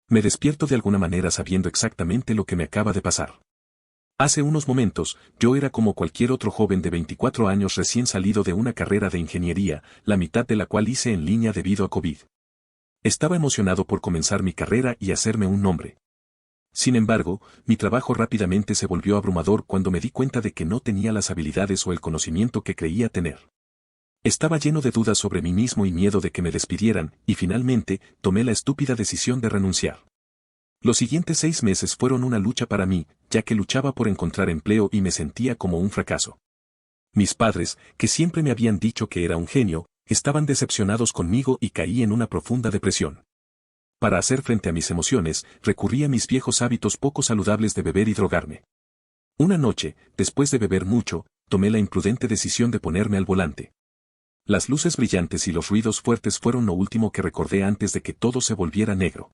Me despierto de alguna manera sabiendo exactamente lo que me acaba de pasar. Hace unos momentos, yo era como cualquier otro joven de 24 años recién salido de una carrera de ingeniería, la mitad de la cual hice en línea debido a COVID. Estaba emocionado por comenzar mi carrera y hacerme un nombre. Sin embargo, mi trabajo rápidamente se volvió abrumador cuando me di cuenta de que no tenía las habilidades o el conocimiento que creía tener. Estaba lleno de dudas sobre mí mismo y miedo de que me despidieran, y finalmente, tomé la estúpida decisión de renunciar. Los siguientes 6 meses fueron una lucha para mí, ya que luchaba por encontrar empleo y me sentía como un fracaso. Mis padres, que siempre me habían dicho que era un genio, estaban decepcionados conmigo y caí en una profunda depresión. Para hacer frente a mis emociones, recurrí a mis viejos hábitos poco saludables de beber y drogarme. Una noche, después de beber mucho, tomé la imprudente decisión de ponerme al volante. Las luces brillantes y los ruidos fuertes fueron lo último que recordé antes de que todo se volviera negro.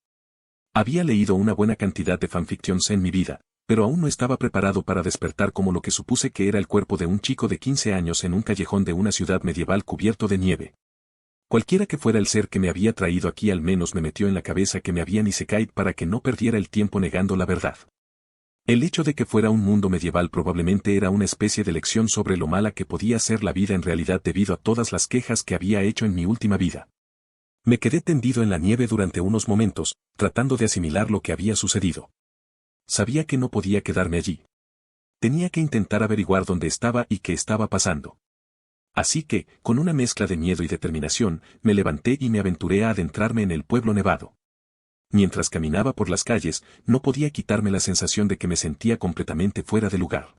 Había leído una buena cantidad de fanfictions en mi vida, pero aún no estaba preparado para despertar como lo que supuse que era el cuerpo de un chico de 15 años en un callejón de una ciudad medieval cubierto de nieve. Cualquiera que fuera el ser que me había traído aquí al menos me metió en la cabeza que me habían isekai para que no perdiera el tiempo negando la verdad. El hecho de que fuera un mundo medieval probablemente era una especie de lección sobre lo mala que podía ser la vida en realidad debido a todas las quejas que había hecho en mi última vida. Me quedé tendido en la nieve durante unos momentos, tratando de asimilar lo que había sucedido. Sabía que no podía quedarme allí. Tenía que intentar averiguar dónde estaba y qué estaba pasando. Así que, con una mezcla de miedo y determinación, me levanté y me aventuré a adentrarme en el pueblo nevado. Mientras caminaba por las calles, no podía quitarme la sensación de que me sentía completamente fuera de lugar.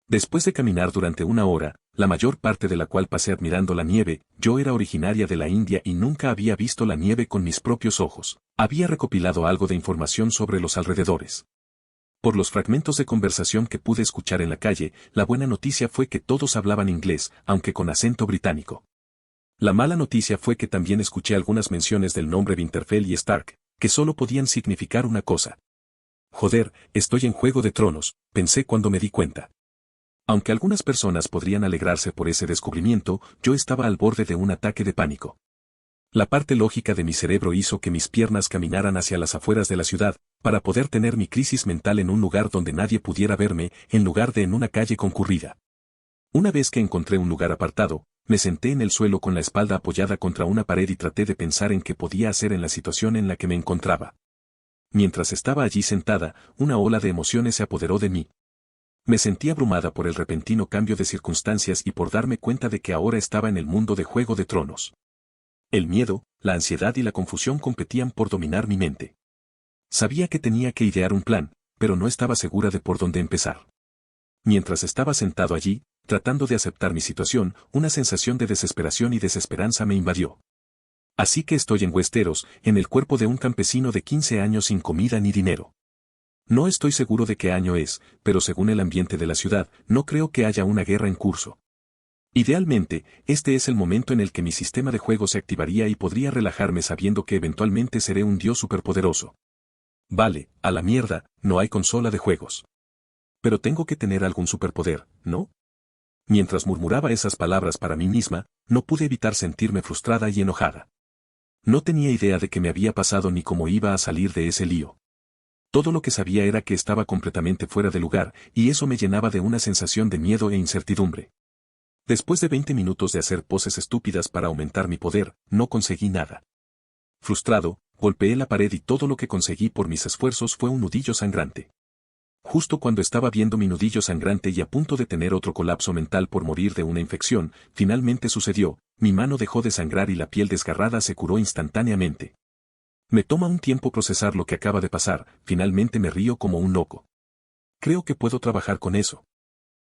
Después de caminar durante una hora, la mayor parte de la cual pasé admirando la nieve, yo era originaria de la India y nunca había visto la nieve con mis propios ojos. Había recopilado algo de información sobre los alrededores. Por los fragmentos de conversación que pude escuchar en la calle, la buena noticia fue que todos hablaban inglés, aunque con acento británico. La mala noticia fue que también escuché algunas menciones del nombre Winterfell y Stark, que solo podían significar una cosa. Joder, estoy en Juego de Tronos, pensé cuando me di cuenta. Aunque algunas personas podrían alegrarse por ese descubrimiento, yo estaba al borde de un ataque de pánico. La parte lógica de mi cerebro hizo que mis piernas caminaran hacia las afueras de la ciudad, para poder tener mi crisis mental en un lugar donde nadie pudiera verme, en lugar de en una calle concurrida. Una vez que encontré un lugar apartado, me senté en el suelo con la espalda apoyada contra una pared y traté de pensar en qué podía hacer en la situación en la que me encontraba. Mientras estaba allí sentada, una ola de emociones se apoderó de mí. Me sentí abrumada por el repentino cambio de circunstancias y por darme cuenta de que ahora estaba en el mundo de Juego de Tronos. El miedo, la ansiedad y la confusión competían por dominar mi mente. Sabía que tenía que idear un plan, pero no estaba segura de por dónde empezar. Mientras estaba sentado allí, tratando de aceptar mi situación, una sensación de desesperación y desesperanza me invadió. Así que estoy en Westeros, en el cuerpo de un campesino de 15 años sin comida ni dinero. No estoy seguro de qué año es, pero según el ambiente de la ciudad, no creo que haya una guerra en curso. Idealmente, este es el momento en el que mi sistema de juego se activaría y podría relajarme sabiendo que eventualmente seré un dios superpoderoso. Vale, a la mierda, no hay consola de juegos. Pero tengo que tener algún superpoder, ¿no? Mientras murmuraba esas palabras para mí misma, no pude evitar sentirme frustrada y enojada. No tenía idea de qué me había pasado ni cómo iba a salir de ese lío. Todo lo que sabía era que estaba completamente fuera de lugar, y eso me llenaba de una sensación de miedo e incertidumbre. Después de 20 minutos de hacer poses estúpidas para aumentar mi poder, no conseguí nada. Frustrado, golpeé la pared y todo lo que conseguí por mis esfuerzos fue un nudillo sangrante. Justo cuando estaba viendo mi nudillo sangrante y a punto de tener otro colapso mental por morir de una infección, finalmente sucedió, mi mano dejó de sangrar y la piel desgarrada se curó instantáneamente. Me toma un tiempo procesar lo que acaba de pasar, finalmente me río como un loco. Creo que puedo trabajar con eso.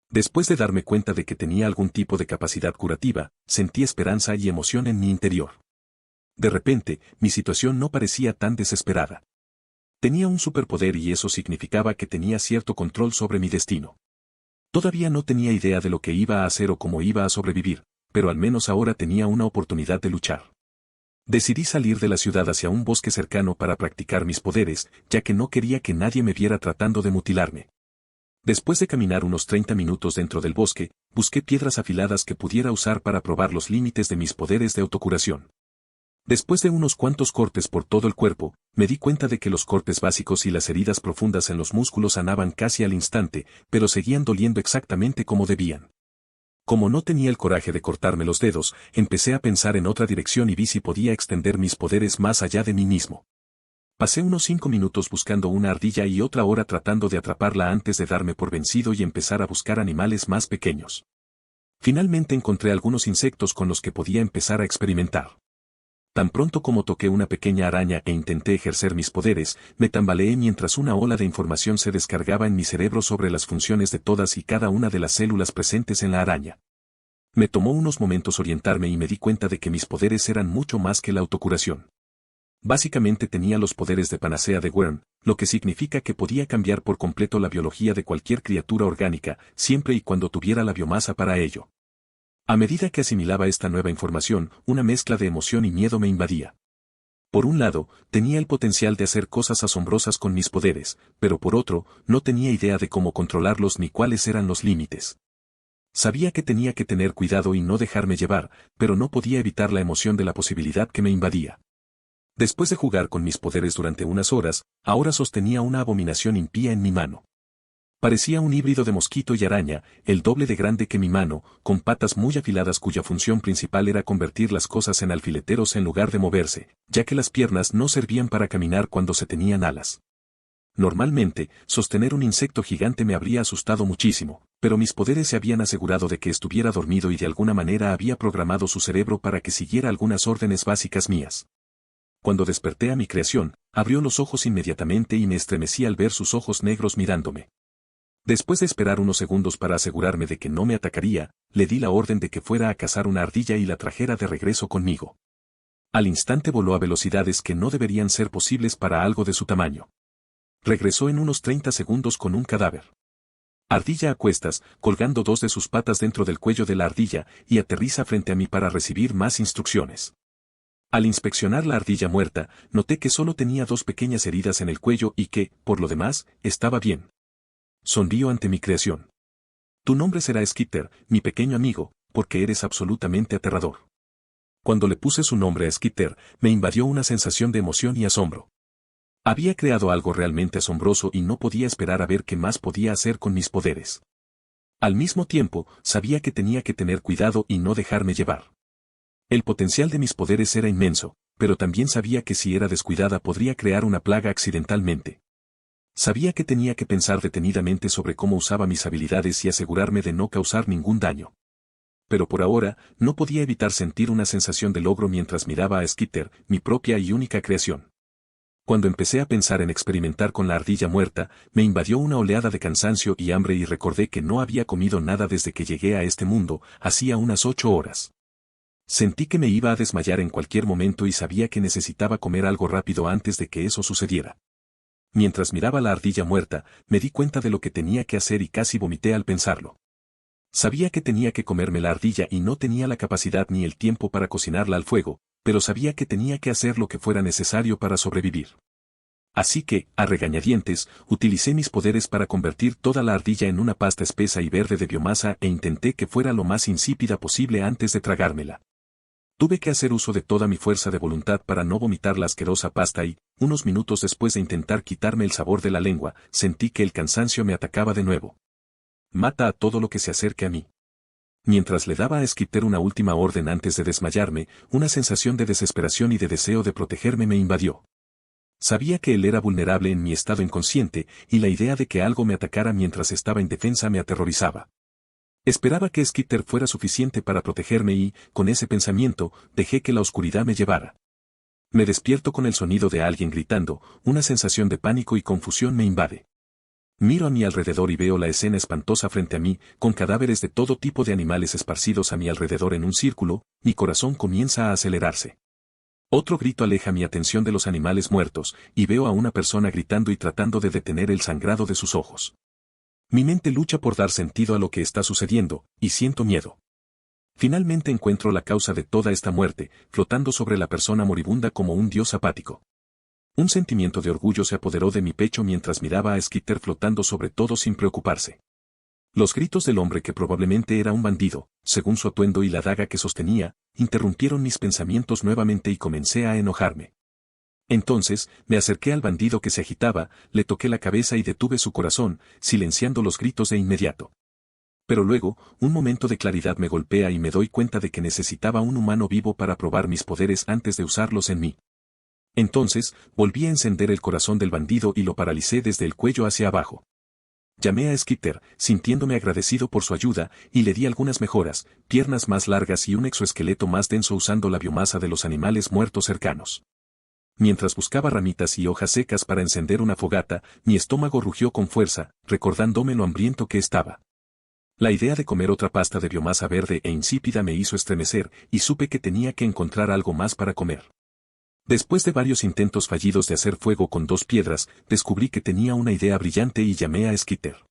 Después de darme cuenta de que tenía algún tipo de capacidad curativa, sentí esperanza y emoción en mi interior. De repente, mi situación no parecía tan desesperada. Tenía un superpoder y eso significaba que tenía cierto control sobre mi destino. Todavía no tenía idea de lo que iba a hacer o cómo iba a sobrevivir, pero al menos ahora tenía una oportunidad de luchar. Decidí salir de la ciudad hacia un bosque cercano para practicar mis poderes, ya que no quería que nadie me viera tratando de mutilarme. Después de caminar unos 30 minutos dentro del bosque, busqué piedras afiladas que pudiera usar para probar los límites de mis poderes de autocuración. Después de unos cuantos cortes por todo el cuerpo, me di cuenta de que los cortes básicos y las heridas profundas en los músculos sanaban casi al instante, pero seguían doliendo exactamente como debían. Como no tenía el coraje de cortarme los dedos, empecé a pensar en otra dirección y vi si podía extender mis poderes más allá de mí mismo. Pasé unos 5 minutos buscando una ardilla y otra hora tratando de atraparla antes de darme por vencido y empezar a buscar animales más pequeños. Finalmente encontré algunos insectos con los que podía empezar a experimentar. Tan pronto como toqué una pequeña araña e intenté ejercer mis poderes, me tambaleé mientras una ola de información se descargaba en mi cerebro sobre las funciones de todas y cada una de las células presentes en la araña. Me tomó unos momentos orientarme y me di cuenta de que mis poderes eran mucho más que la autocuración. Básicamente tenía los poderes de panacea de Wern, lo que significa que podía cambiar por completo la biología de cualquier criatura orgánica, siempre y cuando tuviera la biomasa para ello. A medida que asimilaba esta nueva información, una mezcla de emoción y miedo me invadía. Por un lado, tenía el potencial de hacer cosas asombrosas con mis poderes, pero por otro, no tenía idea de cómo controlarlos ni cuáles eran los límites. Sabía que tenía que tener cuidado y no dejarme llevar, pero no podía evitar la emoción de la posibilidad que me invadía. Después de jugar con mis poderes durante unas horas, ahora sostenía una abominación impía en mi mano. Parecía un híbrido de mosquito y araña, el doble de grande que mi mano, con patas muy afiladas cuya función principal era convertir las cosas en alfileteros en lugar de moverse, ya que las piernas no servían para caminar cuando se tenían alas. Normalmente, sostener un insecto gigante me habría asustado muchísimo, pero mis poderes se habían asegurado de que estuviera dormido y de alguna manera había programado su cerebro para que siguiera algunas órdenes básicas mías. Cuando desperté a mi creación, abrió los ojos inmediatamente y me estremecí al ver sus ojos negros mirándome. Después de esperar unos segundos para asegurarme de que no me atacaría, le di la orden de que fuera a cazar una ardilla y la trajera de regreso conmigo. Al instante voló a velocidades que no deberían ser posibles para algo de su tamaño. Regresó en unos 30 segundos con un cadáver. Ardilla a cuestas, colgando 2 de sus patas dentro del cuello de la ardilla, y aterriza frente a mí para recibir más instrucciones. Al inspeccionar la ardilla muerta, noté que solo tenía 2 pequeñas heridas en el cuello y que, por lo demás, estaba bien. Sonrío ante mi creación. Tu nombre será Skitter, mi pequeño amigo, porque eres absolutamente aterrador. Cuando le puse su nombre a Skitter, me invadió una sensación de emoción y asombro. Había creado algo realmente asombroso y no podía esperar a ver qué más podía hacer con mis poderes. Al mismo tiempo, sabía que tenía que tener cuidado y no dejarme llevar. El potencial de mis poderes era inmenso, pero también sabía que si era descuidada podría crear una plaga accidentalmente. Sabía que tenía que pensar detenidamente sobre cómo usaba mis habilidades y asegurarme de no causar ningún daño. Pero por ahora, no podía evitar sentir una sensación de logro mientras miraba a Skitter, mi propia y única creación. Cuando empecé a pensar en experimentar con la ardilla muerta, me invadió una oleada de cansancio y hambre y recordé que no había comido nada desde que llegué a este mundo, hacía unas 8 horas. Sentí que me iba a desmayar en cualquier momento y sabía que necesitaba comer algo rápido antes de que eso sucediera. Mientras miraba la ardilla muerta, me di cuenta de lo que tenía que hacer y casi vomité al pensarlo. Sabía que tenía que comerme la ardilla y no tenía la capacidad ni el tiempo para cocinarla al fuego, pero sabía que tenía que hacer lo que fuera necesario para sobrevivir. Así que, a regañadientes, utilicé mis poderes para convertir toda la ardilla en una pasta espesa y verde de biomasa e intenté que fuera lo más insípida posible antes de tragármela. Tuve que hacer uso de toda mi fuerza de voluntad para no vomitar la asquerosa pasta y, unos minutos después de intentar quitarme el sabor de la lengua, sentí que el cansancio me atacaba de nuevo. Mata a todo lo que se acerque a mí. Mientras le daba a Skitter una última orden antes de desmayarme, una sensación de desesperación y de deseo de protegerme me invadió. Sabía que él era vulnerable en mi estado inconsciente, y la idea de que algo me atacara mientras estaba indefensa me aterrorizaba. Esperaba que Skitter fuera suficiente para protegerme y, con ese pensamiento, dejé que la oscuridad me llevara. Me despierto con el sonido de alguien gritando, una sensación de pánico y confusión me invade. Miro a mi alrededor y veo la escena espantosa frente a mí, con cadáveres de todo tipo de animales esparcidos a mi alrededor en un círculo, mi corazón comienza a acelerarse. Otro grito aleja mi atención de los animales muertos, y veo a una persona gritando y tratando de detener el sangrado de sus ojos. Mi mente lucha por dar sentido a lo que está sucediendo, y siento miedo. Finalmente encuentro la causa de toda esta muerte, flotando sobre la persona moribunda como un dios apático. Un sentimiento de orgullo se apoderó de mi pecho mientras miraba a Skitter flotando sobre todo sin preocuparse. Los gritos del hombre que probablemente era un bandido, según su atuendo y la daga que sostenía, interrumpieron mis pensamientos nuevamente y comencé a enojarme. Entonces, me acerqué al bandido que se agitaba, le toqué la cabeza y detuve su corazón, silenciando los gritos de inmediato. Pero luego, un momento de claridad me golpea y me doy cuenta de que necesitaba un humano vivo para probar mis poderes antes de usarlos en mí. Entonces, volví a encender el corazón del bandido y lo paralicé desde el cuello hacia abajo. Llamé a Skitter, sintiéndome agradecido por su ayuda, y le di algunas mejoras, piernas más largas y un exoesqueleto más denso usando la biomasa de los animales muertos cercanos. Mientras buscaba ramitas y hojas secas para encender una fogata, mi estómago rugió con fuerza, recordándome lo hambriento que estaba. La idea de comer otra pasta de biomasa verde e insípida me hizo estremecer, y supe que tenía que encontrar algo más para comer. Después de varios intentos fallidos de hacer fuego con 2 piedras, descubrí que tenía una idea brillante y llamé a Skitter.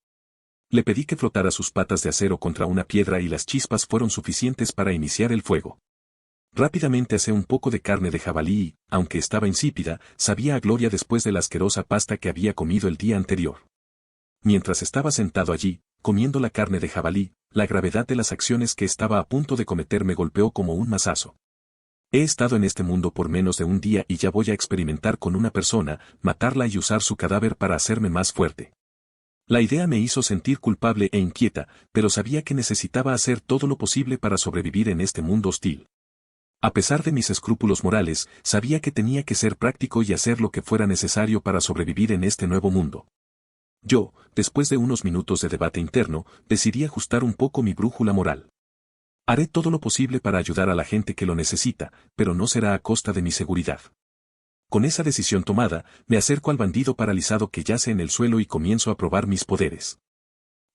Le pedí que flotara sus patas de acero contra una piedra y las chispas fueron suficientes para iniciar el fuego. Rápidamente asé un poco de carne de jabalí y, aunque estaba insípida, sabía a gloria después de la asquerosa pasta que había comido el día anterior. Mientras estaba sentado allí, comiendo la carne de jabalí, la gravedad de las acciones que estaba a punto de cometer me golpeó como un mazazo. He estado en este mundo por menos de un día y ya voy a experimentar con una persona, matarla y usar su cadáver para hacerme más fuerte. La idea me hizo sentir culpable e inquieta, pero sabía que necesitaba hacer todo lo posible para sobrevivir en este mundo hostil. A pesar de mis escrúpulos morales, sabía que tenía que ser práctico y hacer lo que fuera necesario para sobrevivir en este nuevo mundo. Yo, después de unos minutos de debate interno, decidí ajustar un poco mi brújula moral. Haré todo lo posible para ayudar a la gente que lo necesita, pero no será a costa de mi seguridad. Con esa decisión tomada, me acerco al bandido paralizado que yace en el suelo y comienzo a probar mis poderes.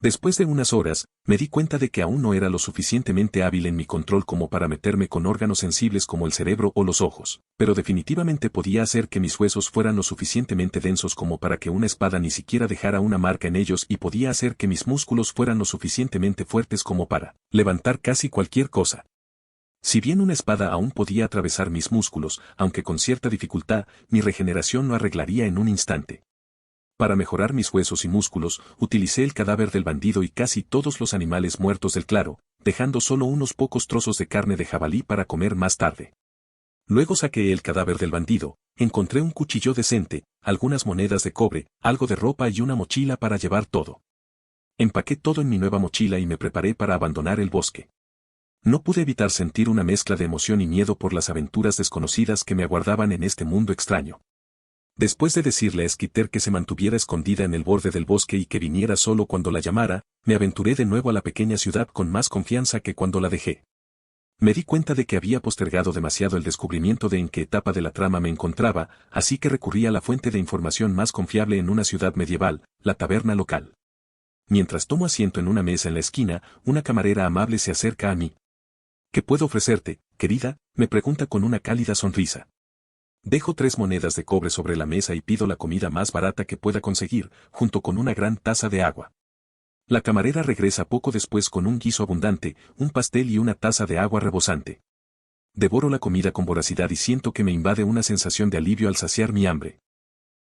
Después de unas horas, me di cuenta de que aún no era lo suficientemente hábil en mi control como para meterme con órganos sensibles como el cerebro o los ojos, pero definitivamente podía hacer que mis huesos fueran lo suficientemente densos como para que una espada ni siquiera dejara una marca en ellos y podía hacer que mis músculos fueran lo suficientemente fuertes como para levantar casi cualquier cosa. Si bien una espada aún podía atravesar mis músculos, aunque con cierta dificultad, mi regeneración no arreglaría en un instante. Para mejorar mis huesos y músculos, utilicé el cadáver del bandido y casi todos los animales muertos del claro, dejando solo unos pocos trozos de carne de jabalí para comer más tarde. Luego saqué el cadáver del bandido, encontré un cuchillo decente, algunas monedas de cobre, algo de ropa y una mochila para llevar todo. Empaqué todo en mi nueva mochila y me preparé para abandonar el bosque. No pude evitar sentir una mezcla de emoción y miedo por las aventuras desconocidas que me aguardaban en este mundo extraño. Después de decirle a Skitter que se mantuviera escondida en el borde del bosque y que viniera solo cuando la llamara, me aventuré de nuevo a la pequeña ciudad con más confianza que cuando la dejé. Me di cuenta de que había postergado demasiado el descubrimiento de en qué etapa de la trama me encontraba, así que recurrí a la fuente de información más confiable en una ciudad medieval, la taberna local. Mientras tomo asiento en una mesa en la esquina, una camarera amable se acerca a mí. ¿Qué puedo ofrecerte, querida?, me pregunta con una cálida sonrisa. Dejo 3 monedas de cobre sobre la mesa y pido la comida más barata que pueda conseguir, junto con una gran taza de agua. La camarera regresa poco después con un guiso abundante, un pastel y una taza de agua rebosante. Devoro la comida con voracidad y siento que me invade una sensación de alivio al saciar mi hambre.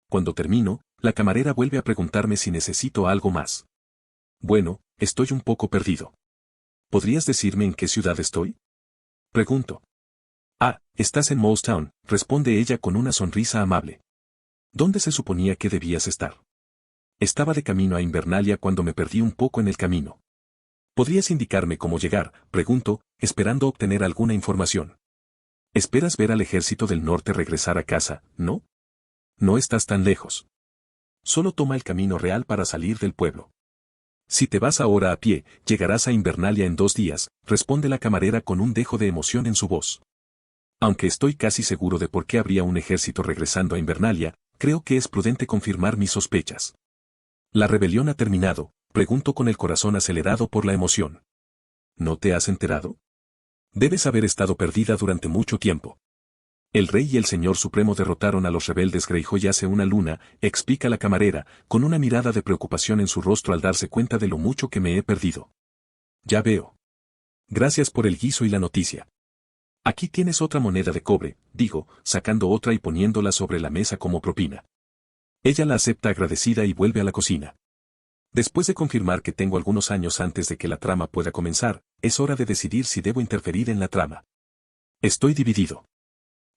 Cuando termino, la camarera vuelve a preguntarme si necesito algo más. Bueno, estoy un poco perdido. ¿Podrías decirme en qué ciudad estoy?, pregunto. Ah, estás en Mouse Town, responde ella con una sonrisa amable. ¿Dónde se suponía que debías estar? Estaba de camino a Invernalia cuando me perdí un poco en el camino. ¿Podrías indicarme cómo llegar?, pregunto, esperando obtener alguna información. ¿Esperas ver al ejército del norte regresar a casa, no? No estás tan lejos. Solo toma el camino real para salir del pueblo. Si te vas ahora a pie, llegarás a Invernalia en 2 días, responde la camarera con un dejo de emoción en su voz. Aunque estoy casi seguro de por qué habría un ejército regresando a Invernalia, creo que es prudente confirmar mis sospechas. ¿La rebelión ha terminado?, pregunto con el corazón acelerado por la emoción. ¿No te has enterado? Debes haber estado perdida durante mucho tiempo. El rey y el señor supremo derrotaron a los rebeldes Greyjoy hace una luna, explica la camarera, con una mirada de preocupación en su rostro al darse cuenta de lo mucho que me he perdido. Ya veo. Gracias por el guiso y la noticia. Aquí tienes otra moneda de cobre, digo, sacando otra y poniéndola sobre la mesa como propina. Ella la acepta agradecida y vuelve a la cocina. Después de confirmar que tengo algunos años antes de que la trama pueda comenzar, es hora de decidir si debo interferir en la trama. Estoy dividido.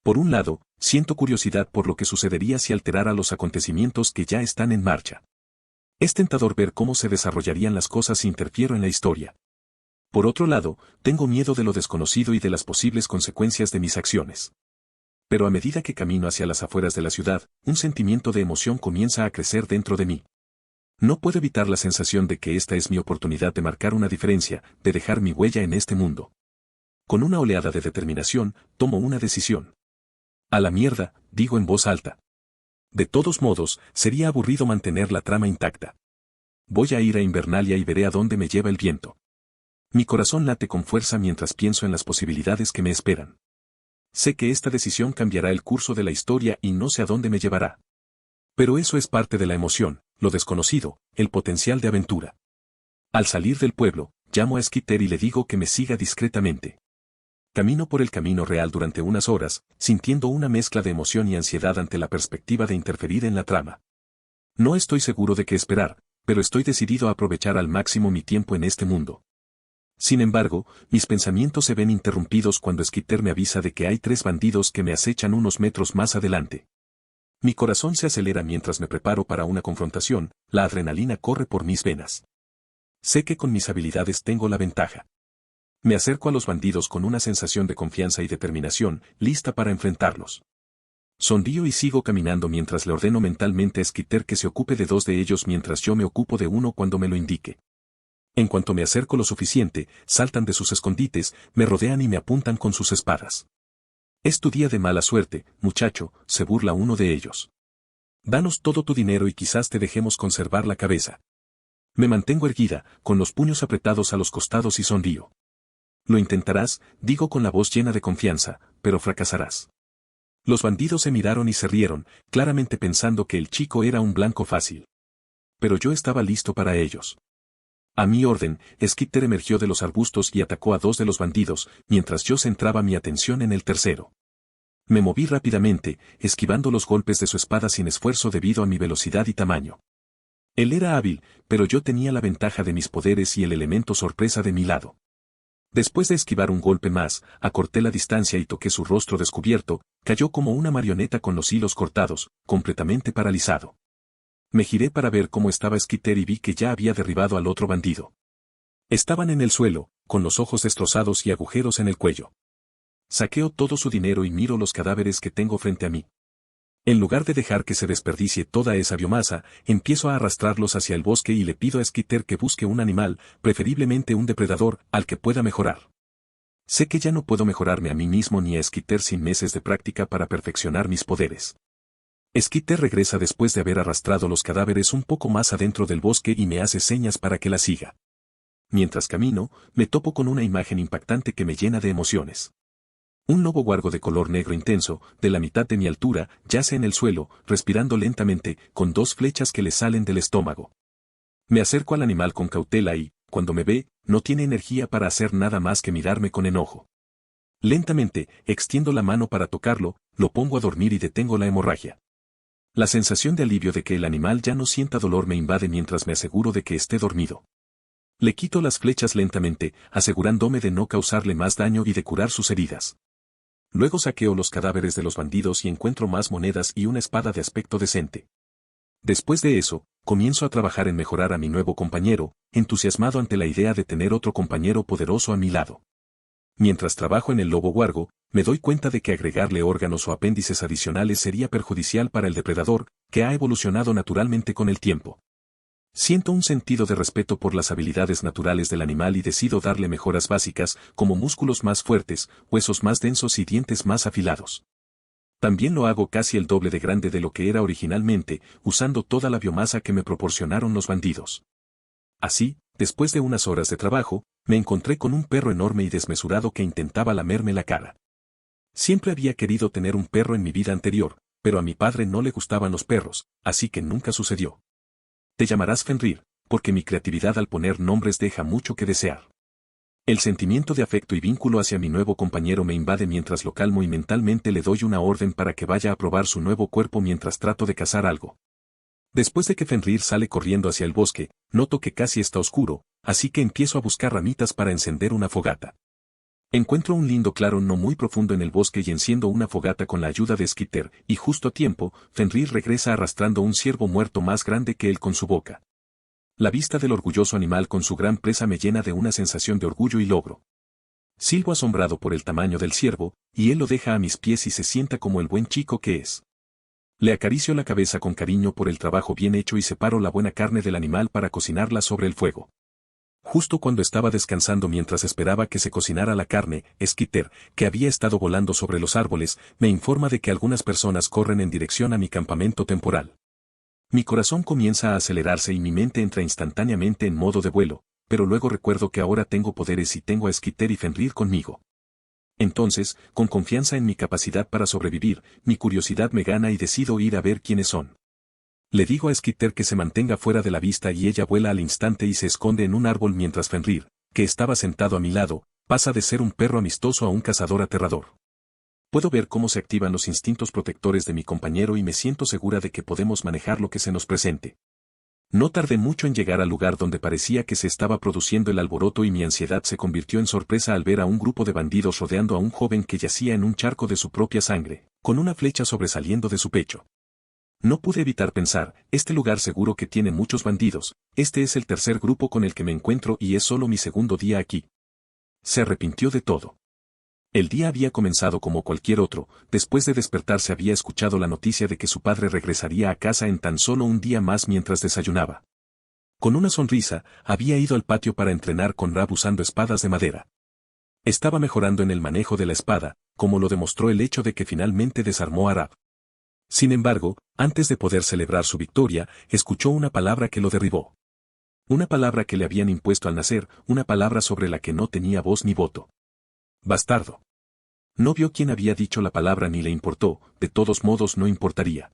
Por un lado, siento curiosidad por lo que sucedería si alterara los acontecimientos que ya están en marcha. Es tentador ver cómo se desarrollarían las cosas si interfiero en la historia. Por otro lado, tengo miedo de lo desconocido y de las posibles consecuencias de mis acciones. Pero a medida que camino hacia las afueras de la ciudad, un sentimiento de emoción comienza a crecer dentro de mí. No puedo evitar la sensación de que esta es mi oportunidad de marcar una diferencia, de dejar mi huella en este mundo. Con una oleada de determinación, tomo una decisión. A la mierda, digo en voz alta. De todos modos, sería aburrido mantener la trama intacta. Voy a ir a Invernalia y veré a dónde me lleva el viento. Mi corazón late con fuerza mientras pienso en las posibilidades que me esperan. Sé que esta decisión cambiará el curso de la historia y no sé a dónde me llevará. Pero eso es parte de la emoción, lo desconocido, el potencial de aventura. Al salir del pueblo, llamo a Skitter y le digo que me siga discretamente. Camino por el camino real durante unas horas, sintiendo una mezcla de emoción y ansiedad ante la perspectiva de interferir en la trama. No estoy seguro de qué esperar, pero estoy decidido a aprovechar al máximo mi tiempo en este mundo. Sin embargo, mis pensamientos se ven interrumpidos cuando Skitter me avisa de que hay 3 bandidos que me acechan unos metros más adelante. Mi corazón se acelera mientras me preparo para una confrontación, la adrenalina corre por mis venas. Sé que con mis habilidades tengo la ventaja. Me acerco a los bandidos con una sensación de confianza y determinación, lista para enfrentarlos. Sonrío y sigo caminando mientras le ordeno mentalmente a Skitter que se ocupe de 2 de ellos mientras yo me ocupo de uno cuando me lo indique. En cuanto me acerco lo suficiente, saltan de sus escondites, me rodean y me apuntan con sus espadas. Es tu día de mala suerte, muchacho, se burla uno de ellos. Danos todo tu dinero y quizás te dejemos conservar la cabeza. Me mantengo erguida, con los puños apretados a los costados y sonrío. Lo intentarás, digo con la voz llena de confianza, pero fracasarás. Los bandidos se miraron y se rieron, claramente pensando que el chico era un blanco fácil. Pero yo estaba listo para ellos. A mi orden, Skitter emergió de los arbustos y atacó a 2 de los bandidos, mientras yo centraba mi atención en el tercero. Me moví rápidamente, esquivando los golpes de su espada sin esfuerzo debido a mi velocidad y tamaño. Él era hábil, pero yo tenía la ventaja de mis poderes y el elemento sorpresa de mi lado. Después de esquivar un golpe más, acorté la distancia y toqué su rostro descubierto, cayó como una marioneta con los hilos cortados, completamente paralizado. Me giré para ver cómo estaba Skitter y vi que ya había derribado al otro bandido. Estaban en el suelo, con los ojos destrozados y agujeros en el cuello. Saqueo todo su dinero y miro los cadáveres que tengo frente a mí. En lugar de dejar que se desperdicie toda esa biomasa, empiezo a arrastrarlos hacia el bosque y le pido a Skitter que busque un animal, preferiblemente un depredador, al que pueda mejorar. Sé que ya no puedo mejorarme a mí mismo ni a Skitter sin meses de práctica para perfeccionar mis poderes. Skitter regresa después de haber arrastrado los cadáveres un poco más adentro del bosque y me hace señas para que la siga. Mientras camino, me topo con una imagen impactante que me llena de emociones. Un lobo huargo de color negro intenso, de la mitad de mi altura, yace en el suelo, respirando lentamente, con 2 flechas que le salen del estómago. Me acerco al animal con cautela y, cuando me ve, no tiene energía para hacer nada más que mirarme con enojo. Lentamente, extiendo la mano para tocarlo, lo pongo a dormir y detengo la hemorragia. La sensación de alivio de que el animal ya no sienta dolor me invade mientras me aseguro de que esté dormido. Le quito las flechas lentamente, asegurándome de no causarle más daño y de curar sus heridas. Luego saqueo los cadáveres de los bandidos y encuentro más monedas y una espada de aspecto decente. Después de eso, comienzo a trabajar en mejorar a mi nuevo compañero, entusiasmado ante la idea de tener otro compañero poderoso a mi lado. Mientras trabajo en el lobo huargo, me doy cuenta de que agregarle órganos o apéndices adicionales sería perjudicial para el depredador, que ha evolucionado naturalmente con el tiempo. Siento un sentido de respeto por las habilidades naturales del animal y decido darle mejoras básicas, como músculos más fuertes, huesos más densos y dientes más afilados. También lo hago casi el doble de grande de lo que era originalmente, usando toda la biomasa que me proporcionaron los bandidos. Así, después de unas horas de trabajo, me encontré con un perro enorme y desmesurado que intentaba lamerme la cara. Siempre había querido tener un perro en mi vida anterior, pero a mi padre no le gustaban los perros, así que nunca sucedió. Te llamarás Fenrir, porque mi creatividad al poner nombres deja mucho que desear. El sentimiento de afecto y vínculo hacia mi nuevo compañero me invade mientras lo calmo y mentalmente le doy una orden para que vaya a probar su nuevo cuerpo mientras trato de cazar algo. Después de que Fenrir sale corriendo hacia el bosque, noto que casi está oscuro, así que empiezo a buscar ramitas para encender una fogata. Encuentro un lindo claro no muy profundo en el bosque y enciendo una fogata con la ayuda de Skitter, y justo a tiempo, Fenrir regresa arrastrando un ciervo muerto más grande que él con su boca. La vista del orgulloso animal con su gran presa me llena de una sensación de orgullo y logro. Silbo asombrado por el tamaño del ciervo, y él lo deja a mis pies y se sienta como el buen chico que es. Le acaricio la cabeza con cariño por el trabajo bien hecho y separo la buena carne del animal para cocinarla sobre el fuego. Justo cuando estaba descansando mientras esperaba que se cocinara la carne, Skitter, que había estado volando sobre los árboles, me informa de que algunas personas corren en dirección a mi campamento temporal. Mi corazón comienza a acelerarse y mi mente entra instantáneamente en modo de vuelo, pero luego recuerdo que ahora tengo poderes y tengo a Skitter y Fenrir conmigo. Entonces, con confianza en mi capacidad para sobrevivir, mi curiosidad me gana y decido ir a ver quiénes son. Le digo a Skitter que se mantenga fuera de la vista y ella vuela al instante y se esconde en un árbol mientras Fenrir, que estaba sentado a mi lado, pasa de ser un perro amistoso a un cazador aterrador. Puedo ver cómo se activan los instintos protectores de mi compañero y me siento segura de que podemos manejar lo que se nos presente. No tardé mucho en llegar al lugar donde parecía que se estaba produciendo el alboroto y mi ansiedad se convirtió en sorpresa al ver a un grupo de bandidos rodeando a un joven que yacía en un charco de su propia sangre, con una flecha sobresaliendo de su pecho. No pude evitar pensar, este lugar seguro que tiene muchos bandidos, este es el tercer grupo con el que me encuentro y es solo mi segundo día aquí. Se arrepintió de todo. El día había comenzado como cualquier otro, después de despertarse había escuchado la noticia de que su padre regresaría a casa en tan solo un día más mientras desayunaba. Con una sonrisa, había ido al patio para entrenar con Rab usando espadas de madera. Estaba mejorando en el manejo de la espada, como lo demostró el hecho de que finalmente desarmó a Rab. Sin embargo, antes de poder celebrar su victoria, escuchó una palabra que lo derribó. Una palabra que le habían impuesto al nacer, una palabra sobre la que no tenía voz ni voto. Bastardo. No vio quién había dicho la palabra ni le importó, de todos modos no importaría.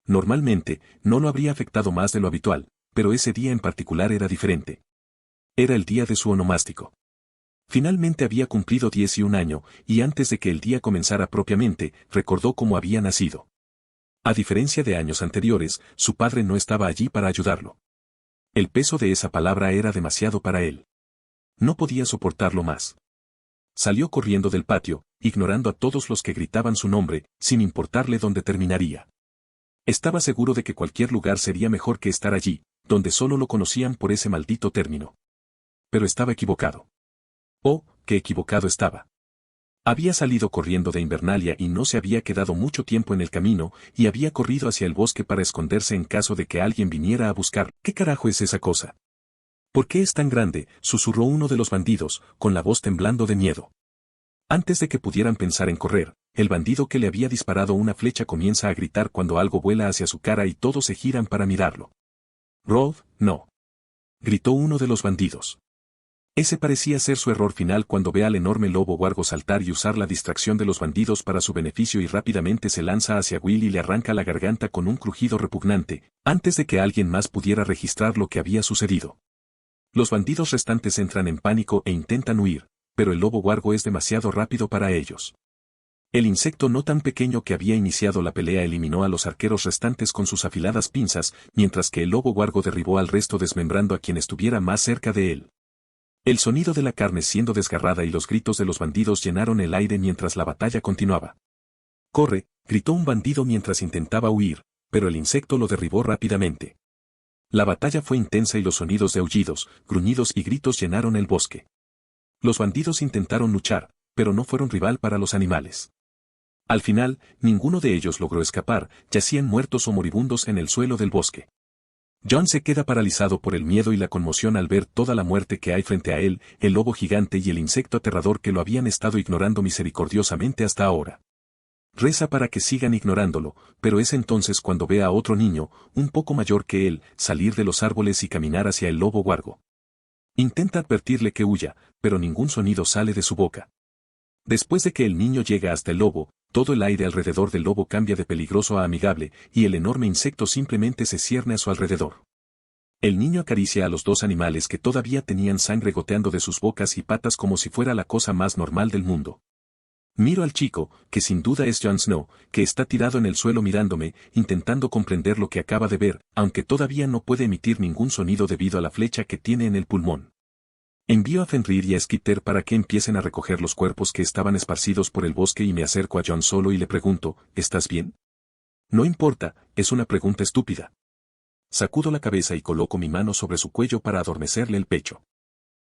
Normalmente, no lo habría afectado más de lo habitual, pero ese día en particular era diferente. Era el día de su onomástico. Finalmente había cumplido 11 años, y antes de que el día comenzara propiamente, recordó cómo había nacido. A diferencia de años anteriores, su padre no estaba allí para ayudarlo. El peso de esa palabra era demasiado para él. No podía soportarlo más. Salió corriendo del patio, ignorando a todos los que gritaban su nombre, sin importarle dónde terminaría. Estaba seguro de que cualquier lugar sería mejor que estar allí, donde solo lo conocían por ese maldito término. Pero estaba equivocado. Oh, qué equivocado estaba. Había salido corriendo de Invernalia y no se había quedado mucho tiempo en el camino, y había corrido hacia el bosque para esconderse en caso de que alguien viniera a buscar. ¿Qué carajo es esa cosa? ¿Por qué es tan grande?, susurró uno de los bandidos, con la voz temblando de miedo. Antes de que pudieran pensar en correr, el bandido que le había disparado una flecha comienza a gritar cuando algo vuela hacia su cara y todos se giran para mirarlo. «Rod, no», gritó uno de los bandidos. Ese parecía ser su error final cuando ve al enorme lobo huargo saltar y usar la distracción de los bandidos para su beneficio y rápidamente se lanza hacia Will y le arranca la garganta con un crujido repugnante, antes de que alguien más pudiera registrar lo que había sucedido. Los bandidos restantes entran en pánico e intentan huir, pero el lobo huargo es demasiado rápido para ellos. El insecto no tan pequeño que había iniciado la pelea eliminó a los arqueros restantes con sus afiladas pinzas, mientras que el lobo huargo derribó al resto desmembrando a quien estuviera más cerca de él. El sonido de la carne siendo desgarrada y los gritos de los bandidos llenaron el aire mientras la batalla continuaba. «¡Corre!», gritó un bandido mientras intentaba huir, pero el insecto lo derribó rápidamente. La batalla fue intensa y los sonidos de aullidos, gruñidos y gritos llenaron el bosque. Los bandidos intentaron luchar, pero no fueron rival para los animales. Al final, ninguno de ellos logró escapar, yacían muertos o moribundos en el suelo del bosque. John se queda paralizado por el miedo y la conmoción al ver toda la muerte que hay frente a él, el lobo gigante y el insecto aterrador que lo habían estado ignorando misericordiosamente hasta ahora. Reza para que sigan ignorándolo, pero es entonces cuando ve a otro niño, un poco mayor que él, salir de los árboles y caminar hacia el lobo huargo. Intenta advertirle que huya, pero ningún sonido sale de su boca. Después de que el niño llega hasta el lobo, todo el aire alrededor del lobo cambia de peligroso a amigable, y el enorme insecto simplemente se cierne a su alrededor. El niño acaricia a los dos animales que todavía tenían sangre goteando de sus bocas y patas como si fuera la cosa más normal del mundo. Miro al chico, que sin duda es Jon Snow, que está tirado en el suelo mirándome, intentando comprender lo que acaba de ver, aunque todavía no puede emitir ningún sonido debido a la flecha que tiene en el pulmón. Envío a Fenrir y a Skitter para que empiecen a recoger los cuerpos que estaban esparcidos por el bosque y me acerco a Jon solo y le pregunto, ¿estás bien? No importa, es una pregunta estúpida. Sacudo la cabeza y coloco mi mano sobre su cuello para adormecerle el pecho.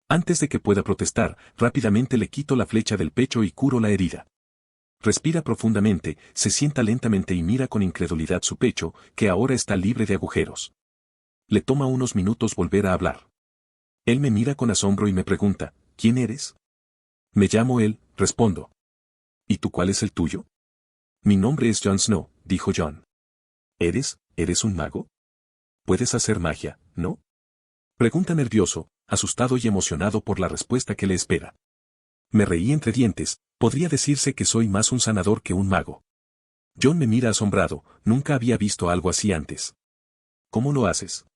Antes de que pueda protestar, rápidamente le quito la flecha del pecho y curo la herida. Respira profundamente, se sienta lentamente y mira con incredulidad su pecho, que ahora está libre de agujeros. Le toma unos minutos volver a hablar. Él me mira con asombro y me pregunta, ¿quién eres? Me llamo él, respondo. ¿Y tú cuál es el tuyo? Mi nombre es Jon Snow, dijo Jon. ¿Eres un mago? ¿Puedes hacer magia, no? Pregunta nervioso, asustado y emocionado por la respuesta que le espera. Me reí entre dientes, podría decirse que soy más un sanador que un mago. Jon me mira asombrado, nunca había visto algo así antes. ¿Cómo lo haces?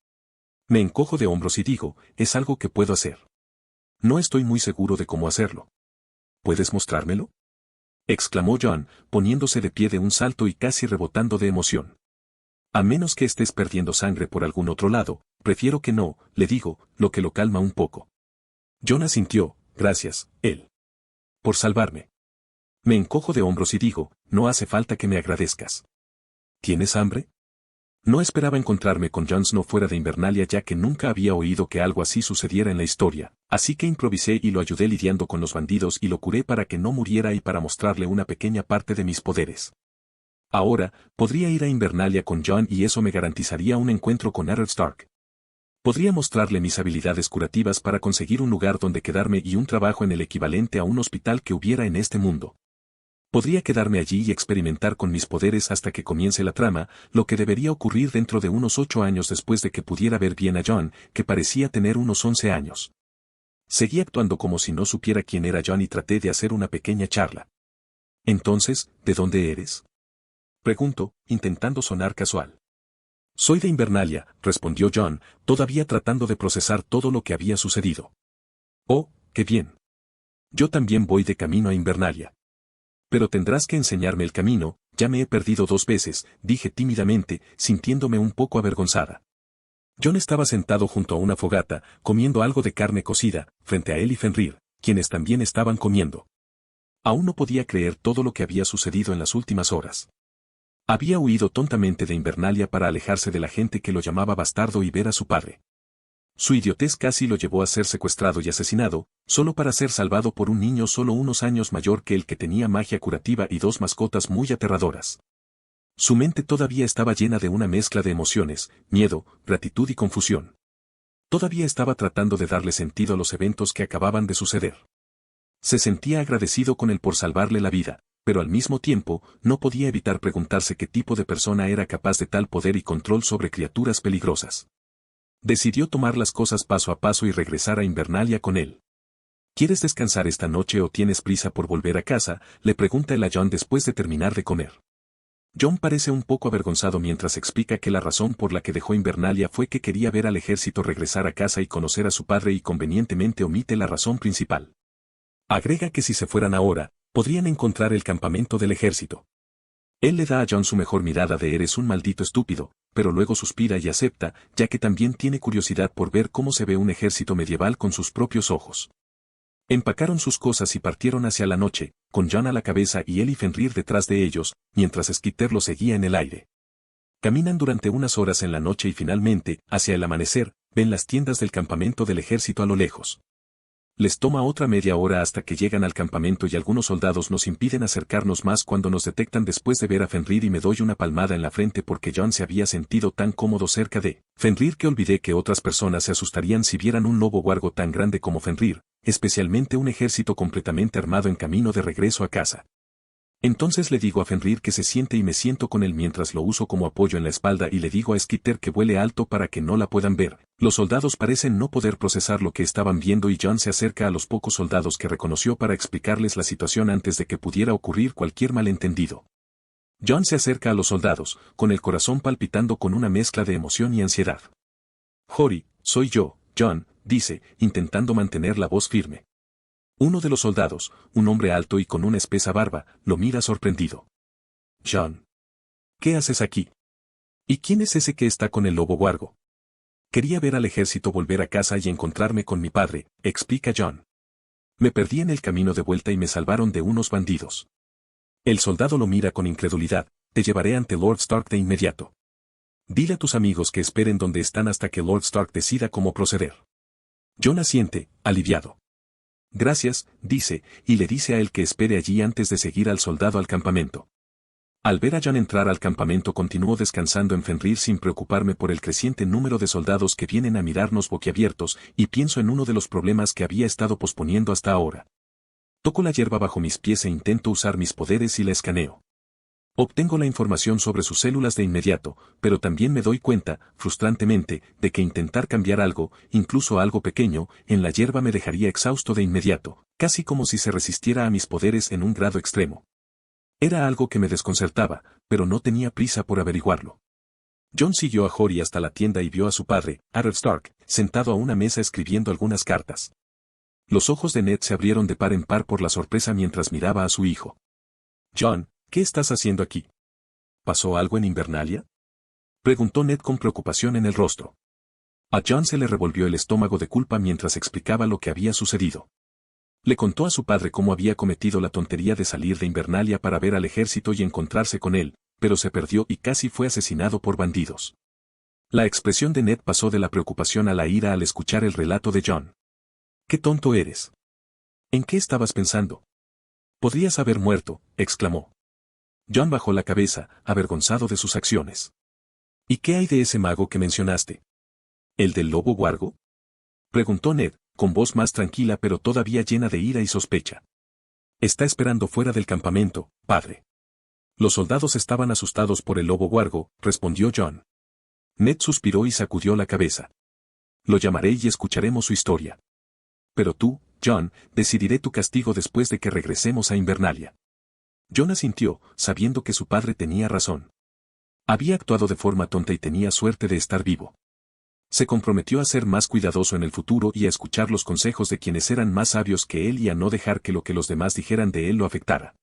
Me encojo de hombros y digo, es algo que puedo hacer. No estoy muy seguro de cómo hacerlo. ¿Puedes mostrármelo? Exclamó Jon, poniéndose de pie de un salto y casi rebotando de emoción. A menos que estés perdiendo sangre por algún otro lado, prefiero que no, le digo, lo que lo calma un poco. Jon asintió, gracias, él. Por salvarme. Me encojo de hombros y digo, no hace falta que me agradezcas. ¿Tienes hambre? No esperaba encontrarme con Jon Snow fuera de Invernalia ya que nunca había oído que algo así sucediera en la historia, así que improvisé y lo ayudé lidiando con los bandidos y lo curé para que no muriera y para mostrarle una pequeña parte de mis poderes. Ahora, podría ir a Invernalia con Jon y eso me garantizaría un encuentro con Eddard Stark. Podría mostrarle mis habilidades curativas para conseguir un lugar donde quedarme y un trabajo en el equivalente a un hospital que hubiera en este mundo. Podría quedarme allí y experimentar con mis poderes hasta que comience la trama, lo que debería ocurrir dentro de unos 8 años después de que pudiera ver bien a Jon, que parecía tener unos 11 años. Seguí actuando como si no supiera quién era Jon y traté de hacer una pequeña charla. Entonces, ¿de dónde eres? Pregunto, intentando sonar casual. Soy de Invernalia, respondió Jon, todavía tratando de procesar todo lo que había sucedido. Oh, qué bien. Yo también voy de camino a Invernalia. Pero tendrás que enseñarme el camino, ya me he perdido 2 veces, dije tímidamente, sintiéndome un poco avergonzada. Jon estaba sentado junto a una fogata, comiendo algo de carne cocida, frente a él y Fenrir, quienes también estaban comiendo. Aún no podía creer todo lo que había sucedido en las últimas horas. Había huido tontamente de Invernalia para alejarse de la gente que lo llamaba bastardo y ver a su padre. Su idiotez casi lo llevó a ser secuestrado y asesinado, solo para ser salvado por un niño solo unos años mayor que el que tenía magia curativa y 2 mascotas muy aterradoras. Su mente todavía estaba llena de una mezcla de emociones, miedo, gratitud y confusión. Todavía estaba tratando de darle sentido a los eventos que acababan de suceder. Se sentía agradecido con él por salvarle la vida, pero al mismo tiempo, no podía evitar preguntarse qué tipo de persona era capaz de tal poder y control sobre criaturas peligrosas. Decidió tomar las cosas paso a paso y regresar a Invernalia con él. ¿Quieres descansar esta noche o tienes prisa por volver a casa?, le pregunta él a Jon después de terminar de comer. Jon parece un poco avergonzado mientras explica que la razón por la que dejó Invernalia fue que quería ver al ejército regresar a casa y conocer a su padre y convenientemente omite la razón principal. Agrega que si se fueran ahora, podrían encontrar el campamento del ejército. Él le da a Jon su mejor mirada de eres un maldito estúpido, pero luego suspira y acepta, ya que también tiene curiosidad por ver cómo se ve un ejército medieval con sus propios ojos. Empacaron sus cosas y partieron hacia la noche, con Jon a la cabeza y él y Fenrir detrás de ellos, mientras Skitter lo seguía en el aire. Caminan durante unas horas en la noche y finalmente, hacia el amanecer, ven las tiendas del campamento del ejército a lo lejos. Les toma otra media hora hasta que llegan al campamento y algunos soldados nos impiden acercarnos más cuando nos detectan después de ver a Fenrir y me doy una palmada en la frente porque Jon se había sentido tan cómodo cerca de Fenrir que olvidé que otras personas se asustarían si vieran un lobo huargo tan grande como Fenrir, especialmente un ejército completamente armado en camino de regreso a casa. Entonces le digo a Fenrir que se siente y me siento con él mientras lo uso como apoyo en la espalda y le digo a Skitter que vuele alto para que no la puedan ver. Los soldados parecen no poder procesar lo que estaban viendo y Jon se acerca a los pocos soldados que reconoció para explicarles la situación antes de que pudiera ocurrir cualquier malentendido. Jon se acerca a los soldados, con el corazón palpitando con una mezcla de emoción y ansiedad. Jory, soy yo, Jon, dice, intentando mantener la voz firme. Uno de los soldados, un hombre alto y con una espesa barba, lo mira sorprendido. John. ¿Qué haces aquí? ¿Y quién es ese que está con el lobo huargo? Quería ver al ejército volver a casa y encontrarme con mi padre, explica John. Me perdí en el camino de vuelta y me salvaron de unos bandidos. El soldado lo mira con incredulidad. Te llevaré ante Lord Stark de inmediato. Dile a tus amigos que esperen donde están hasta que Lord Stark decida cómo proceder. John asiente, aliviado. Gracias, dice, y le dice a él que espere allí antes de seguir al soldado al campamento. Al ver a John entrar al campamento continúo descansando en Fenrir sin preocuparme por el creciente número de soldados que vienen a mirarnos boquiabiertos y pienso en uno de los problemas que había estado posponiendo hasta ahora. Toco la hierba bajo mis pies e intento usar mis poderes y la escaneo. Obtengo la información sobre sus células de inmediato, pero también me doy cuenta, frustrantemente, de que intentar cambiar algo, incluso algo pequeño, en la hierba me dejaría exhausto de inmediato, casi como si se resistiera a mis poderes en un grado extremo. Era algo que me desconcertaba, pero no tenía prisa por averiguarlo. John siguió a Jory hasta la tienda y vio a su padre, Eddard Stark, sentado a una mesa escribiendo algunas cartas. Los ojos de Ned se abrieron de par en par por la sorpresa mientras miraba a su hijo. John, ¿qué estás haciendo aquí? ¿Pasó algo en Invernalia? Preguntó Ned con preocupación en el rostro. A John se le revolvió el estómago de culpa mientras explicaba lo que había sucedido. Le contó a su padre cómo había cometido la tontería de salir de Invernalia para ver al ejército y encontrarse con él, pero se perdió y casi fue asesinado por bandidos. La expresión de Ned pasó de la preocupación a la ira al escuchar el relato de John. ¡Qué tonto eres! ¿En qué estabas pensando? Podrías haber muerto, exclamó. John bajó la cabeza, avergonzado de sus acciones. ¿Y qué hay de ese mago que mencionaste? ¿El del lobo huargo? Preguntó Ned, con voz más tranquila pero todavía llena de ira y sospecha. Está esperando fuera del campamento, padre. Los soldados estaban asustados por el lobo huargo, respondió John. Ned suspiró y sacudió la cabeza. Lo llamaré y escucharemos su historia. Pero tú, John, decidiré tu castigo después de que regresemos a Invernalia. John asintió, sabiendo que su padre tenía razón. Había actuado de forma tonta y tenía suerte de estar vivo. Se comprometió a ser más cuidadoso en el futuro y a escuchar los consejos de quienes eran más sabios que él y a no dejar que lo que los demás dijeran de él lo afectara.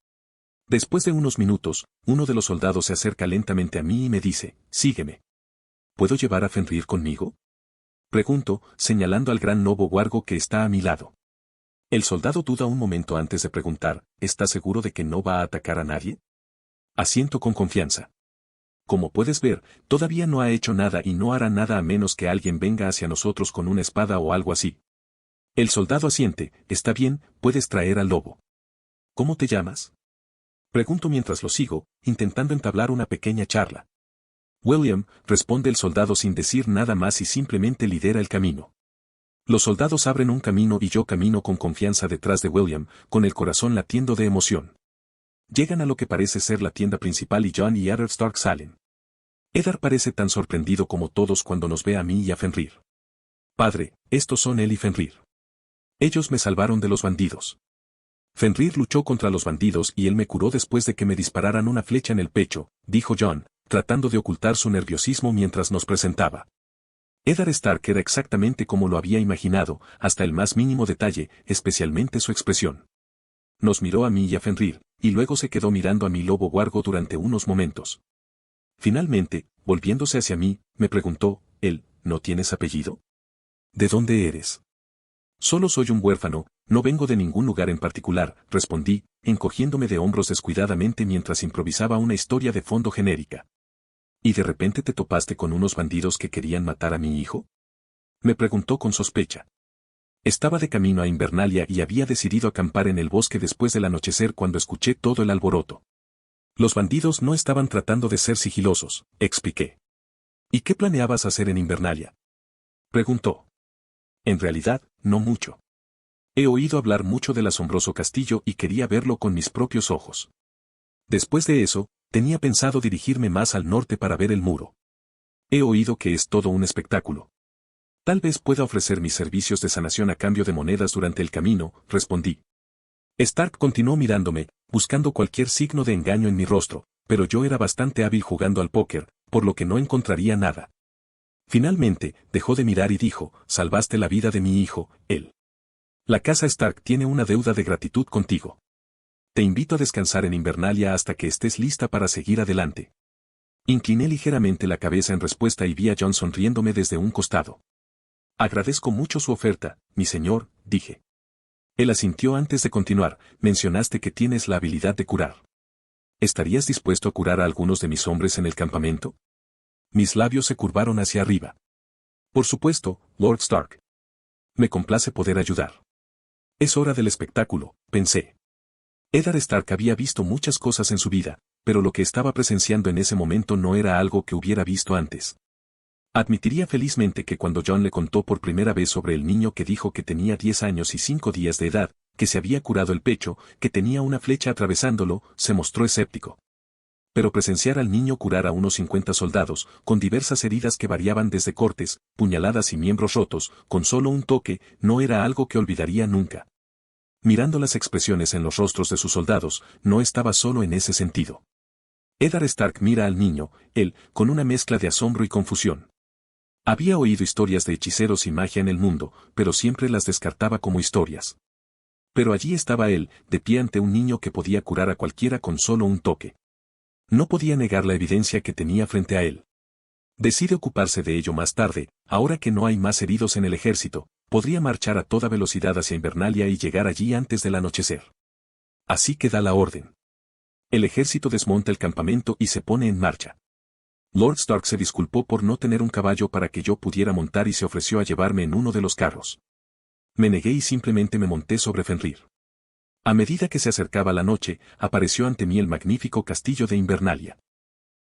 Después de unos minutos, uno de los soldados se acerca lentamente a mí y me dice, sígueme. ¿Puedo llevar a Fenrir conmigo? Pregunto, señalando al gran lobo huargo que está a mi lado. El soldado duda un momento antes de preguntar, ¿está seguro de que no va a atacar a nadie? Asiento con confianza. Como puedes ver, todavía no ha hecho nada y no hará nada a menos que alguien venga hacia nosotros con una espada o algo así. El soldado asiente, está bien, puedes traer al lobo. ¿Cómo te llamas? Pregunto mientras lo sigo, intentando entablar una pequeña charla. William, responde el soldado sin decir nada más y simplemente lidera el camino. Los soldados abren un camino y yo camino con confianza detrás de William, con el corazón latiendo de emoción. Llegan a lo que parece ser la tienda principal y John y Eddard Stark salen. Eddard parece tan sorprendido como todos cuando nos ve a mí y a Fenrir. Padre, estos son él y Fenrir. Ellos me salvaron de los bandidos. Fenrir luchó contra los bandidos y él me curó después de que me dispararan una flecha en el pecho, dijo John, tratando de ocultar su nerviosismo mientras nos presentaba. Eddard Stark era exactamente como lo había imaginado, hasta el más mínimo detalle, especialmente su expresión. Nos miró a mí y a Fenrir, y luego se quedó mirando a mi lobo huargo durante unos momentos. Finalmente, volviéndose hacia mí, me preguntó, ¿no tienes apellido? ¿De dónde eres? Solo soy un huérfano, no vengo de ningún lugar en particular, respondí, encogiéndome de hombros descuidadamente mientras improvisaba una historia de fondo genérica. ¿Y de repente te topaste con unos bandidos que querían matar a mi hijo? Me preguntó con sospecha. Estaba de camino a Invernalia y había decidido acampar en el bosque después del anochecer cuando escuché todo el alboroto. Los bandidos no estaban tratando de ser sigilosos, expliqué. ¿Y qué planeabas hacer en Invernalia? Preguntó. En realidad, no mucho. He oído hablar mucho del asombroso castillo y quería verlo con mis propios ojos. Después de eso, tenía pensado dirigirme más al norte para ver el muro. He oído que es todo un espectáculo. Tal vez pueda ofrecer mis servicios de sanación a cambio de monedas durante el camino, respondí. Stark continuó mirándome, buscando cualquier signo de engaño en mi rostro, pero yo era bastante hábil jugando al póker, por lo que no encontraría nada. Finalmente, dejó de mirar y dijo, salvaste la vida de mi hijo, él. La casa Stark tiene una deuda de gratitud contigo. Te invito a descansar en Invernalia hasta que estés lista para seguir adelante. Incliné ligeramente la cabeza en respuesta y vi a Jon sonriéndome desde un costado. Agradezco mucho su oferta, mi señor, dije. Él asintió antes de continuar. Mencionaste que tienes la habilidad de curar. ¿Estarías dispuesto a curar a algunos de mis hombres en el campamento? Mis labios se curvaron hacia arriba. Por supuesto, Lord Stark. Me complace poder ayudar. Es hora del espectáculo, pensé. Eddard Stark había visto muchas cosas en su vida, pero lo que estaba presenciando en ese momento no era algo que hubiera visto antes. Admitiría felizmente que cuando Jon le contó por primera vez sobre el niño que dijo que tenía 10 años y 5 días de edad, que se había curado el pecho, que tenía una flecha atravesándolo, se mostró escéptico. Pero presenciar al niño curar a unos 50 soldados, con diversas heridas que variaban desde cortes, puñaladas y miembros rotos, con solo un toque, no era algo que olvidaría nunca. Mirando las expresiones en los rostros de sus soldados, no estaba solo en ese sentido. Eddard Stark mira al niño, él, con una mezcla de asombro y confusión. Había oído historias de hechiceros y magia en el mundo, pero siempre las descartaba como historias. Pero allí estaba él, de pie ante un niño que podía curar a cualquiera con solo un toque. No podía negar la evidencia que tenía frente a él. Decide ocuparse de ello más tarde, ahora que no hay más heridos en el ejército, podría marchar a toda velocidad hacia Invernalia y llegar allí antes del anochecer. Así que da la orden. El ejército desmonta el campamento y se pone en marcha. Lord Stark se disculpó por no tener un caballo para que yo pudiera montar y se ofreció a llevarme en uno de los carros. Me negué y simplemente me monté sobre Fenrir. A medida que se acercaba la noche, apareció ante mí el magnífico castillo de Invernalia.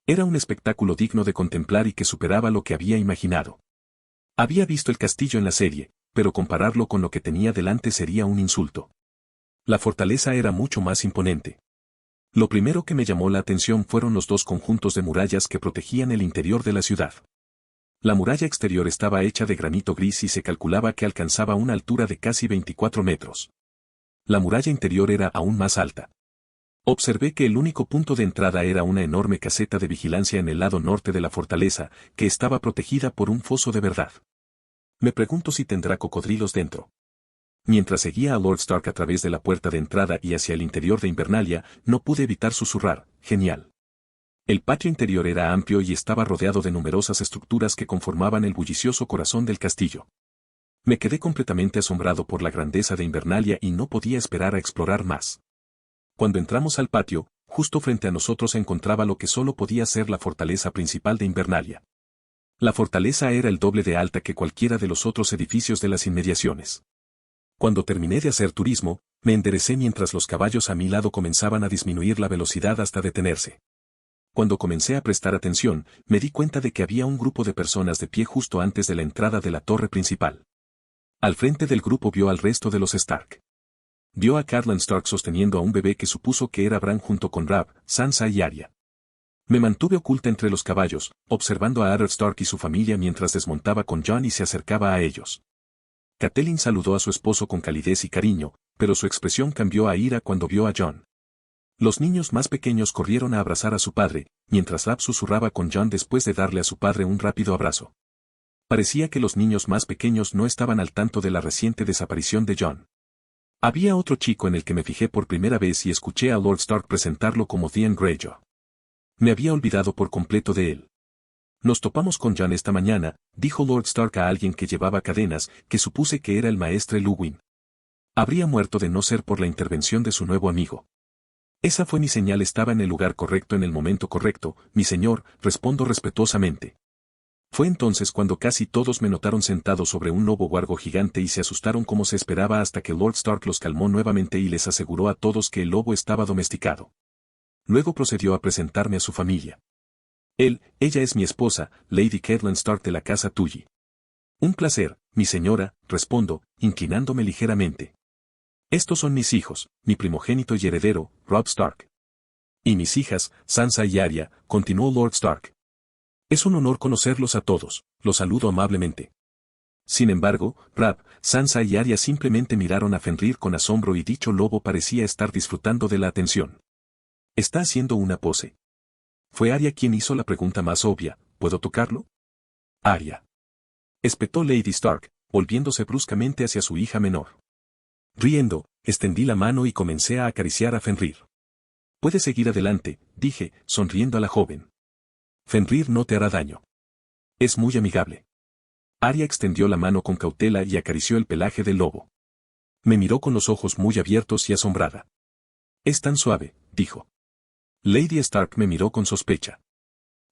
Era un espectáculo digno de contemplar y que superaba lo que había imaginado. Había visto el castillo en la serie, pero compararlo con lo que tenía delante sería un insulto. La fortaleza era mucho más imponente. Lo primero que me llamó la atención fueron los dos conjuntos de murallas que protegían el interior de la ciudad. La muralla exterior estaba hecha de granito gris y se calculaba que alcanzaba una altura de casi 24 metros. La muralla interior era aún más alta. Observé que el único punto de entrada era una enorme caseta de vigilancia en el lado norte de la fortaleza, que estaba protegida por un foso de verdad. Me pregunto si tendrá cocodrilos dentro. Mientras seguía a Lord Stark a través de la puerta de entrada y hacia el interior de Invernalia, no pude evitar susurrar, genial. El patio interior era amplio y estaba rodeado de numerosas estructuras que conformaban el bullicioso corazón del castillo. Me quedé completamente asombrado por la grandeza de Invernalia y no podía esperar a explorar más. Cuando entramos al patio, justo frente a nosotros se encontraba lo que solo podía ser la fortaleza principal de Invernalia. La fortaleza era el doble de alta que cualquiera de los otros edificios de las inmediaciones. Cuando terminé de hacer turismo, me enderecé mientras los caballos a mi lado comenzaban a disminuir la velocidad hasta detenerse. Cuando comencé a prestar atención, me di cuenta de que había un grupo de personas de pie justo antes de la entrada de la torre principal. Al frente del grupo vio al resto de los Stark. Vio a Catelyn Stark sosteniendo a un bebé que supuso que era Bran junto con Robb, Sansa y Arya. Me mantuve oculta entre los caballos, observando a Eddard Stark y su familia mientras desmontaba con Jon y se acercaba a ellos. Catelyn saludó a su esposo con calidez y cariño, pero su expresión cambió a ira cuando vio a Jon. Los niños más pequeños corrieron a abrazar a su padre, mientras Robb susurraba con Jon después de darle a su padre un rápido abrazo. Parecía que los niños más pequeños no estaban al tanto de la reciente desaparición de Jon. Había otro chico en el que me fijé por primera vez y escuché a Lord Stark presentarlo como Theon Greyjoy. Me había olvidado por completo de él. Nos topamos con Jon esta mañana, dijo Lord Stark a alguien que llevaba cadenas, que supuse que era el maestre Luwin. Habría muerto de no ser por la intervención de su nuevo amigo. Esa fue mi señal, estaba en el lugar correcto en el momento correcto, mi señor, respondo respetuosamente. Fue entonces cuando casi todos me notaron sentado sobre un lobo huargo gigante y se asustaron como se esperaba hasta que Lord Stark los calmó nuevamente y les aseguró a todos que el lobo estaba domesticado. Luego procedió a presentarme a su familia. Ella es mi esposa, Lady Catelyn Stark de la casa Tully. Un placer, mi señora, respondo, inclinándome ligeramente. Estos son mis hijos, mi primogénito y heredero, Robb Stark. Y mis hijas, Sansa y Arya, continuó Lord Stark. Es un honor conocerlos a todos, los saludo amablemente. Sin embargo, Robb, Sansa y Arya simplemente miraron a Fenrir con asombro y dicho lobo parecía estar disfrutando de la atención. ¿Está haciendo una pose? Fue Arya quien hizo la pregunta más obvia, ¿puedo tocarlo? Arya. Espetó Lady Stark, volviéndose bruscamente hacia su hija menor. Riendo, extendí la mano y comencé a acariciar a Fenrir. Puedes seguir adelante, dije, sonriendo a la joven. Fenrir no te hará daño. Es muy amigable. Arya extendió la mano con cautela y acarició el pelaje del lobo. Me miró con los ojos muy abiertos y asombrada. Es tan suave, dijo. Lady Stark me miró con sospecha.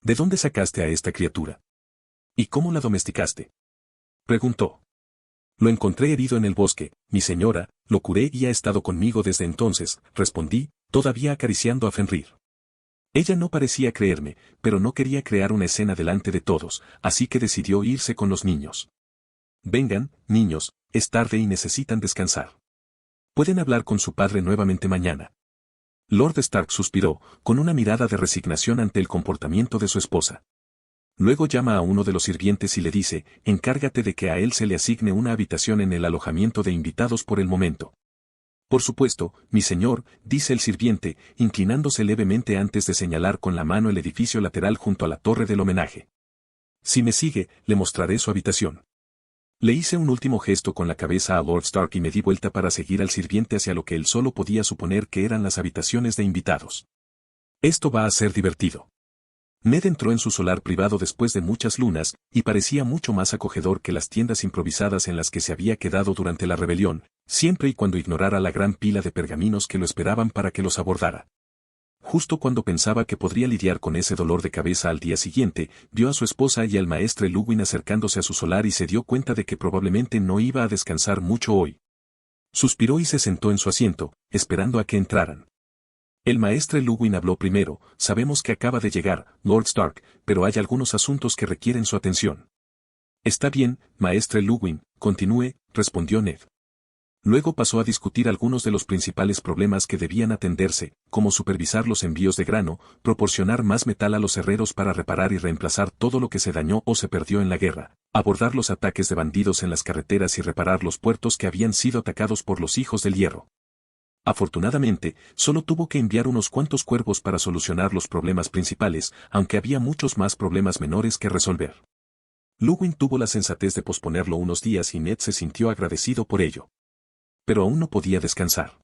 ¿De dónde sacaste a esta criatura? ¿Y cómo la domesticaste? Preguntó. Lo encontré herido en el bosque, mi señora, lo curé y ha estado conmigo desde entonces, respondí, todavía acariciando a Fenrir. Ella no parecía creerme, pero no quería crear una escena delante de todos, así que decidió irse con los niños. Vengan, niños, es tarde y necesitan descansar. Pueden hablar con su padre nuevamente mañana. Lord Stark suspiró, con una mirada de resignación ante el comportamiento de su esposa. Luego llama a uno de los sirvientes y le dice, encárgate de que a él se le asigne una habitación en el alojamiento de invitados por el momento. Por supuesto, mi señor, dice el sirviente, inclinándose levemente antes de señalar con la mano el edificio lateral junto a la torre del homenaje. Si me sigue, le mostraré su habitación. Le hice un último gesto con la cabeza a Lord Stark y me di vuelta para seguir al sirviente hacia lo que él solo podía suponer que eran las habitaciones de invitados. Esto va a ser divertido. Ned entró en su solar privado después de muchas lunas, y parecía mucho más acogedor que las tiendas improvisadas en las que se había quedado durante la rebelión, siempre y cuando ignorara la gran pila de pergaminos que lo esperaban para que los abordara. Justo cuando pensaba que podría lidiar con ese dolor de cabeza al día siguiente, vio a su esposa y al maestre Luwin acercándose a su solar y se dio cuenta de que probablemente no iba a descansar mucho hoy. Suspiró y se sentó en su asiento, esperando a que entraran. El maestre Luwin habló primero, sabemos que acaba de llegar, Lord Stark, pero hay algunos asuntos que requieren su atención. Está bien, maestre Luwin, continúe, respondió Ned. Luego pasó a discutir algunos de los principales problemas que debían atenderse, como supervisar los envíos de grano, proporcionar más metal a los herreros para reparar y reemplazar todo lo que se dañó o se perdió en la guerra, abordar los ataques de bandidos en las carreteras y reparar los puertos que habían sido atacados por los hijos del hierro. Afortunadamente, solo tuvo que enviar unos cuantos cuervos para solucionar los problemas principales, aunque había muchos más problemas menores que resolver. Luwin tuvo la sensatez de posponerlo unos días y Ned se sintió agradecido por ello. Pero aún no podía descansar.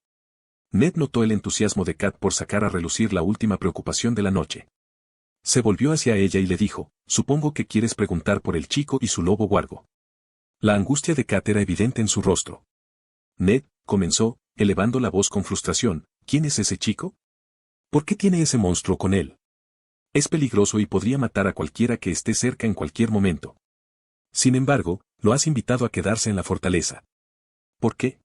Ned notó el entusiasmo de Kat por sacar a relucir la última preocupación de la noche. Se volvió hacia ella y le dijo, supongo que quieres preguntar por el chico y su lobo guargo. La angustia de Kat era evidente en su rostro. Ned, comenzó, elevando la voz con frustración, ¿quién es ese chico? ¿Por qué tiene ese monstruo con él? Es peligroso y podría matar a cualquiera que esté cerca en cualquier momento. Sin embargo, lo has invitado a quedarse en la fortaleza. ¿Por qué?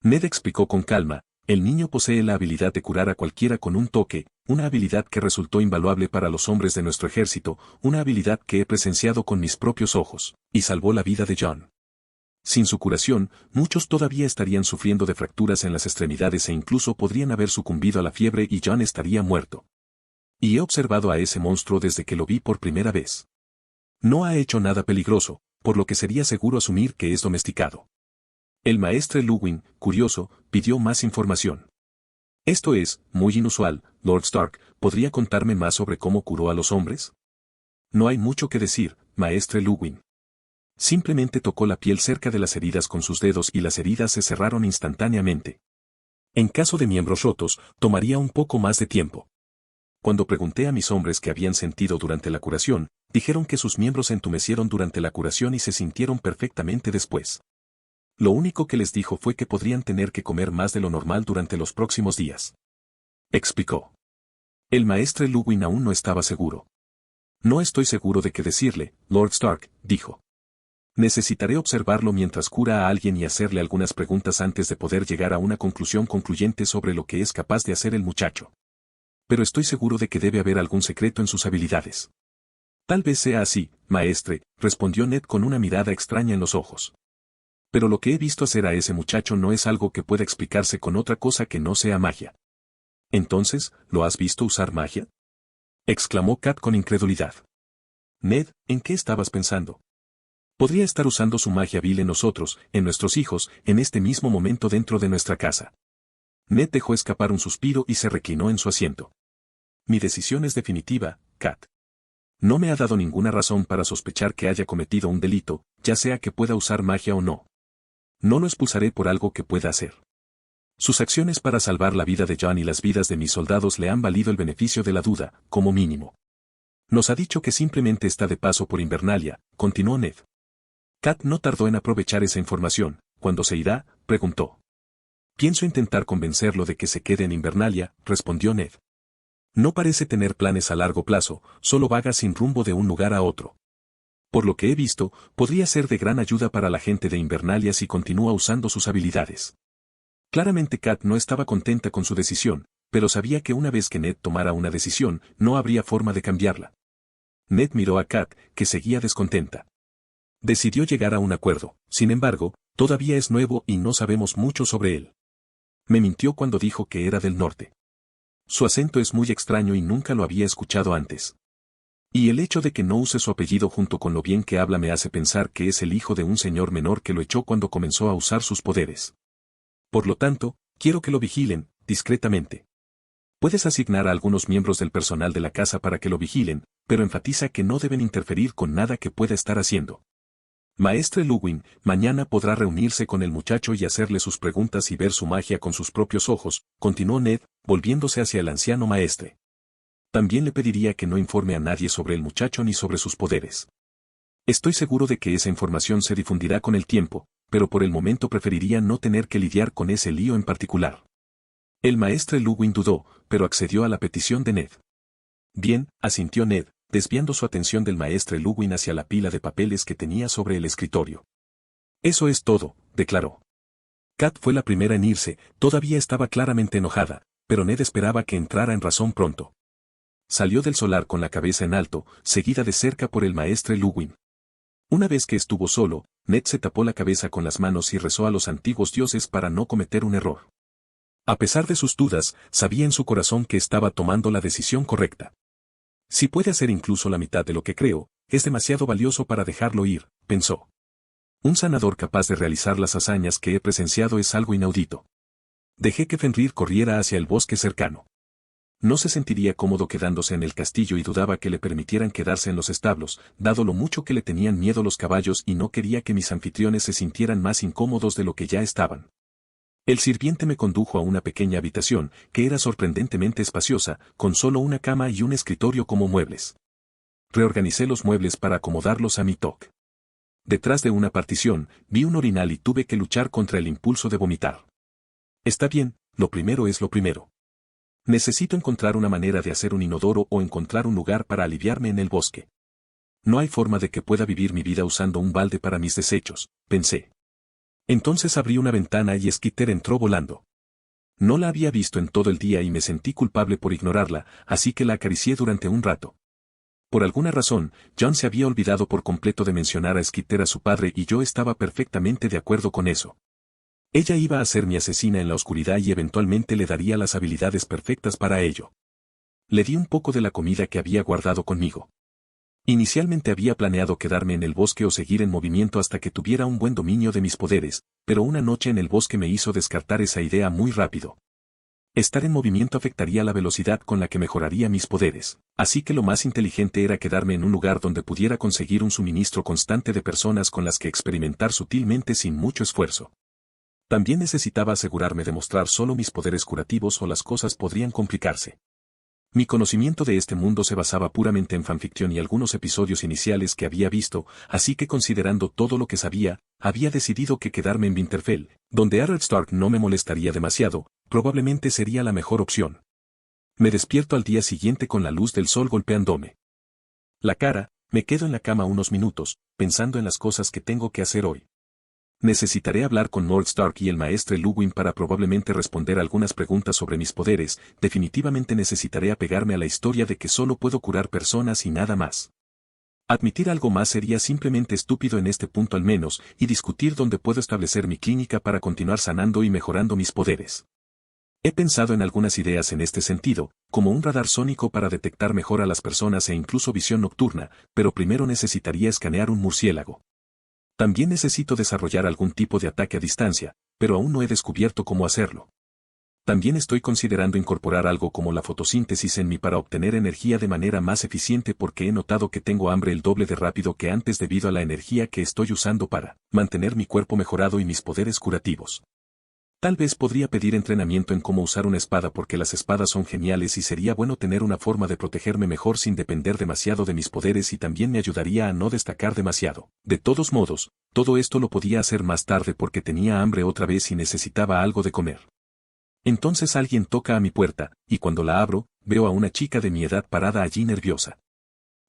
Ned explicó con calma, el niño posee la habilidad de curar a cualquiera con un toque, una habilidad que resultó invaluable para los hombres de nuestro ejército, una habilidad que he presenciado con mis propios ojos, y salvó la vida de Jon. Sin su curación, muchos todavía estarían sufriendo de fracturas en las extremidades e incluso podrían haber sucumbido a la fiebre y Jon estaría muerto. Y he observado a ese monstruo desde que lo vi por primera vez. No ha hecho nada peligroso, por lo que sería seguro asumir que es domesticado. El maestre Luwin, curioso, pidió más información. Esto es, muy inusual, Lord Stark, ¿podría contarme más sobre cómo curó a los hombres? No hay mucho que decir, maestre Luwin. Simplemente tocó la piel cerca de las heridas con sus dedos y las heridas se cerraron instantáneamente. En caso de miembros rotos, tomaría un poco más de tiempo. Cuando pregunté a mis hombres qué habían sentido durante la curación, dijeron que sus miembros se entumecieron durante la curación y se sintieron perfectamente después. Lo único que les dijo fue que podrían tener que comer más de lo normal durante los próximos días. Explicó. El maestre Luwin aún no estaba seguro. No estoy seguro de qué decirle, Lord Stark, dijo. Necesitaré observarlo mientras cura a alguien y hacerle algunas preguntas antes de poder llegar a una conclusión concluyente sobre lo que es capaz de hacer el muchacho. Pero estoy seguro de que debe haber algún secreto en sus habilidades. Tal vez sea así, maestre, respondió Ned con una mirada extraña en los ojos. Pero lo que he visto hacer a ese muchacho no es algo que pueda explicarse con otra cosa que no sea magia. Entonces, ¿lo has visto usar magia? Exclamó Kat con incredulidad. Ned, ¿en qué estabas pensando? Podría estar usando su magia vil en nosotros, en nuestros hijos, en este mismo momento dentro de nuestra casa. Ned dejó escapar un suspiro y se reclinó en su asiento. Mi decisión es definitiva, Kat. No me ha dado ninguna razón para sospechar que haya cometido un delito, ya sea que pueda usar magia o no. No lo expulsaré por algo que pueda hacer. Sus acciones para salvar la vida de John y las vidas de mis soldados le han valido el beneficio de la duda, como mínimo. Nos ha dicho que simplemente está de paso por Invernalia, continuó Ned. Kat no tardó en aprovechar esa información. ¿Cuándo se irá?, preguntó. Pienso intentar convencerlo de que se quede en Invernalia, respondió Ned. No parece tener planes a largo plazo, solo vaga sin rumbo de un lugar a otro. Por lo que he visto, podría ser de gran ayuda para la gente de Invernalia si continúa usando sus habilidades. Claramente Kat no estaba contenta con su decisión, pero sabía que una vez que Ned tomara una decisión, no habría forma de cambiarla. Ned miró a Kat, que seguía descontenta. Decidió llegar a un acuerdo, sin embargo, todavía es nuevo y no sabemos mucho sobre él. Me mintió cuando dijo que era del norte. Su acento es muy extraño y nunca lo había escuchado antes. Y el hecho de que no use su apellido junto con lo bien que habla me hace pensar que es el hijo de un señor menor que lo echó cuando comenzó a usar sus poderes. Por lo tanto, quiero que lo vigilen, discretamente. Puedes asignar a algunos miembros del personal de la casa para que lo vigilen, pero enfatiza que no deben interferir con nada que pueda estar haciendo. Maestre Luwin, mañana podrá reunirse con el muchacho y hacerle sus preguntas y ver su magia con sus propios ojos, continuó Ned, volviéndose hacia el anciano maestre. También le pediría que no informe a nadie sobre el muchacho ni sobre sus poderes. Estoy seguro de que esa información se difundirá con el tiempo, pero por el momento preferiría no tener que lidiar con ese lío en particular. El maestre Luwin dudó, pero accedió a la petición de Ned. Bien, asintió Ned, desviando su atención del maestre Luwin hacia la pila de papeles que tenía sobre el escritorio. Eso es todo, declaró. Kat fue la primera en irse, todavía estaba claramente enojada, pero Ned esperaba que entrara en razón pronto. Salió del solar con la cabeza en alto, seguida de cerca por el maestre Luwin. Una vez que estuvo solo, Ned se tapó la cabeza con las manos y rezó a los antiguos dioses para no cometer un error. A pesar de sus dudas, sabía en su corazón que estaba tomando la decisión correcta. Si puede hacer incluso la mitad de lo que creo, es demasiado valioso para dejarlo ir, pensó. Un sanador capaz de realizar las hazañas que he presenciado es algo inaudito. Dejé que Fenrir corriera hacia el bosque cercano. No se sentiría cómodo quedándose en el castillo y dudaba que le permitieran quedarse en los establos, dado lo mucho que le tenían miedo los caballos y no quería que mis anfitriones se sintieran más incómodos de lo que ya estaban. El sirviente me condujo a una pequeña habitación, que era sorprendentemente espaciosa, con solo una cama y un escritorio como muebles. Reorganicé los muebles para acomodarlos a mi toque. Detrás de una partición, vi un orinal y tuve que luchar contra el impulso de vomitar. Está bien, lo primero es lo primero. Necesito encontrar una manera de hacer un inodoro o encontrar un lugar para aliviarme en el bosque. No hay forma de que pueda vivir mi vida usando un balde para mis desechos, pensé. Entonces abrí una ventana y Skitter entró volando. No la había visto en todo el día y me sentí culpable por ignorarla, así que la acaricié durante un rato. Por alguna razón, John se había olvidado por completo de mencionar a Skitter a su padre y yo estaba perfectamente de acuerdo con eso. Ella iba a ser mi asesina en la oscuridad y eventualmente le daría las habilidades perfectas para ello. Le di un poco de la comida que había guardado conmigo. Inicialmente había planeado quedarme en el bosque o seguir en movimiento hasta que tuviera un buen dominio de mis poderes, pero una noche en el bosque me hizo descartar esa idea muy rápido. Estar en movimiento afectaría la velocidad con la que mejoraría mis poderes, así que lo más inteligente era quedarme en un lugar donde pudiera conseguir un suministro constante de personas con las que experimentar sutilmente sin mucho esfuerzo. También necesitaba asegurarme de mostrar solo mis poderes curativos o las cosas podrían complicarse. Mi conocimiento de este mundo se basaba puramente en fanficción y algunos episodios iniciales que había visto, así que considerando todo lo que sabía, había decidido que quedarme en Winterfell, donde Eddard Stark no me molestaría demasiado, probablemente sería la mejor opción. Me despierto al día siguiente con la luz del sol golpeándome la cara, me quedo en la cama unos minutos, pensando en las cosas que tengo que hacer hoy. Necesitaré hablar con Lord Stark y el maestre Luwin para probablemente responder algunas preguntas sobre mis poderes, definitivamente necesitaré apegarme a la historia de que solo puedo curar personas y nada más. Admitir algo más sería simplemente estúpido en este punto al menos, y discutir dónde puedo establecer mi clínica para continuar sanando y mejorando mis poderes. He pensado en algunas ideas en este sentido, como un radar sónico para detectar mejor a las personas e incluso visión nocturna, pero primero necesitaría escanear un murciélago. También necesito desarrollar algún tipo de ataque a distancia, pero aún no he descubierto cómo hacerlo. También estoy considerando incorporar algo como la fotosíntesis en mí para obtener energía de manera más eficiente porque he notado que tengo hambre el doble de rápido que antes debido a la energía que estoy usando para mantener mi cuerpo mejorado y mis poderes curativos. Tal vez podría pedir entrenamiento en cómo usar una espada porque las espadas son geniales y sería bueno tener una forma de protegerme mejor sin depender demasiado de mis poderes y también me ayudaría a no destacar demasiado. De todos modos, todo esto lo podía hacer más tarde porque tenía hambre otra vez y necesitaba algo de comer. Entonces alguien toca a mi puerta, y cuando la abro, veo a una chica de mi edad parada allí nerviosa.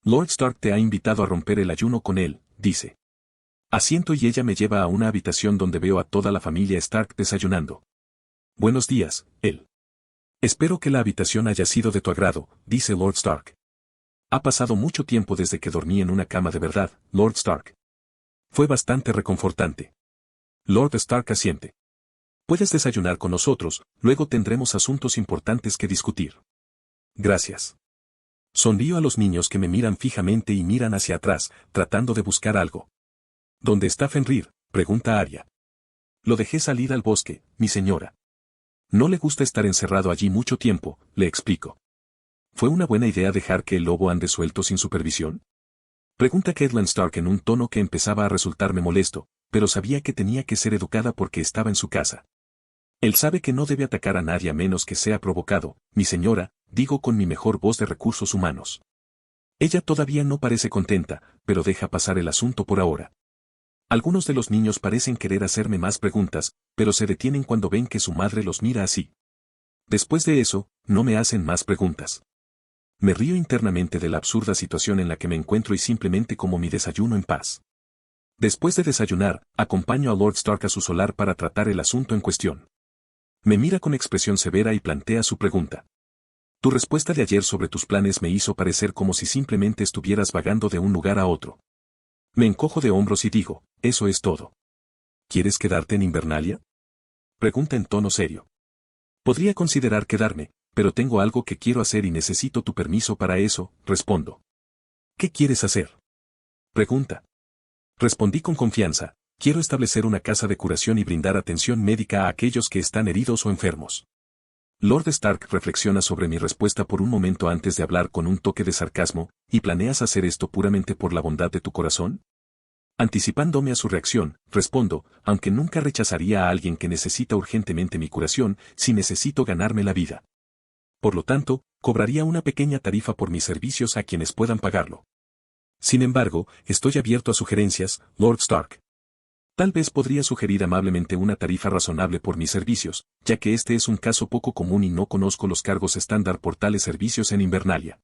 Lord Stark te ha invitado a romper el ayuno con él, dice. Asiento y ella me lleva a una habitación donde veo a toda la familia Stark desayunando. Buenos días, él. Espero que la habitación haya sido de tu agrado, dice Lord Stark. Ha pasado mucho tiempo desde que dormí en una cama de verdad, Lord Stark. Fue bastante reconfortante. Lord Stark asiente. Puedes desayunar con nosotros, luego tendremos asuntos importantes que discutir. Gracias. Sonrío a los niños que me miran fijamente y miran hacia atrás, tratando de buscar algo. ¿Dónde está Fenrir?, pregunta Arya. Lo dejé salir al bosque, mi señora. No le gusta estar encerrado allí mucho tiempo, le explico. ¿Fue una buena idea dejar que el lobo ande suelto sin supervisión? Pregunta Catelyn Stark en un tono que empezaba a resultarme molesto, pero sabía que tenía que ser educada porque estaba en su casa. Él sabe que no debe atacar a nadie a menos que sea provocado, mi señora, digo con mi mejor voz de recursos humanos. Ella todavía no parece contenta, pero deja pasar el asunto por ahora. Algunos de los niños parecen querer hacerme más preguntas, pero se detienen cuando ven que su madre los mira así. Después de eso, no me hacen más preguntas. Me río internamente de la absurda situación en la que me encuentro y simplemente como mi desayuno en paz. Después de desayunar, acompaño a Lord Stark a su solar para tratar el asunto en cuestión. Me mira con expresión severa y plantea su pregunta. Tu respuesta de ayer sobre tus planes me hizo parecer como si simplemente estuvieras vagando de un lugar a otro. Me encojo de hombros y digo, eso es todo. ¿Quieres quedarte en Invernalia? Pregunta en tono serio. Podría considerar quedarme, pero tengo algo que quiero hacer y necesito tu permiso para eso, respondo. ¿Qué quieres hacer? Pregunta. Respondí con confianza, quiero establecer una casa de curación y brindar atención médica a aquellos que están heridos o enfermos. Lord Stark reflexiona sobre mi respuesta por un momento antes de hablar con un toque de sarcasmo, ¿y planeas hacer esto puramente por la bondad de tu corazón? Anticipándome a su reacción, respondo, aunque nunca rechazaría a alguien que necesita urgentemente mi curación, si necesito ganarme la vida. Por lo tanto, cobraría una pequeña tarifa por mis servicios a quienes puedan pagarlo. Sin embargo, estoy abierto a sugerencias, Lord Stark. Tal vez podría sugerir amablemente una tarifa razonable por mis servicios, ya que este es un caso poco común y no conozco los cargos estándar por tales servicios en Invernalia.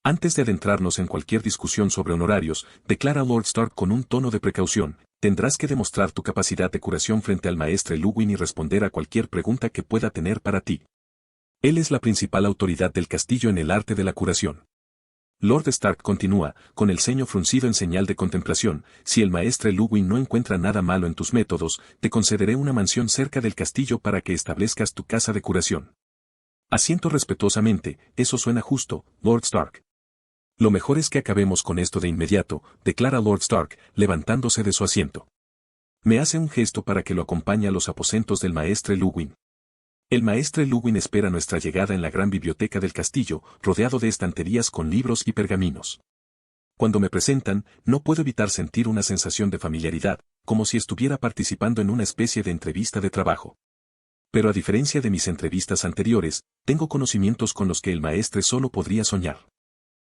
Antes de adentrarnos en cualquier discusión sobre honorarios, declara Lord Stark con un tono de precaución, tendrás que demostrar tu capacidad de curación frente al maestre Luwin y responder a cualquier pregunta que pueda tener para ti. Él es la principal autoridad del castillo en el arte de la curación. Lord Stark continúa, con el ceño fruncido en señal de contemplación, si el maestre Luwin no encuentra nada malo en tus métodos, te concederé una mansión cerca del castillo para que establezcas tu casa de curación. Asiento respetuosamente, eso suena justo, Lord Stark. Lo mejor es que acabemos con esto de inmediato, declara Lord Stark, levantándose de su asiento. Me hace un gesto para que lo acompañe a los aposentos del maestre Luwin. El maestre Luwin espera nuestra llegada en la gran biblioteca del castillo, rodeado de estanterías con libros y pergaminos. Cuando me presentan, no puedo evitar sentir una sensación de familiaridad, como si estuviera participando en una especie de entrevista de trabajo. Pero a diferencia de mis entrevistas anteriores, tengo conocimientos con los que el maestre solo podría soñar.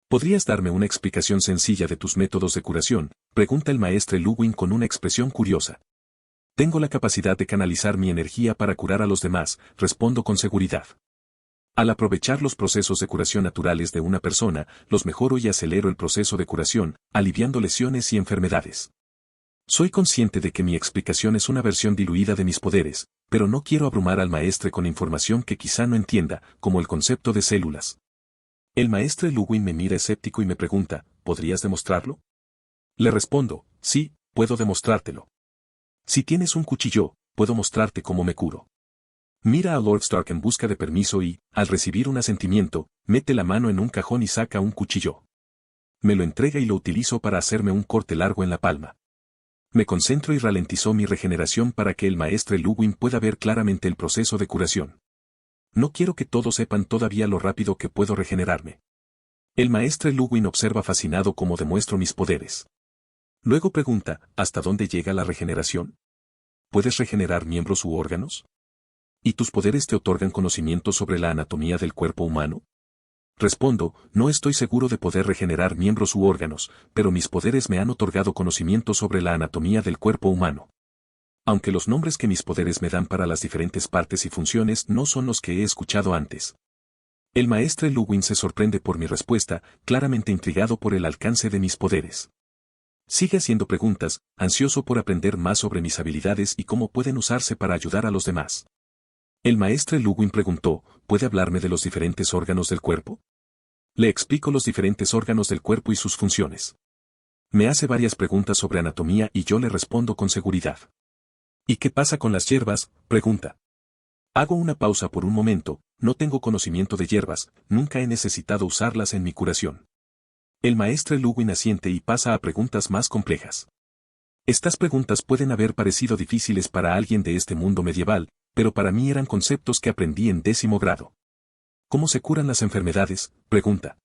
¿Podrías darme una explicación sencilla de tus métodos de curación?, pregunta el maestre Luwin con una expresión curiosa. Tengo la capacidad de canalizar mi energía para curar a los demás, respondo con seguridad. Al aprovechar los procesos de curación naturales de una persona, los mejoro y acelero el proceso de curación, aliviando lesiones y enfermedades. Soy consciente de que mi explicación es una versión diluida de mis poderes, pero no quiero abrumar al maestre con información que quizá no entienda, como el concepto de células. El maestre Luwin me mira escéptico y me pregunta, ¿podrías demostrarlo? Le respondo, sí, puedo demostrártelo. Si tienes un cuchillo, puedo mostrarte cómo me curo. Mira a Lord Stark en busca de permiso y, al recibir un asentimiento, mete la mano en un cajón y saca un cuchillo. Me lo entrega y lo utilizo para hacerme un corte largo en la palma. Me concentro y ralentizó mi regeneración para que el maestre Luwin pueda ver claramente el proceso de curación. No quiero que todos sepan todavía lo rápido que puedo regenerarme. El maestre Luwin observa fascinado cómo demuestro mis poderes. Luego pregunta, ¿hasta dónde llega la regeneración? ¿Puedes regenerar miembros u órganos? ¿Y tus poderes te otorgan conocimiento sobre la anatomía del cuerpo humano? Respondo, no estoy seguro de poder regenerar miembros u órganos, pero mis poderes me han otorgado conocimiento sobre la anatomía del cuerpo humano. Aunque los nombres que mis poderes me dan para las diferentes partes y funciones no son los que he escuchado antes. El maestre Luwin se sorprende por mi respuesta, claramente intrigado por el alcance de mis poderes. Sigue haciendo preguntas, ansioso por aprender más sobre mis habilidades y cómo pueden usarse para ayudar a los demás. El maestre Luwin preguntó, ¿puede hablarme de los diferentes órganos del cuerpo? Le explico los diferentes órganos del cuerpo y sus funciones. Me hace varias preguntas sobre anatomía y yo le respondo con seguridad. ¿Y qué pasa con las hierbas?, pregunta. Hago una pausa por un momento, no tengo conocimiento de hierbas, nunca he necesitado usarlas en mi curación. El maestre Luwin asiente y pasa a preguntas más complejas. Estas preguntas pueden haber parecido difíciles para alguien de este mundo medieval, pero para mí eran conceptos que aprendí en 10º grado. ¿Cómo se curan las enfermedades?, pregunta.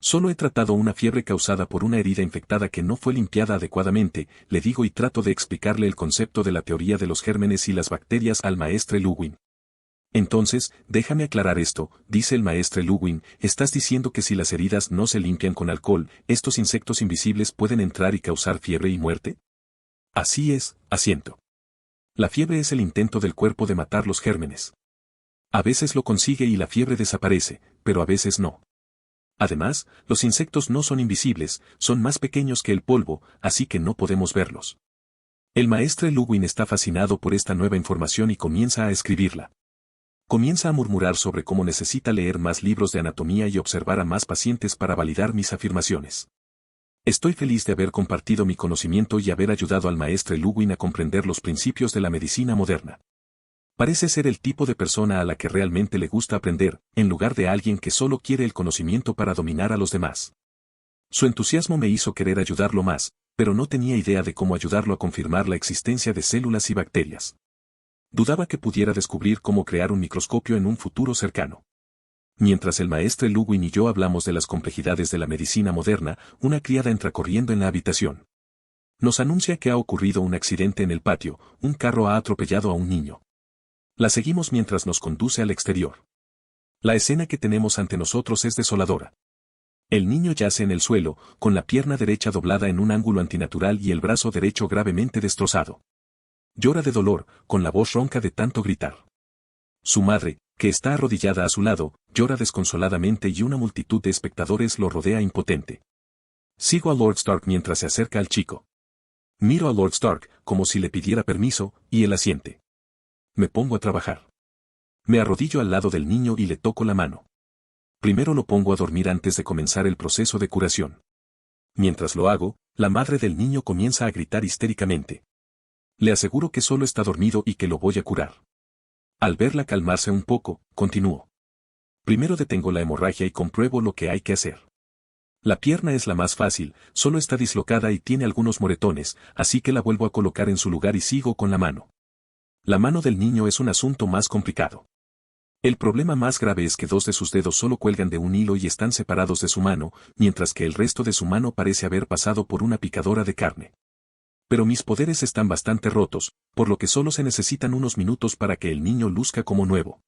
Solo he tratado una fiebre causada por una herida infectada que no fue limpiada adecuadamente, le digo y trato de explicarle el concepto de la teoría de los gérmenes y las bacterias al maestre Luwin. Entonces, déjame aclarar esto, dice el maestre Luwin, ¿estás diciendo que si las heridas no se limpian con alcohol, estos insectos invisibles pueden entrar y causar fiebre y muerte? Así es, asiento. La fiebre es el intento del cuerpo de matar los gérmenes. A veces lo consigue y la fiebre desaparece, pero a veces no. Además, los insectos no son invisibles, son más pequeños que el polvo, así que no podemos verlos. El maestre Luwin está fascinado por esta nueva información y comienza a escribirla. Comienza a murmurar sobre cómo necesita leer más libros de anatomía y observar a más pacientes para validar mis afirmaciones. Estoy feliz de haber compartido mi conocimiento y haber ayudado al maestre Luwin a comprender los principios de la medicina moderna. Parece ser el tipo de persona a la que realmente le gusta aprender, en lugar de alguien que solo quiere el conocimiento para dominar a los demás. Su entusiasmo me hizo querer ayudarlo más, pero no tenía idea de cómo ayudarlo a confirmar la existencia de células y bacterias. Dudaba que pudiera descubrir cómo crear un microscopio en un futuro cercano. Mientras el maestre Luwin y yo hablamos de las complejidades de la medicina moderna, una criada entra corriendo en la habitación. Nos anuncia que ha ocurrido un accidente en el patio, un carro ha atropellado a un niño. La seguimos mientras nos conduce al exterior. La escena que tenemos ante nosotros es desoladora. El niño yace en el suelo, con la pierna derecha doblada en un ángulo antinatural y el brazo derecho gravemente destrozado. Llora de dolor, con la voz ronca de tanto gritar. Su madre, que está arrodillada a su lado, llora desconsoladamente y una multitud de espectadores lo rodea impotente. Sigo a Lord Stark mientras se acerca al chico. Miro a Lord Stark, como si le pidiera permiso, y él asiente. Me pongo a trabajar. Me arrodillo al lado del niño y le toco la mano. Primero lo pongo a dormir antes de comenzar el proceso de curación. Mientras lo hago, la madre del niño comienza a gritar histéricamente. Le aseguro que solo está dormido y que lo voy a curar. Al verla calmarse un poco, continúo. Primero detengo la hemorragia y compruebo lo que hay que hacer. La pierna es la más fácil, solo está dislocada y tiene algunos moretones, así que la vuelvo a colocar en su lugar y sigo con la mano. La mano del niño es un asunto más complicado. El problema más grave es que 2 de sus dedos solo cuelgan de un hilo y están separados de su mano, mientras que el resto de su mano parece haber pasado por una picadora de carne. Pero mis poderes están bastante rotos, por lo que solo se necesitan unos minutos para que el niño luzca como nuevo.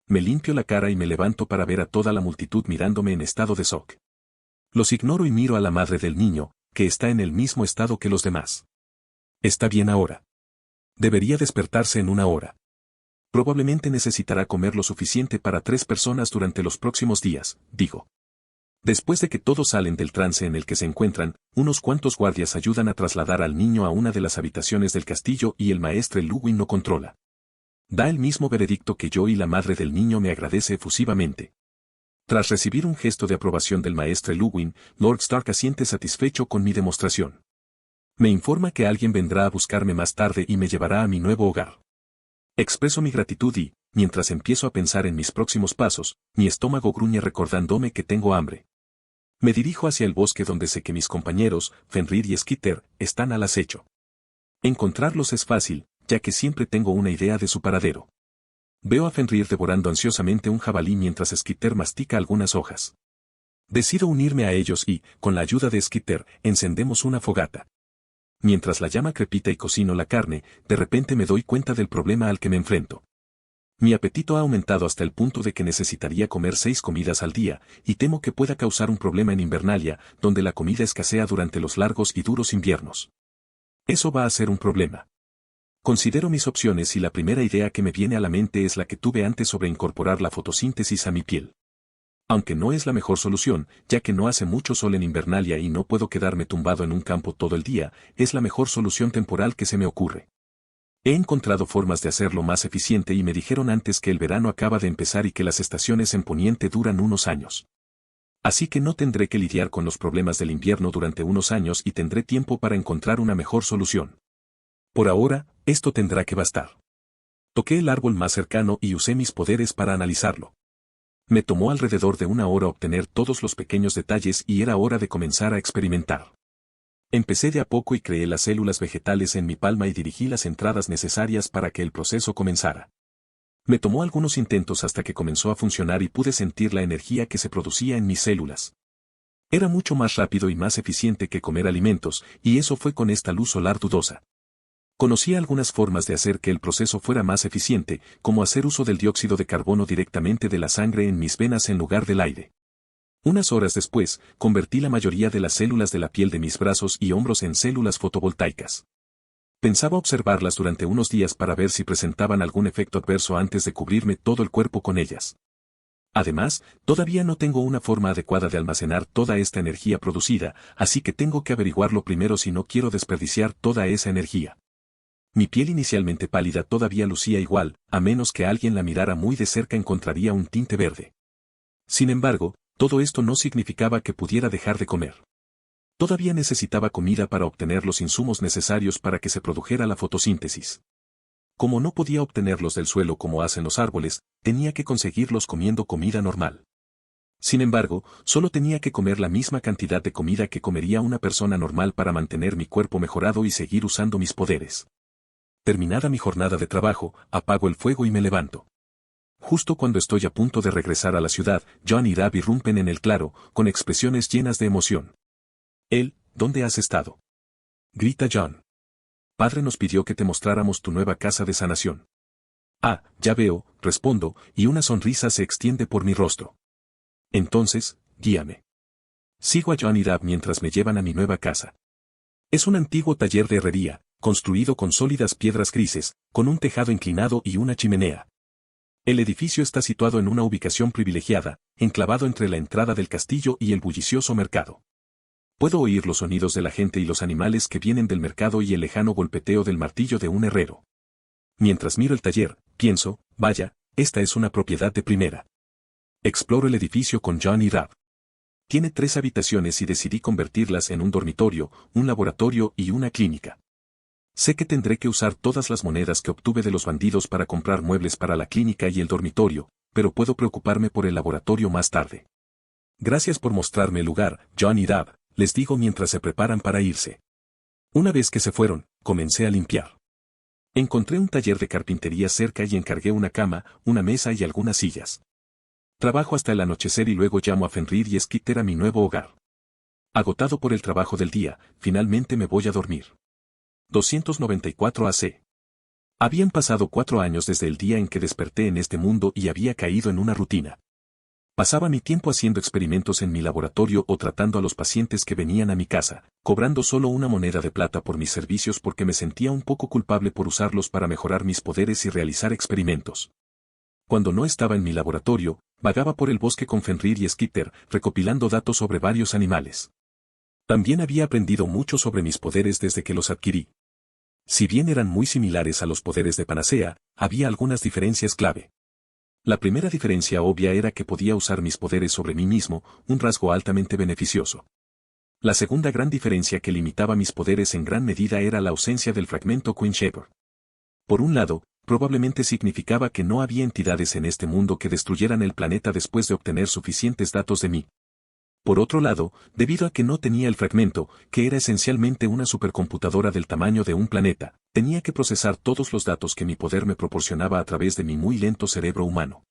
Me limpio la cara y me levanto para ver a toda la multitud mirándome en estado de shock. Los ignoro y miro a la madre del niño, que está en el mismo estado que los demás. Está bien ahora. Debería despertarse en 1 hora. Probablemente necesitará comer lo suficiente para 3 personas durante los próximos días, digo. Después de que todos salen del trance en el que se encuentran, unos cuantos guardias ayudan a trasladar al niño a una de las habitaciones del castillo y el maestre Luwin lo controla. Da el mismo veredicto que yo y la madre del niño me agradece efusivamente. Tras recibir un gesto de aprobación del maestre Luwin, Lord Stark asiente satisfecho con mi demostración. Me informa que alguien vendrá a buscarme más tarde y me llevará a mi nuevo hogar. Expreso mi gratitud y, mientras empiezo a pensar en mis próximos pasos, mi estómago gruñe recordándome que tengo hambre. Me dirijo hacia el bosque donde sé que mis compañeros, Fenrir y Skitter, están al acecho. Encontrarlos es fácil, ya que siempre tengo una idea de su paradero. Veo a Fenrir devorando ansiosamente un jabalí mientras Skitter mastica algunas hojas. Decido unirme a ellos y, con la ayuda de Skitter, encendemos una fogata. Mientras la llama crepita y cocino la carne, de repente me doy cuenta del problema al que me enfrento. Mi apetito ha aumentado hasta el punto de que necesitaría comer 6 comidas al día, y temo que pueda causar un problema en Invernalia, donde la comida escasea durante los largos y duros inviernos. Eso va a ser un problema. Considero mis opciones y la primera idea que me viene a la mente es la que tuve antes sobre incorporar la fotosíntesis a mi piel. Aunque no es la mejor solución, ya que no hace mucho sol en Invernalia y no puedo quedarme tumbado en un campo todo el día, es la mejor solución temporal que se me ocurre. He encontrado formas de hacerlo más eficiente y me dijeron antes que el verano acaba de empezar y que las estaciones en Poniente duran unos años. Así que no tendré que lidiar con los problemas del invierno durante unos años y tendré tiempo para encontrar una mejor solución. Por ahora, esto tendrá que bastar. Toqué el árbol más cercano y usé mis poderes para analizarlo. Me tomó alrededor de una hora obtener todos los pequeños detalles y era hora de comenzar a experimentar. Empecé de a poco y creé las células vegetales en mi palma y dirigí las entradas necesarias para que el proceso comenzara. Me tomó algunos intentos hasta que comenzó a funcionar y pude sentir la energía que se producía en mis células. Era mucho más rápido y más eficiente que comer alimentos, y eso fue con esta luz solar dudosa. Conocía algunas formas de hacer que el proceso fuera más eficiente, como hacer uso del dióxido de carbono directamente de la sangre en mis venas en lugar del aire. Unas horas después, convertí la mayoría de las células de la piel de mis brazos y hombros en células fotovoltaicas. Pensaba observarlas durante unos días para ver si presentaban algún efecto adverso antes de cubrirme todo el cuerpo con ellas. Además, todavía no tengo una forma adecuada de almacenar toda esta energía producida, así que tengo que averiguarlo primero si no quiero desperdiciar toda esa energía. Mi piel inicialmente pálida todavía lucía igual, a menos que alguien la mirara muy de cerca encontraría un tinte verde. Sin embargo, todo esto no significaba que pudiera dejar de comer. Todavía necesitaba comida para obtener los insumos necesarios para que se produjera la fotosíntesis. Como no podía obtenerlos del suelo como hacen los árboles, tenía que conseguirlos comiendo comida normal. Sin embargo, solo tenía que comer la misma cantidad de comida que comería una persona normal para mantener mi cuerpo mejorado y seguir usando mis poderes. Terminada mi jornada de trabajo, apago el fuego y me levanto. Justo cuando estoy a punto de regresar a la ciudad, John y Dab irrumpen en el claro, con expresiones llenas de emoción. ¿Dónde has estado?, grita John. Padre nos pidió que te mostráramos tu nueva casa de sanación. Ah, ya veo, respondo, y una sonrisa se extiende por mi rostro. Entonces, guíame. Sigo a John y Dab mientras me llevan a mi nueva casa. Es un antiguo taller de herrería, construido con sólidas piedras grises, con un tejado inclinado y una chimenea. El edificio está situado en una ubicación privilegiada, enclavado entre la entrada del castillo y el bullicioso mercado. Puedo oír los sonidos de la gente y los animales que vienen del mercado y el lejano golpeteo del martillo de un herrero. Mientras miro el taller, pienso, vaya, esta es una propiedad de primera. Exploro el edificio con John y Dab. Tiene 3 habitaciones y decidí convertirlas en un dormitorio, un laboratorio y una clínica. Sé que tendré que usar todas las monedas que obtuve de los bandidos para comprar muebles para la clínica y el dormitorio, pero puedo preocuparme por el laboratorio más tarde. Gracias por mostrarme el lugar, John y Dab, les digo mientras se preparan para irse. Una vez que se fueron, comencé a limpiar. Encontré un taller de carpintería cerca y encargué una cama, una mesa y algunas sillas. Trabajo hasta el anochecer y luego llamo a Fenrir y Skitter a mi nuevo hogar. Agotado por el trabajo del día, finalmente me voy a dormir. 294 AC. Habían pasado 4 años desde el día en que desperté en este mundo y había caído en una rutina. Pasaba mi tiempo haciendo experimentos en mi laboratorio o tratando a los pacientes que venían a mi casa, cobrando solo una moneda de plata por mis servicios porque me sentía un poco culpable por usarlos para mejorar mis poderes y realizar experimentos. Cuando no estaba en mi laboratorio, vagaba por el bosque con Fenrir y Skitter, recopilando datos sobre varios animales. También había aprendido mucho sobre mis poderes desde que los adquirí. Si bien eran muy similares a los poderes de Panacea, había algunas diferencias clave. La primera diferencia obvia era que podía usar mis poderes sobre mí mismo, un rasgo altamente beneficioso. La segunda gran diferencia que limitaba mis poderes en gran medida era la ausencia del fragmento Queen Shepherd. Por un lado, probablemente significaba que no había entidades en este mundo que destruyeran el planeta después de obtener suficientes datos de mí. Por otro lado, debido a que no tenía el fragmento, que era esencialmente una supercomputadora del tamaño de un planeta, tenía que procesar todos los datos que mi poder me proporcionaba a través de mi muy lento cerebro humano.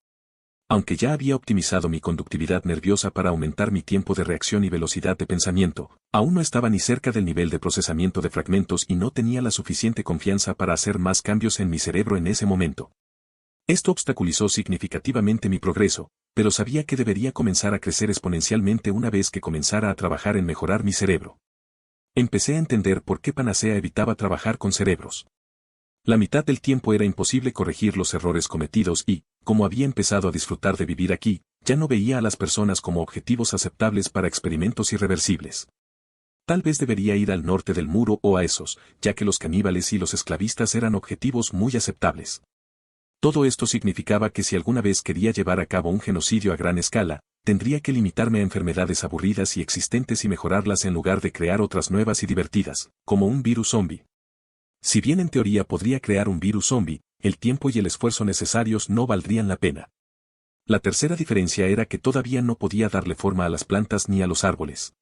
Aunque ya había optimizado mi conductividad nerviosa para aumentar mi tiempo de reacción y velocidad de pensamiento, aún no estaba ni cerca del nivel de procesamiento de fragmentos y no tenía la suficiente confianza para hacer más cambios en mi cerebro en ese momento. Esto obstaculizó significativamente mi progreso, pero sabía que debería comenzar a crecer exponencialmente una vez que comenzara a trabajar en mejorar mi cerebro. Empecé a entender por qué Panacea evitaba trabajar con cerebros. La mitad del tiempo era imposible corregir los errores cometidos y, como había empezado a disfrutar de vivir aquí, ya no veía a las personas como objetivos aceptables para experimentos irreversibles. Tal vez debería ir al norte del muro o a esos, ya que los caníbales y los esclavistas eran objetivos muy aceptables. Todo esto significaba que si alguna vez quería llevar a cabo un genocidio a gran escala, tendría que limitarme a enfermedades aburridas y existentes y mejorarlas en lugar de crear otras nuevas y divertidas, como un virus zombie. Si bien en teoría podría crear un virus zombie, el tiempo y el esfuerzo necesarios no valdrían la pena. La tercera diferencia era que todavía no podía darle forma a las plantas ni a los árboles.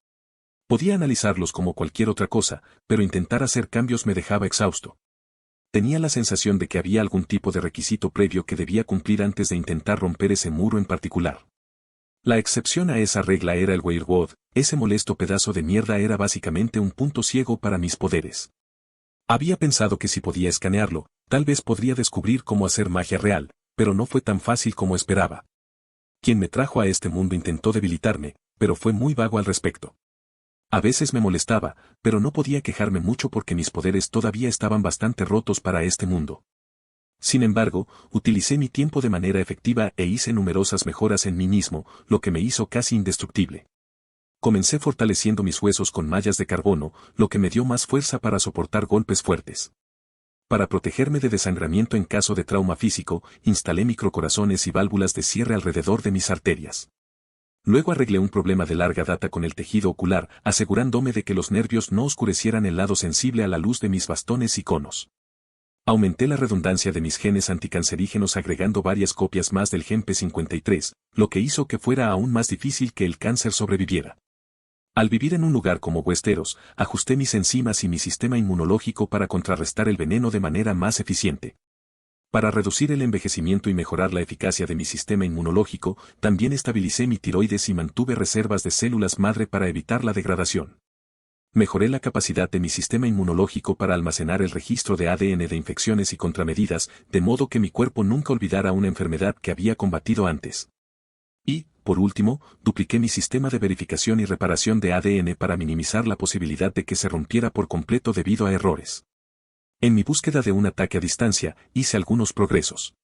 Podía analizarlos como cualquier otra cosa, pero intentar hacer cambios me dejaba exhausto. Tenía la sensación de que había algún tipo de requisito previo que debía cumplir antes de intentar romper ese muro en particular. La excepción a esa regla era el Weirwood, ese molesto pedazo de mierda era básicamente un punto ciego para mis poderes. Había pensado que si podía escanearlo, tal vez podría descubrir cómo hacer magia real, pero no fue tan fácil como esperaba. Quien me trajo a este mundo intentó debilitarme, pero fue muy vago al respecto. A veces me molestaba, pero no podía quejarme mucho porque mis poderes todavía estaban bastante rotos para este mundo. Sin embargo, utilicé mi tiempo de manera efectiva e hice numerosas mejoras en mí mismo, lo que me hizo casi indestructible. Comencé fortaleciendo mis huesos con mallas de carbono, lo que me dio más fuerza para soportar golpes fuertes. Para protegerme de desangramiento en caso de trauma físico, instalé microcorazones y válvulas de cierre alrededor de mis arterias. Luego arreglé un problema de larga data con el tejido ocular, asegurándome de que los nervios no oscurecieran el lado sensible a la luz de mis bastones y conos. Aumenté la redundancia de mis genes anticancerígenos agregando varias copias más del gen P53, lo que hizo que fuera aún más difícil que el cáncer sobreviviera. Al vivir en un lugar como Westeros, ajusté mis enzimas y mi sistema inmunológico para contrarrestar el veneno de manera más eficiente. Para reducir el envejecimiento y mejorar la eficacia de mi sistema inmunológico, también estabilicé mi tiroides y mantuve reservas de células madre para evitar la degradación. Mejoré la capacidad de mi sistema inmunológico para almacenar el registro de ADN de infecciones y contramedidas, de modo que mi cuerpo nunca olvidara una enfermedad que había combatido antes. Y, por último, dupliqué mi sistema de verificación y reparación de ADN para minimizar la posibilidad de que se rompiera por completo debido a errores. En mi búsqueda de un ataque a distancia, hice algunos progresos.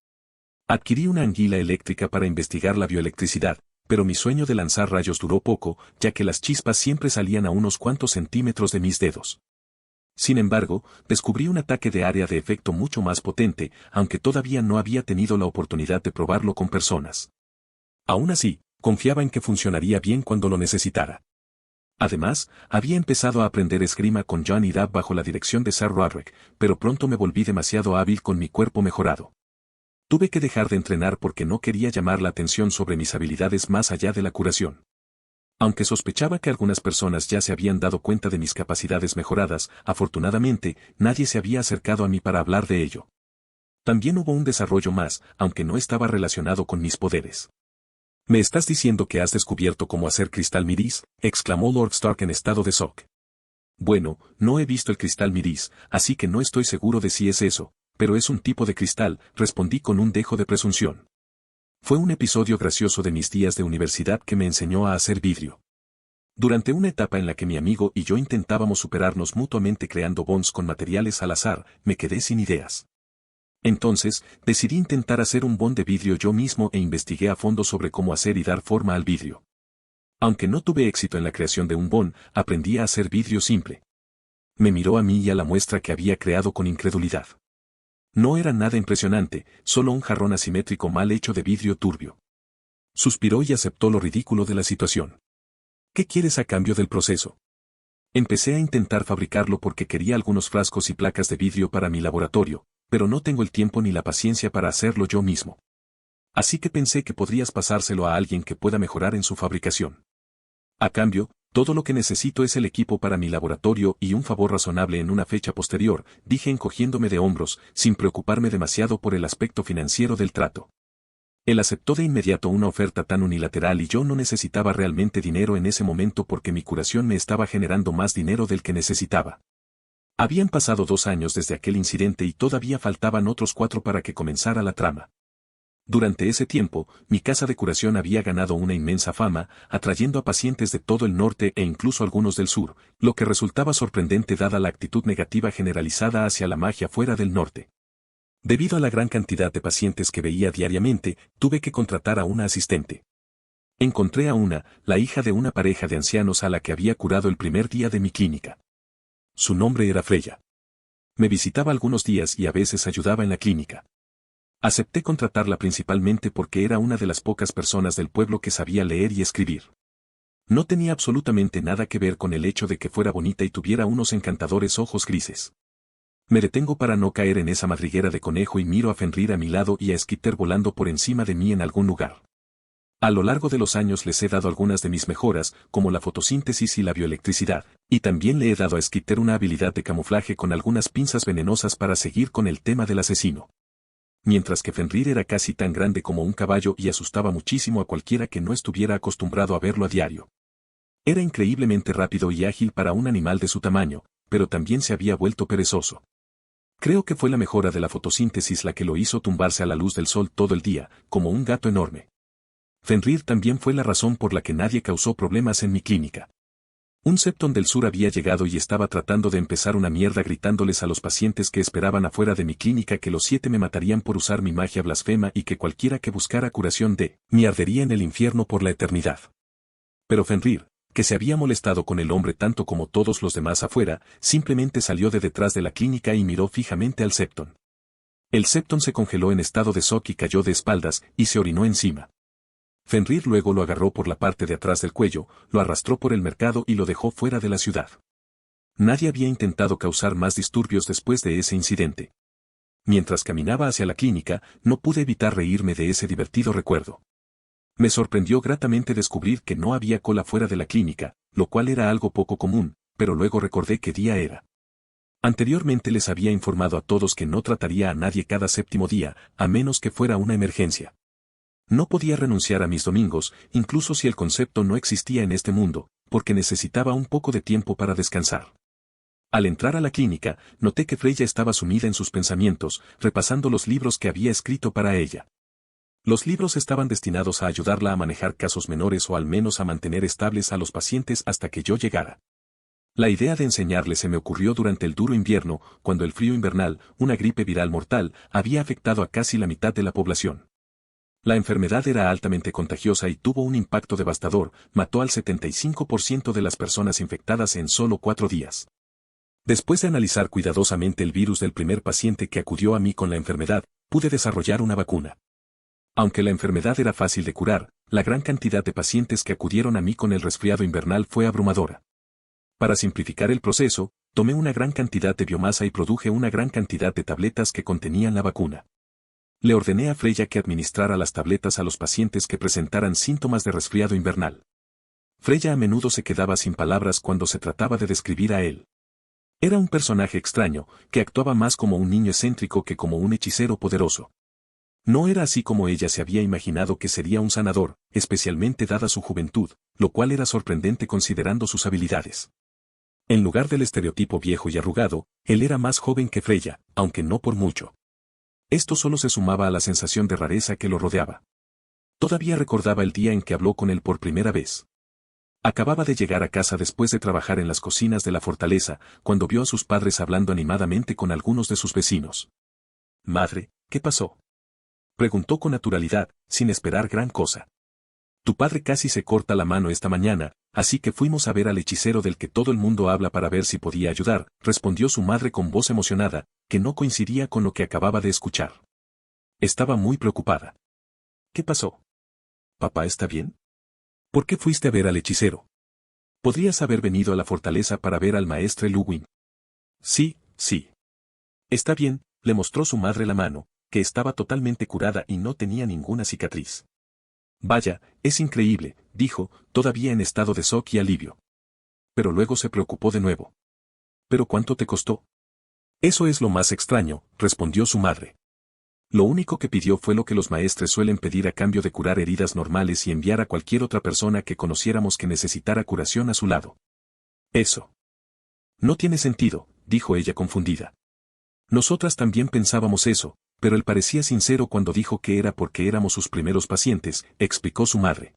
Adquirí una anguila eléctrica para investigar la bioelectricidad, pero mi sueño de lanzar rayos duró poco, ya que las chispas siempre salían a unos cuantos centímetros de mis dedos. Sin embargo, descubrí un ataque de área de efecto mucho más potente, aunque todavía no había tenido la oportunidad de probarlo con personas. Aún así, confiaba en que funcionaría bien cuando lo necesitara. Además, había empezado a aprender esgrima con Jon y Dab bajo la dirección de Sir Roderick, pero pronto me volví demasiado hábil con mi cuerpo mejorado. Tuve que dejar de entrenar porque no quería llamar la atención sobre mis habilidades más allá de la curación. Aunque sospechaba que algunas personas ya se habían dado cuenta de mis capacidades mejoradas, afortunadamente, nadie se había acercado a mí para hablar de ello. También hubo un desarrollo más, aunque no estaba relacionado con mis poderes. ¿Me estás diciendo que has descubierto cómo hacer cristal miris?, exclamó Lord Stark en estado de shock. Bueno, no he visto el cristal miris, así que no estoy seguro de si es eso, pero es un tipo de cristal, respondí con un dejo de presunción. Fue un episodio gracioso de mis días de universidad que me enseñó a hacer vidrio. Durante una etapa en la que mi amigo y yo intentábamos superarnos mutuamente creando bonds con materiales al azar, me quedé sin ideas. Entonces, decidí intentar hacer un bond de vidrio yo mismo e investigué a fondo sobre cómo hacer y dar forma al vidrio. Aunque no tuve éxito en la creación de un bond, aprendí a hacer vidrio simple. Me miró a mí y a la muestra que había creado con incredulidad. No era nada impresionante, solo un jarrón asimétrico mal hecho de vidrio turbio. Suspiró y aceptó lo ridículo de la situación. ¿Qué quieres a cambio del proceso? Empecé a intentar fabricarlo porque quería algunos frascos y placas de vidrio para mi laboratorio, pero no tengo el tiempo ni la paciencia para hacerlo yo mismo. Así que pensé que podrías pasárselo a alguien que pueda mejorar en su fabricación. A cambio, todo lo que necesito es el equipo para mi laboratorio y un favor razonable en una fecha posterior, dije encogiéndome de hombros, sin preocuparme demasiado por el aspecto financiero del trato. Él aceptó de inmediato una oferta tan unilateral y yo no necesitaba realmente dinero en ese momento porque mi curación me estaba generando más dinero del que necesitaba. Habían pasado 2 años desde aquel incidente y todavía faltaban otros 4 para que comenzara la trama. Durante ese tiempo, mi casa de curación había ganado una inmensa fama, atrayendo a pacientes de todo el norte e incluso algunos del sur, lo que resultaba sorprendente dada la actitud negativa generalizada hacia la magia fuera del norte. Debido a la gran cantidad de pacientes que veía diariamente, tuve que contratar a una asistente. Encontré a una, la hija de una pareja de ancianos a la que había curado el primer día de mi clínica. Su nombre era Freya. Me visitaba algunos días y a veces ayudaba en la clínica. Acepté contratarla principalmente porque era una de las pocas personas del pueblo que sabía leer y escribir. No tenía absolutamente nada que ver con el hecho de que fuera bonita y tuviera unos encantadores ojos grises. Me detengo para no caer en esa madriguera de conejo y miro a Fenrir a mi lado y a Skitter volando por encima de mí en algún lugar. A lo largo de los años les he dado algunas de mis mejoras, como la fotosíntesis y la bioelectricidad, y también le he dado a Skitter una habilidad de camuflaje con algunas pinzas venenosas para seguir con el tema del asesino. Mientras que Fenrir era casi tan grande como un caballo y asustaba muchísimo a cualquiera que no estuviera acostumbrado a verlo a diario. Era increíblemente rápido y ágil para un animal de su tamaño, pero también se había vuelto perezoso. Creo que fue la mejora de la fotosíntesis la que lo hizo tumbarse a la luz del sol todo el día, como un gato enorme. Fenrir también fue la razón por la que nadie causó problemas en mi clínica. Un Septon del sur había llegado y estaba tratando de empezar una mierda gritándoles a los pacientes que esperaban afuera de mi clínica que los 7 me matarían por usar mi magia blasfema y que cualquiera que buscara curación de mí ardería en el infierno por la eternidad. Pero Fenrir, que se había molestado con el hombre tanto como todos los demás afuera, simplemente salió de detrás de la clínica y miró fijamente al Septon. El Septon se congeló en estado de shock y cayó de espaldas y se orinó encima. Fenrir luego lo agarró por la parte de atrás del cuello, lo arrastró por el mercado y lo dejó fuera de la ciudad. Nadie había intentado causar más disturbios después de ese incidente. Mientras caminaba hacia la clínica, no pude evitar reírme de ese divertido recuerdo. Me sorprendió gratamente descubrir que no había cola fuera de la clínica, lo cual era algo poco común, pero luego recordé qué día era. Anteriormente les había informado a todos que no trataría a nadie cada 7º día, a menos que fuera una emergencia. No podía renunciar a mis domingos, incluso si el concepto no existía en este mundo, porque necesitaba un poco de tiempo para descansar. Al entrar a la clínica, noté que Freya estaba sumida en sus pensamientos, repasando los libros que había escrito para ella. Los libros estaban destinados a ayudarla a manejar casos menores o al menos a mantener estables a los pacientes hasta que yo llegara. La idea de enseñarle se me ocurrió durante el duro invierno, cuando el frío invernal, una gripe viral mortal, había afectado a casi la mitad de la población. La enfermedad era altamente contagiosa y tuvo un impacto devastador, mató al 75% de las personas infectadas en solo 4 días. Después de analizar cuidadosamente el virus del primer paciente que acudió a mí con la enfermedad, pude desarrollar una vacuna. Aunque la enfermedad era fácil de curar, la gran cantidad de pacientes que acudieron a mí con el resfriado invernal fue abrumadora. Para simplificar el proceso, tomé una gran cantidad de biomasa y produje una gran cantidad de tabletas que contenían la vacuna. Le ordené a Freya que administrara las tabletas a los pacientes que presentaran síntomas de resfriado invernal. Freya a menudo se quedaba sin palabras cuando se trataba de describir a él. Era un personaje extraño, que actuaba más como un niño excéntrico que como un hechicero poderoso. No era así como ella se había imaginado que sería un sanador, especialmente dada su juventud, lo cual era sorprendente considerando sus habilidades. En lugar del estereotipo viejo y arrugado, él era más joven que Freya, aunque no por mucho. Esto solo se sumaba a la sensación de rareza que lo rodeaba. Todavía recordaba el día en que habló con él por primera vez. Acababa de llegar a casa después de trabajar en las cocinas de la fortaleza, cuando vio a sus padres hablando animadamente con algunos de sus vecinos. «Madre, ¿qué pasó?», preguntó con naturalidad, sin esperar gran cosa. «Tu padre casi se corta la mano esta mañana, así que fuimos a ver al hechicero del que todo el mundo habla para ver si podía ayudar», respondió su madre con voz emocionada, que no coincidía con lo que acababa de escuchar. Estaba muy preocupada. «¿Qué pasó? ¿Papá está bien? ¿Por qué fuiste a ver al hechicero? Podrías haber venido a la fortaleza para ver al maestre Luwin». «Sí, sí. Está bien», le mostró su madre la mano, que estaba totalmente curada y no tenía ninguna cicatriz. Vaya, es increíble, dijo, todavía en estado de shock y alivio. Pero luego se preocupó de nuevo. ¿Pero cuánto te costó? Eso es lo más extraño, respondió su madre. Lo único que pidió fue lo que los maestres suelen pedir a cambio de curar heridas normales y enviar a cualquier otra persona que conociéramos que necesitara curación a su lado. Eso. No tiene sentido, dijo ella confundida. Nosotras también pensábamos eso, pero él parecía sincero cuando dijo que era porque éramos sus primeros pacientes, explicó su madre.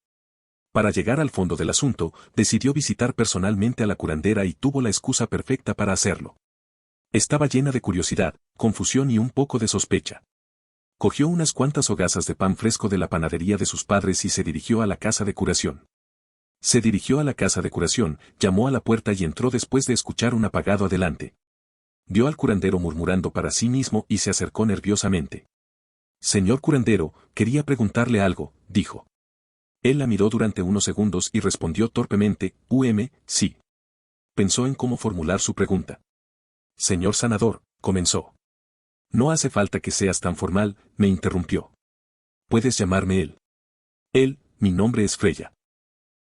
Para llegar al fondo del asunto, decidió visitar personalmente a la curandera y tuvo la excusa perfecta para hacerlo. Estaba llena de curiosidad, confusión y un poco de sospecha. Cogió unas cuantas hogazas de pan fresco de la panadería de sus padres y se dirigió a la casa de curación. Llamó a la puerta y entró después de escuchar un apagado adelante. Vio al curandero murmurando para sí mismo y se acercó nerviosamente. Señor curandero, quería preguntarle algo, dijo. Él la miró durante unos segundos y respondió torpemente, sí. Pensó en cómo formular su pregunta. Señor sanador, comenzó. No hace falta que seas tan formal, me interrumpió. Puedes llamarme él, mi nombre es Freya.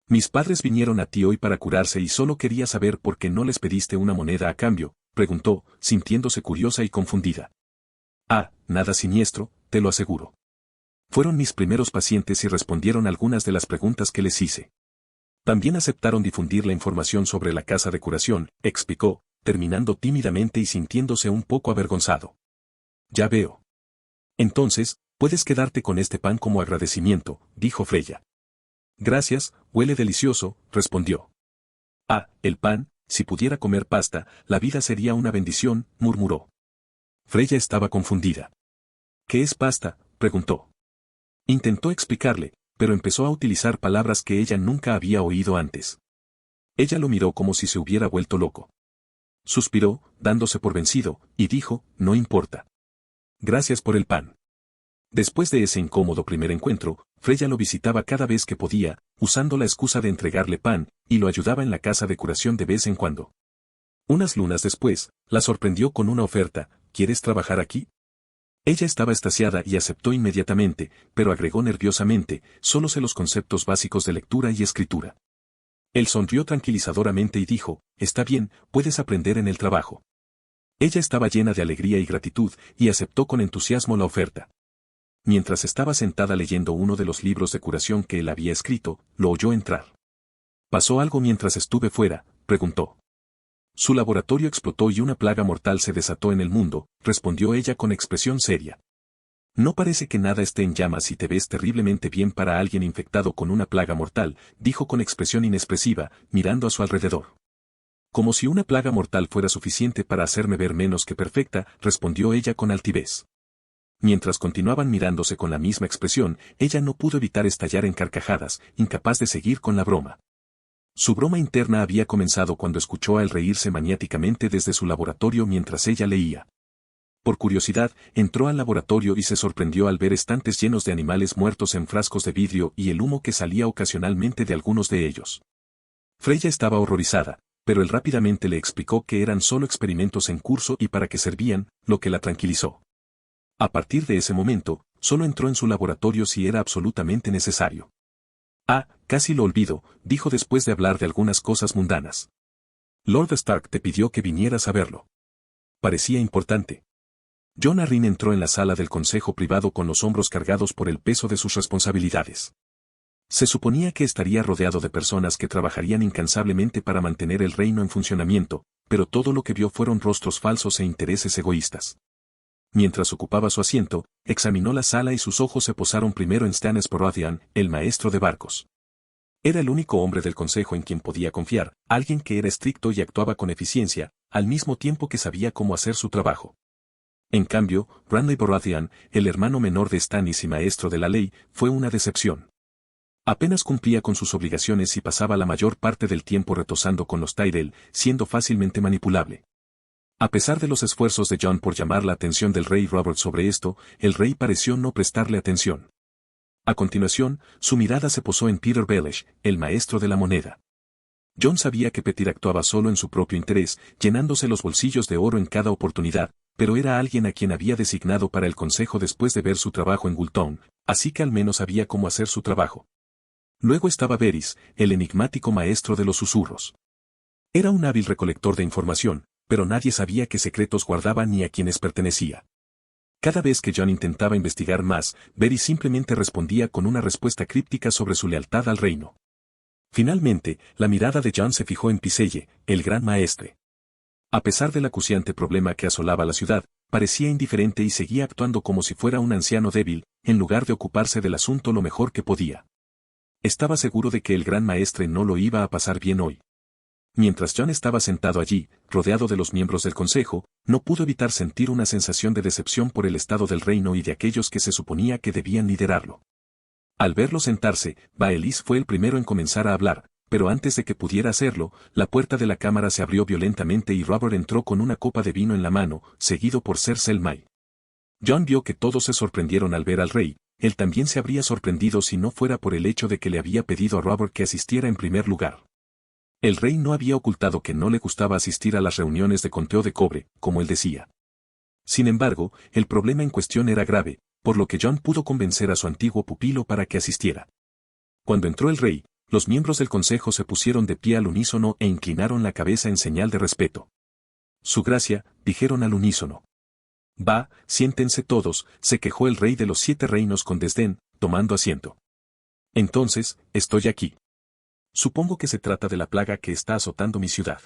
Mis padres vinieron a ti hoy para curarse y solo quería saber por qué no les pediste una moneda a cambio, preguntó, sintiéndose curiosa y confundida. Ah, nada siniestro, te lo aseguro. Fueron mis primeros pacientes y respondieron algunas de las preguntas que les hice. También aceptaron difundir la información sobre la casa de curación, explicó, terminando tímidamente y sintiéndose un poco avergonzado. Ya veo. Entonces, puedes quedarte con este pan como agradecimiento, dijo Freya. Gracias, huele delicioso, respondió. Ah, el pan, si pudiera comer pasta, la vida sería una bendición, murmuró. Freya estaba confundida. ¿Qué es pasta?, preguntó. Intentó explicarle, pero empezó a utilizar palabras que ella nunca había oído antes. Ella lo miró como si se hubiera vuelto loco. Suspiró, dándose por vencido, y dijo, no importa. Gracias por el pan. Después de ese incómodo primer encuentro, Freya lo visitaba cada vez que podía, usando la excusa de entregarle pan, y lo ayudaba en la casa de curación de vez en cuando. Unas lunas después, la sorprendió con una oferta, ¿quieres trabajar aquí? Ella estaba extasiada y aceptó inmediatamente, pero agregó nerviosamente, solo sé los conceptos básicos de lectura y escritura. Él sonrió tranquilizadoramente y dijo, está bien, puedes aprender en el trabajo. Ella estaba llena de alegría y gratitud, y aceptó con entusiasmo la oferta. Mientras estaba sentada leyendo uno de los libros de curación que él había escrito, lo oyó entrar. ¿Pasó algo mientras estuve fuera?, preguntó. Su laboratorio explotó y una plaga mortal se desató en el mundo, respondió ella con expresión seria. No parece que nada esté en llamas y te ves terriblemente bien para alguien infectado con una plaga mortal, dijo con expresión inexpresiva, mirando a su alrededor. Como si una plaga mortal fuera suficiente para hacerme ver menos que perfecta, respondió ella con altivez. Mientras continuaban mirándose con la misma expresión, ella no pudo evitar estallar en carcajadas, incapaz de seguir con la broma. Su broma interna había comenzado cuando escuchó a él reírse maniáticamente desde su laboratorio mientras ella leía. Por curiosidad, entró al laboratorio y se sorprendió al ver estantes llenos de animales muertos en frascos de vidrio y el humo que salía ocasionalmente de algunos de ellos. Freya estaba horrorizada, pero él rápidamente le explicó que eran solo experimentos en curso y para qué servían, lo que la tranquilizó. A partir de ese momento, solo entró en su laboratorio si era absolutamente necesario. Ah, casi lo olvido, dijo después de hablar de algunas cosas mundanas. Lord Stark te pidió que vinieras a verlo. Parecía importante. Jon Arryn entró en la sala del consejo privado con los hombros cargados por el peso de sus responsabilidades. Se suponía que estaría rodeado de personas que trabajarían incansablemente para mantener el reino en funcionamiento, pero todo lo que vio fueron rostros falsos e intereses egoístas. Mientras ocupaba su asiento, examinó la sala y sus ojos se posaron primero en Stannis Baratheon, el maestro de barcos. Era el único hombre del consejo en quien podía confiar, alguien que era estricto y actuaba con eficiencia, al mismo tiempo que sabía cómo hacer su trabajo. En cambio, Ramsay Baratheon, el hermano menor de Stannis y maestro de la ley, fue una decepción. Apenas cumplía con sus obligaciones y pasaba la mayor parte del tiempo retosando con los Tyrell, siendo fácilmente manipulable. A pesar de los esfuerzos de Jon por llamar la atención del rey Robert sobre esto, el rey pareció no prestarle atención. A continuación, su mirada se posó en Petyr Baelish, el maestro de la moneda. Jon sabía que Petyr actuaba solo en su propio interés, llenándose los bolsillos de oro en cada oportunidad, pero era alguien a quien había designado para el consejo después de ver su trabajo en Gultown, así que al menos sabía cómo hacer su trabajo. Luego estaba Varys, el enigmático maestro de los susurros. Era un hábil recolector de información, pero nadie sabía qué secretos guardaba ni a quiénes pertenecía. Cada vez que Jon intentaba investigar más, Varys simplemente respondía con una respuesta críptica sobre su lealtad al reino. Finalmente, la mirada de Jon se fijó en Pycelle, el gran maestre. A pesar del acuciante problema que asolaba la ciudad, parecía indiferente y seguía actuando como si fuera un anciano débil, en lugar de ocuparse del asunto lo mejor que podía. Estaba seguro de que el gran maestre no lo iba a pasar bien hoy. Mientras Jon estaba sentado allí, rodeado de los miembros del consejo, no pudo evitar sentir una sensación de decepción por el estado del reino y de aquellos que se suponía que debían liderarlo. Al verlo sentarse, Baelys fue el primero en comenzar a hablar, pero antes de que pudiera hacerlo, la puerta de la cámara se abrió violentamente y Robert entró con una copa de vino en la mano, seguido por Ser Selmy. Jon vio que todos se sorprendieron al ver al rey. Él también se habría sorprendido si no fuera por el hecho de que le había pedido a Robert que asistiera en primer lugar. El rey no había ocultado que no le gustaba asistir a las reuniones de conteo de cobre, como él decía. Sin embargo, el problema en cuestión era grave, por lo que Jon pudo convencer a su antiguo pupilo para que asistiera. Cuando entró el rey, los miembros del consejo se pusieron de pie al unísono e inclinaron la cabeza en señal de respeto. Su gracia, dijeron al unísono. Va, siéntense todos, se quejó el rey de los 7 reinos con desdén, tomando asiento. Entonces, estoy aquí. Supongo que se trata de la plaga que está azotando mi ciudad.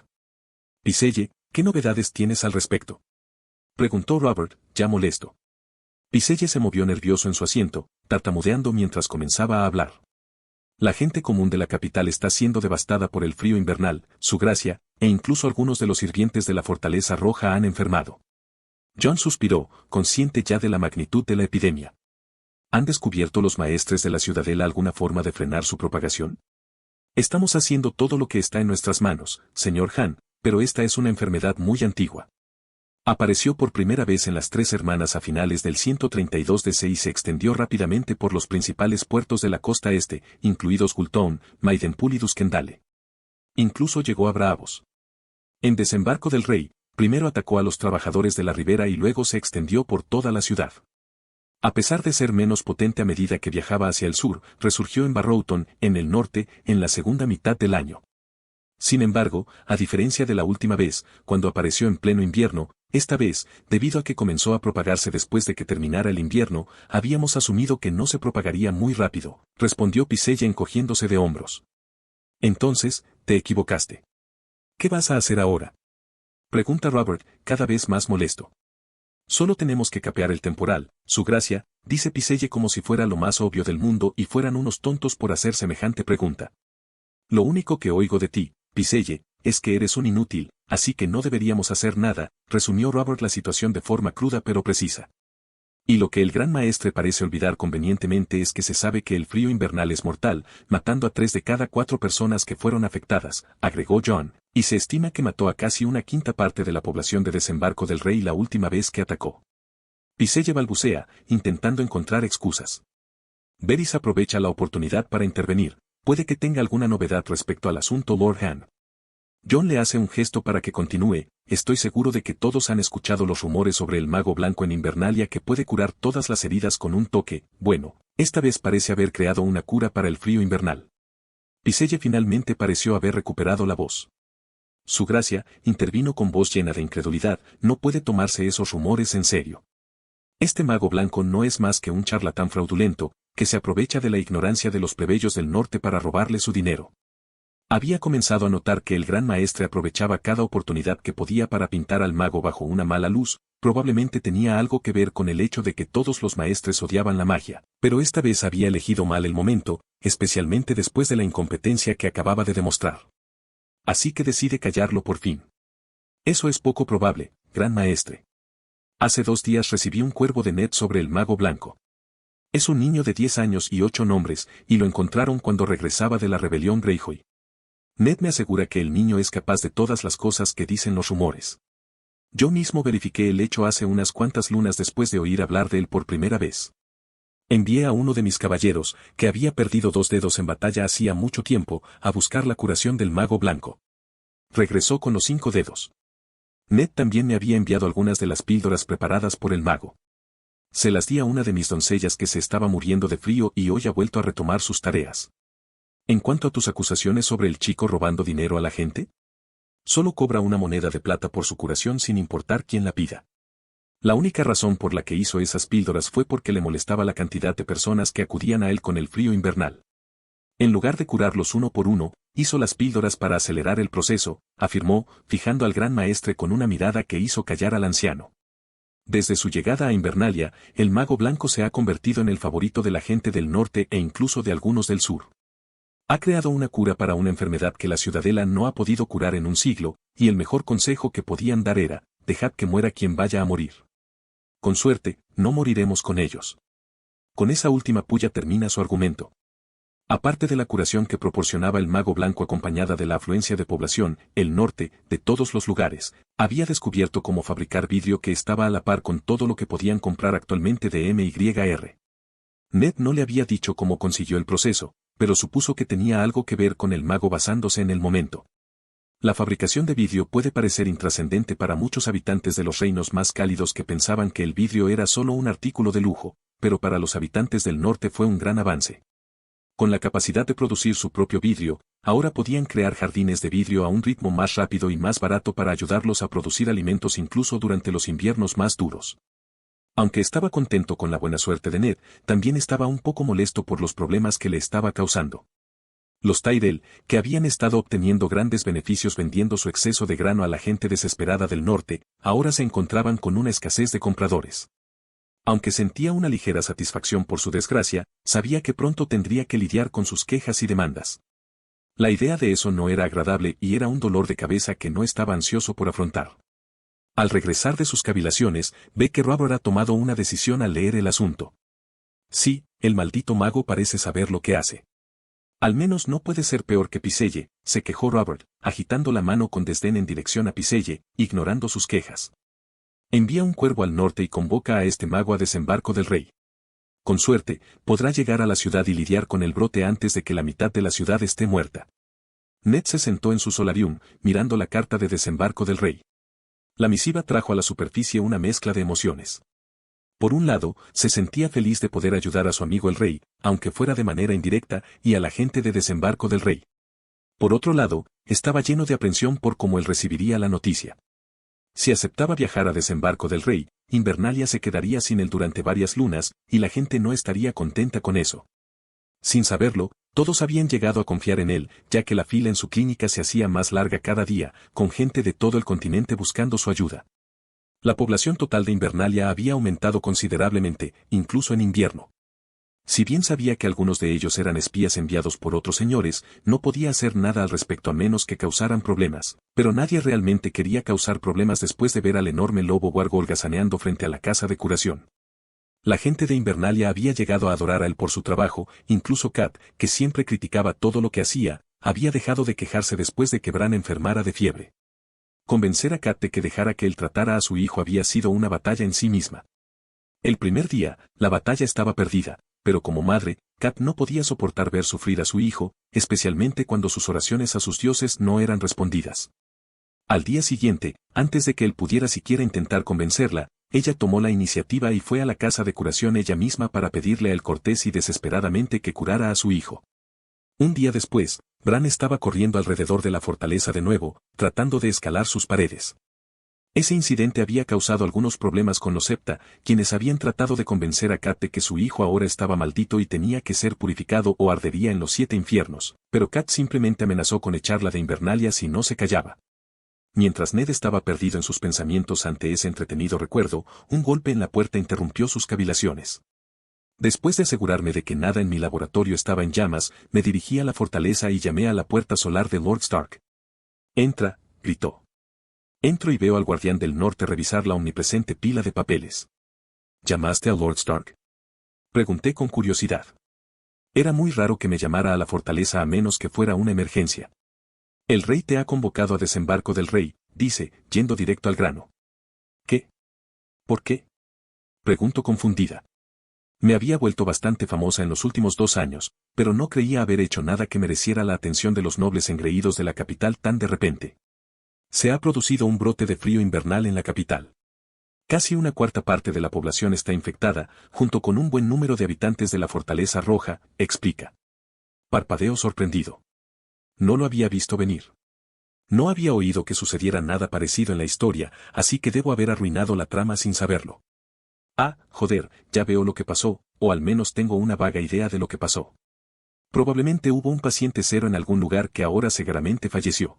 Pycelle, ¿qué novedades tienes al respecto? Preguntó Robert, ya molesto. Pycelle se movió nervioso en su asiento, tartamudeando mientras comenzaba a hablar. La gente común de la capital está siendo devastada por el frío invernal, su gracia, e incluso algunos de los sirvientes de la Fortaleza Roja han enfermado. Jon suspiró, consciente ya de la magnitud de la epidemia. ¿Han descubierto los maestres de la ciudadela alguna forma de frenar su propagación? Estamos haciendo todo lo que está en nuestras manos, señor Han, pero esta es una enfermedad muy antigua. Apareció por primera vez en las 3 hermanas a finales del 132 DC y se extendió rápidamente por los principales puertos de la costa este, incluidos Gultown, Maidenpool y Duskendale. Incluso llegó a Braavos. En Desembarco del Rey, primero atacó a los trabajadores de la ribera y luego se extendió por toda la ciudad. A pesar de ser menos potente a medida que viajaba hacia el sur, resurgió en Barrowton, en el norte, en la segunda mitad del año. Sin embargo, a diferencia de la última vez, cuando apareció en pleno invierno, esta vez, debido a que comenzó a propagarse después de que terminara el invierno, habíamos asumido que no se propagaría muy rápido, respondió Pycelle encogiéndose de hombros. Entonces, te equivocaste. ¿Qué vas a hacer ahora? Pregunta Robert, cada vez más molesto. Solo tenemos que capear el temporal, su gracia, dice Pycelle como si fuera lo más obvio del mundo y fueran unos tontos por hacer semejante pregunta. Lo único que oigo de ti, Pycelle, es que eres un inútil, así que no deberíamos hacer nada, resumió Robert la situación de forma cruda pero precisa. Y lo que el gran maestre parece olvidar convenientemente es que se sabe que el frío invernal es mortal, matando a 3 de cada 4 personas que fueron afectadas, agregó Jon, y se estima que mató a casi 1/5 parte de la población de Desembarco del Rey la última vez que atacó. Pycelle balbucea, intentando encontrar excusas. Varys aprovecha la oportunidad para intervenir, puede que tenga alguna novedad respecto al asunto Lord Han. Jon le hace un gesto para que continúe, estoy seguro de que todos han escuchado los rumores sobre el mago blanco en Invernalia que puede curar todas las heridas con un toque, bueno, esta vez parece haber creado una cura para el frío invernal. Pycelle finalmente pareció haber recuperado la voz. Su gracia, intervino con voz llena de incredulidad, no puede tomarse esos rumores en serio. Este mago blanco no es más que un charlatán fraudulento, que se aprovecha de la ignorancia de los plebeyos del norte para robarle su dinero. Había comenzado a notar que el gran maestre aprovechaba cada oportunidad que podía para pintar al mago bajo una mala luz, probablemente tenía algo que ver con el hecho de que todos los maestres odiaban la magia, pero esta vez había elegido mal el momento, especialmente después de la incompetencia que acababa de demostrar. Así que decide callarlo por fin. Eso es poco probable, gran maestre. Hace 2 días recibí un cuervo de Ned sobre el mago blanco. Es un niño de 10 años y 8 nombres, y lo encontraron cuando regresaba de la rebelión Greyjoy. Ned me asegura que el niño es capaz de todas las cosas que dicen los rumores. Yo mismo verifiqué el hecho hace unas cuantas lunas después de oír hablar de él por primera vez. Envié a uno de mis caballeros, que había perdido 2 dedos en batalla hacía mucho tiempo, a buscar la curación del mago blanco. Regresó con los 5 dedos. Ned también me había enviado algunas de las píldoras preparadas por el mago. Se las di a una de mis doncellas que se estaba muriendo de frío y hoy ha vuelto a retomar sus tareas. En cuanto a tus acusaciones sobre el chico robando dinero a la gente, solo cobra una moneda de plata por su curación sin importar quién la pida. La única razón por la que hizo esas píldoras fue porque le molestaba la cantidad de personas que acudían a él con el frío invernal. En lugar de curarlos uno por uno, hizo las píldoras para acelerar el proceso, afirmó, fijando al gran maestre con una mirada que hizo callar al anciano. Desde su llegada a Invernalia, el mago blanco se ha convertido en el favorito de la gente del norte e incluso de algunos del sur. Ha creado una cura para una enfermedad que la ciudadela no ha podido curar en un siglo, y el mejor consejo que podían dar era, dejad que muera quien vaya a morir. Con suerte, no moriremos con ellos. Con esa última puya termina su argumento. Aparte de la curación que proporcionaba el mago blanco acompañada de la afluencia de población, el norte, de todos los lugares, había descubierto cómo fabricar vidrio que estaba a la par con todo lo que podían comprar actualmente de MYR. Ned no le había dicho cómo consiguió el proceso, pero supuso que tenía algo que ver con el mago basándose en el momento. La fabricación de vidrio puede parecer intrascendente para muchos habitantes de los reinos más cálidos que pensaban que el vidrio era solo un artículo de lujo, pero para los habitantes del norte fue un gran avance. Con la capacidad de producir su propio vidrio, ahora podían crear jardines de vidrio a un ritmo más rápido y más barato para ayudarlos a producir alimentos incluso durante los inviernos más duros. Aunque estaba contento con la buena suerte de Ned, también estaba un poco molesto por los problemas que le estaba causando. Los Tyrell, que habían estado obteniendo grandes beneficios vendiendo su exceso de grano a la gente desesperada del norte, ahora se encontraban con una escasez de compradores. Aunque sentía una ligera satisfacción por su desgracia, sabía que pronto tendría que lidiar con sus quejas y demandas. La idea de eso no era agradable y era un dolor de cabeza que no estaba ansioso por afrontar. Al regresar de sus cavilaciones, ve que Robert ha tomado una decisión al leer el asunto. Sí, el maldito mago parece saber lo que hace. Al menos no puede ser peor que Piselle, se quejó Robert, agitando la mano con desdén en dirección a Piselle, ignorando sus quejas. Envía un cuervo al norte y convoca a este mago a desembarco del rey. Con suerte, podrá llegar a la ciudad y lidiar con el brote antes de que la mitad de la ciudad esté muerta. Ned se sentó en su solarium, mirando la carta de desembarco del rey. La misiva trajo a la superficie una mezcla de emociones. Por un lado, se sentía feliz de poder ayudar a su amigo el rey, aunque fuera de manera indirecta, y a la gente de desembarco del rey. Por otro lado, estaba lleno de aprensión por cómo él recibiría la noticia. Si aceptaba viajar a desembarco del rey, Invernalia se quedaría sin él durante varias lunas, y la gente no estaría contenta con eso. Sin saberlo, todos habían llegado a confiar en él, ya que la fila en su clínica se hacía más larga cada día, con gente de todo el continente buscando su ayuda. La población total de Invernalia había aumentado considerablemente, incluso en invierno. Si bien sabía que algunos de ellos eran espías enviados por otros señores, no podía hacer nada al respecto a menos que causaran problemas, pero nadie realmente quería causar problemas después de ver al enorme lobo Warg holgazaneando frente a la casa de curación. La gente de Invernalia había llegado a adorar a él por su trabajo, incluso Kat, que siempre criticaba todo lo que hacía, había dejado de quejarse después de que Bran enfermara de fiebre. Convencer a Kat de que dejara que él tratara a su hijo había sido una batalla en sí misma. El primer día, la batalla estaba perdida, pero como madre, Kat no podía soportar ver sufrir a su hijo, especialmente cuando sus oraciones a sus dioses no eran respondidas. Al día siguiente, antes de que él pudiera siquiera intentar convencerla, ella tomó la iniciativa y fue a la casa de curación ella misma para pedirle a él cortés y desesperadamente que curara a su hijo. Un día después, Bran estaba corriendo alrededor de la fortaleza de nuevo, tratando de escalar sus paredes. Ese incidente había causado algunos problemas con los Septa, quienes habían tratado de convencer a Kat de que su hijo ahora estaba maldito y tenía que ser purificado o ardería en los 7 infiernos, pero Kat simplemente amenazó con echarla de Invernalia si no se callaba. Mientras Ned estaba perdido en sus pensamientos ante ese entretenido recuerdo, un golpe en la puerta interrumpió sus cavilaciones. Después de asegurarme de que nada en mi laboratorio estaba en llamas, me dirigí a la fortaleza y llamé a la puerta solar de Lord Stark. «Entra», gritó. Entro y veo al guardián del norte revisar la omnipresente pila de papeles. «¿Llamaste a Lord Stark?», pregunté con curiosidad. Era muy raro que me llamara a la fortaleza a menos que fuera una emergencia. «El rey te ha convocado a desembarco del rey», dice, yendo directo al grano. «¿Qué? ¿Por qué?», pregunto confundida. Me había vuelto bastante famosa en los últimos 2 años, pero no creía haber hecho nada que mereciera la atención de los nobles engreídos de la capital tan de repente. Se ha producido un brote de frío invernal en la capital. Casi una cuarta parte de la población está infectada, junto con un buen número de habitantes de la Fortaleza Roja, explica. Parpadeo sorprendido. No lo había visto venir. No había oído que sucediera nada parecido en la historia, así que debo haber arruinado la trama sin saberlo. Ah, joder, ya veo lo que pasó, o al menos tengo una vaga idea de lo que pasó. Probablemente hubo un paciente cero en algún lugar que ahora seguramente falleció.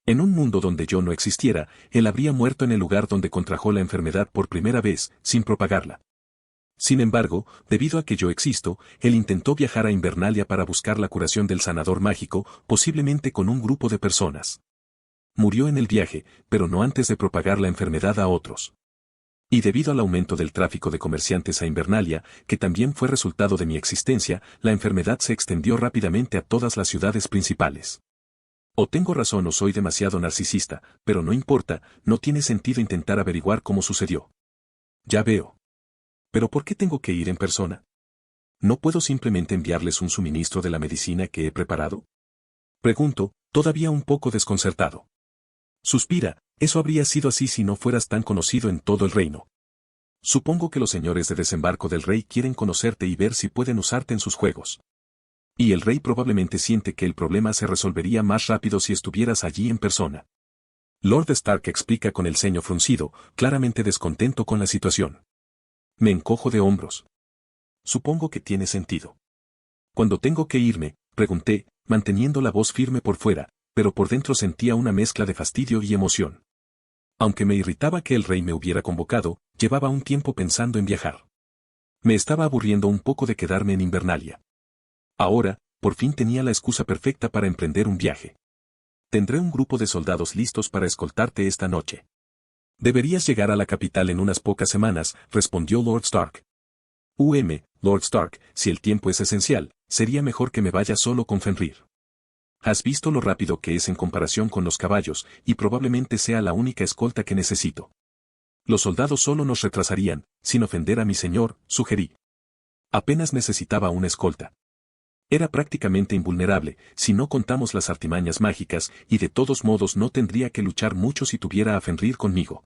En un mundo donde yo no existiera, él habría muerto en el lugar donde contrajo la enfermedad por primera vez, sin propagarla. Sin embargo, debido a que yo existo, él intentó viajar a Invernalia para buscar la curación del sanador mágico, posiblemente con un grupo de personas. Murió en el viaje, pero no antes de propagar la enfermedad a otros. Y debido al aumento del tráfico de comerciantes a Invernalia, que también fue resultado de mi existencia, la enfermedad se extendió rápidamente a todas las ciudades principales. O tengo razón o soy demasiado narcisista, pero no importa, no tiene sentido intentar averiguar cómo sucedió. Ya veo. ¿Pero por qué tengo que ir en persona? ¿No puedo simplemente enviarles un suministro de la medicina que he preparado? Pregunto, todavía un poco desconcertado. Suspira, eso habría sido así si no fueras tan conocido en todo el reino. Supongo que los señores de desembarco del rey quieren conocerte y ver si pueden usarte en sus juegos. Y el rey probablemente siente que el problema se resolvería más rápido si estuvieras allí en persona. Lord Stark explica con el ceño fruncido, claramente descontento con la situación. Me encojo de hombros. Supongo que tiene sentido. Cuando tengo que irme, pregunté, manteniendo la voz firme por fuera, pero por dentro sentía una mezcla de fastidio y emoción. Aunque me irritaba que el rey me hubiera convocado, llevaba un tiempo pensando en viajar. Me estaba aburriendo un poco de quedarme en Invernalia. Ahora, por fin tenía la excusa perfecta para emprender un viaje. Tendré un grupo de soldados listos para escoltarte esta noche. Deberías llegar a la capital en unas pocas semanas, respondió Lord Stark. Lord Stark, si el tiempo es esencial, sería mejor que me vaya solo con Fenrir. Has visto lo rápido que es en comparación con los caballos, y probablemente sea la única escolta que necesito. Los soldados solo nos retrasarían, sin ofender a mi señor, sugerí. Apenas necesitaba una escolta. Era prácticamente invulnerable, si no contamos las artimañas mágicas, y de todos modos no tendría que luchar mucho si tuviera a Fenrir conmigo.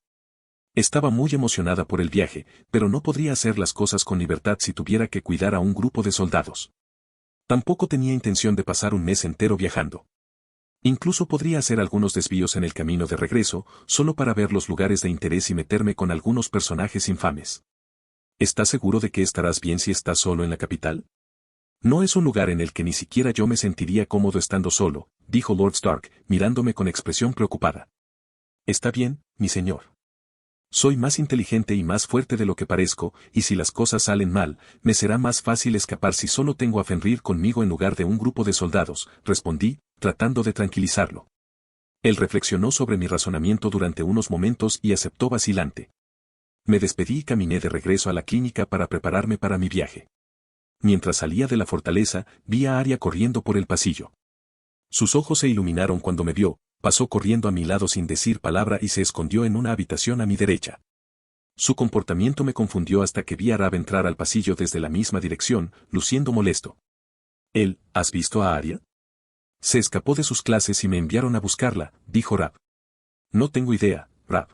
Estaba muy emocionada por el viaje, pero no podría hacer las cosas con libertad si tuviera que cuidar a un grupo de soldados. Tampoco tenía intención de pasar un mes entero viajando. Incluso podría hacer algunos desvíos en el camino de regreso, solo para ver los lugares de interés y meterme con algunos personajes infames. ¿Estás seguro de que estarás bien si estás solo en la capital? No es un lugar en el que ni siquiera yo me sentiría cómodo estando solo, dijo Lord Stark, mirándome con expresión preocupada. Está bien, mi señor. Soy más inteligente y más fuerte de lo que parezco, y si las cosas salen mal, me será más fácil escapar si solo tengo a Fenrir conmigo en lugar de un grupo de soldados, respondí, tratando de tranquilizarlo. Él reflexionó sobre mi razonamiento durante unos momentos y aceptó vacilante. Me despedí y caminé de regreso a la clínica para prepararme para mi viaje. Mientras salía de la fortaleza, vi a Arya corriendo por el pasillo. Sus ojos se iluminaron cuando me vio, pasó corriendo a mi lado sin decir palabra y se escondió en una habitación a mi derecha. Su comportamiento me confundió hasta que vi a Rab entrar al pasillo desde la misma dirección, luciendo molesto. ¿Has visto a Arya? Se escapó de sus clases y me enviaron a buscarla, dijo Rab. No tengo idea, Rab.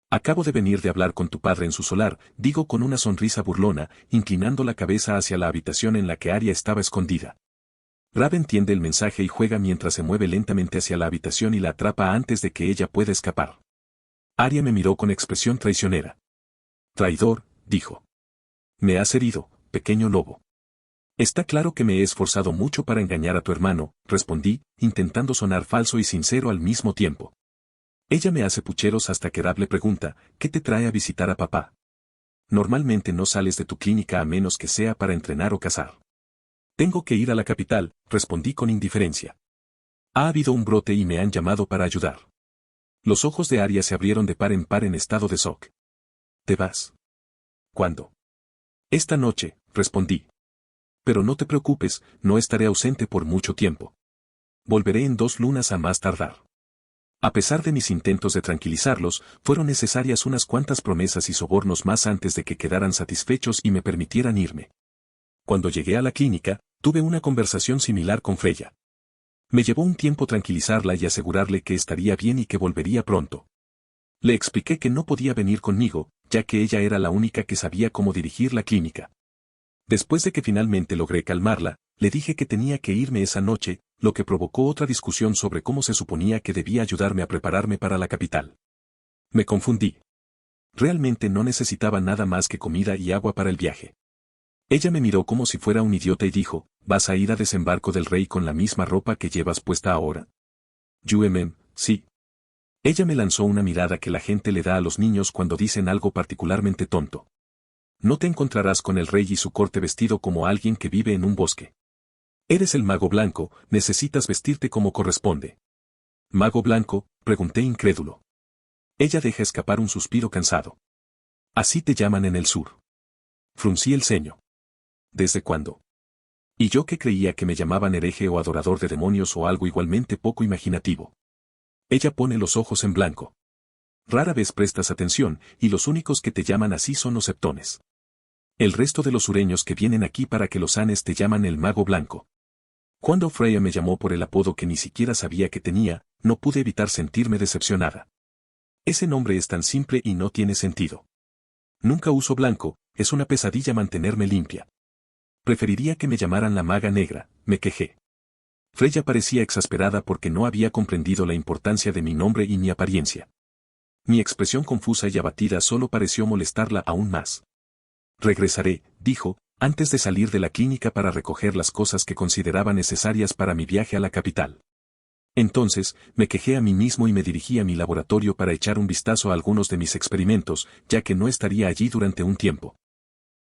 Acabo de venir de hablar con tu padre en su solar, digo con una sonrisa burlona, inclinando la cabeza hacia la habitación en la que Arya estaba escondida. Rab entiende el mensaje y juega mientras se mueve lentamente hacia la habitación y la atrapa antes de que ella pueda escapar. Arya me miró con expresión traicionera. Traidor, dijo. Me has herido, pequeño lobo. Está claro que me he esforzado mucho para engañar a tu hermano, respondí, intentando sonar falso y sincero al mismo tiempo. Ella me hace pucheros hasta que Rab le pregunta, ¿qué te trae a visitar a papá? Normalmente no sales de tu clínica a menos que sea para entrenar o cazar. Tengo que ir a la capital, respondí con indiferencia. Ha habido un brote y me han llamado para ayudar. Los ojos de Arya se abrieron de par en estado de shock. ¿Te vas? ¿Cuándo? Esta noche, respondí. Pero no te preocupes, no estaré ausente por mucho tiempo. Volveré en 2 lunas a más tardar. A pesar de mis intentos de tranquilizarlos, fueron necesarias unas cuantas promesas y sobornos más antes de que quedaran satisfechos y me permitieran irme. Cuando llegué a la clínica, tuve una conversación similar con Freya. Me llevó un tiempo tranquilizarla y asegurarle que estaría bien y que volvería pronto. Le expliqué que no podía venir conmigo, ya que ella era la única que sabía cómo dirigir la clínica. Después de que finalmente logré calmarla, le dije que tenía que irme esa noche, lo que provocó otra discusión sobre cómo se suponía que debía ayudarme a prepararme para la capital. Me confundí. Realmente no necesitaba nada más que comida y agua para el viaje. Ella me miró como si fuera un idiota y dijo, ¿vas a ir a Desembarco del Rey con la misma ropa que llevas puesta ahora? Sí. Ella me lanzó una mirada que la gente le da a los niños cuando dicen algo particularmente tonto. No te encontrarás con el rey y su corte vestido como alguien que vive en un bosque. Eres el mago blanco, necesitas vestirte como corresponde. ¿Mago blanco?, pregunté incrédulo. Ella deja escapar un suspiro cansado. Así te llaman en el sur. Fruncí el ceño. ¿Desde cuándo? Y yo que creía que me llamaban hereje o adorador de demonios o algo igualmente poco imaginativo. Ella pone los ojos en blanco. Rara vez prestas atención, y los únicos que te llaman así son los septones. El resto de los sureños que vienen aquí para que los sanes te llaman el mago blanco. Cuando Freya me llamó por el apodo que ni siquiera sabía que tenía, no pude evitar sentirme decepcionada. Ese nombre es tan simple y no tiene sentido. Nunca uso blanco, es una pesadilla mantenerme limpia. Preferiría que me llamaran la maga negra, me quejé. Freya parecía exasperada porque no había comprendido la importancia de mi nombre y mi apariencia. Mi expresión confusa y abatida solo pareció molestarla aún más. Regresaré, dijo, antes de salir de la clínica para recoger las cosas que consideraba necesarias para mi viaje a la capital. Entonces, me quejé a mí mismo y me dirigí a mi laboratorio para echar un vistazo a algunos de mis experimentos, ya que no estaría allí durante un tiempo.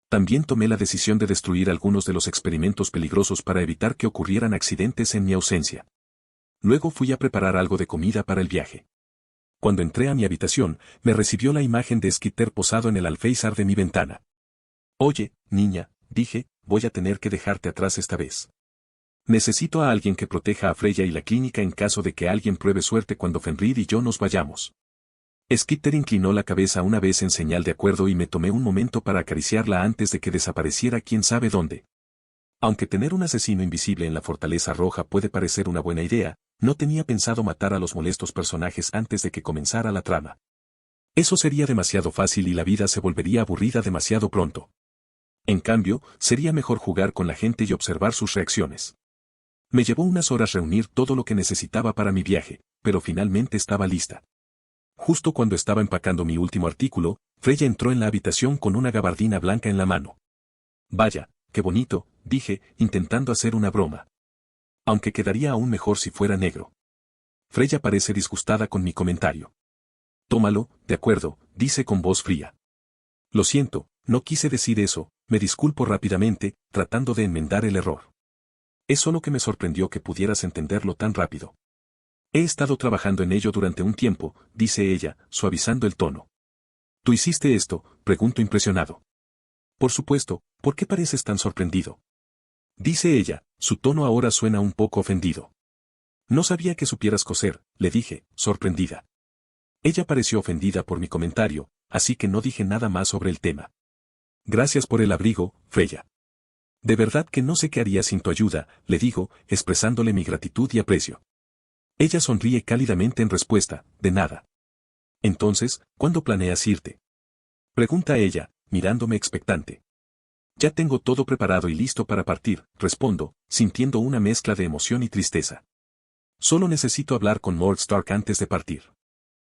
También tomé la decisión de destruir algunos de los experimentos peligrosos para evitar que ocurrieran accidentes en mi ausencia. Luego fui a preparar algo de comida para el viaje. Cuando entré a mi habitación, me recibió la imagen de Skitter posado en el alféizar de mi ventana. Oye, niña, dije, voy a tener que dejarte atrás esta vez. Necesito a alguien que proteja a Freya y la clínica en caso de que alguien pruebe suerte cuando Fenrir y yo nos vayamos. Skitter inclinó la cabeza una vez en señal de acuerdo y me tomé un momento para acariciarla antes de que desapareciera quién sabe dónde. Aunque tener un asesino invisible en la Fortaleza Roja puede parecer una buena idea, no tenía pensado matar a los molestos personajes antes de que comenzara la trama. Eso sería demasiado fácil y la vida se volvería aburrida demasiado pronto. En cambio, sería mejor jugar con la gente y observar sus reacciones. Me llevó unas horas reunir todo lo que necesitaba para mi viaje, pero finalmente estaba lista. Justo cuando estaba empacando mi último artículo, Freya entró en la habitación con una gabardina blanca en la mano. Vaya, qué bonito, dije, intentando hacer una broma. Aunque quedaría aún mejor si fuera negro. Freya parece disgustada con mi comentario. Tómalo, de acuerdo, dice con voz fría. Lo siento, no quise decir eso, me disculpo rápidamente, tratando de enmendar el error. Es solo que me sorprendió que pudieras entenderlo tan rápido. He estado trabajando en ello durante un tiempo, dice ella, suavizando el tono. ¿Tú hiciste esto?, pregunto impresionado. Por supuesto, ¿por qué pareces tan sorprendido? Dice ella, su tono ahora suena un poco ofendido. No sabía que supieras coser, le dije, sorprendida. Ella pareció ofendida por mi comentario, así que no dije nada más sobre el tema. Gracias por el abrigo, Freya. De verdad que no sé qué haría sin tu ayuda, le digo, expresándole mi gratitud y aprecio. Ella sonríe cálidamente en respuesta, de nada. Entonces, ¿cuándo planeas irte? Pregunta ella, mirándome expectante. Ya tengo todo preparado y listo para partir, respondo, sintiendo una mezcla de emoción y tristeza. Solo necesito hablar con Lord Stark antes de partir.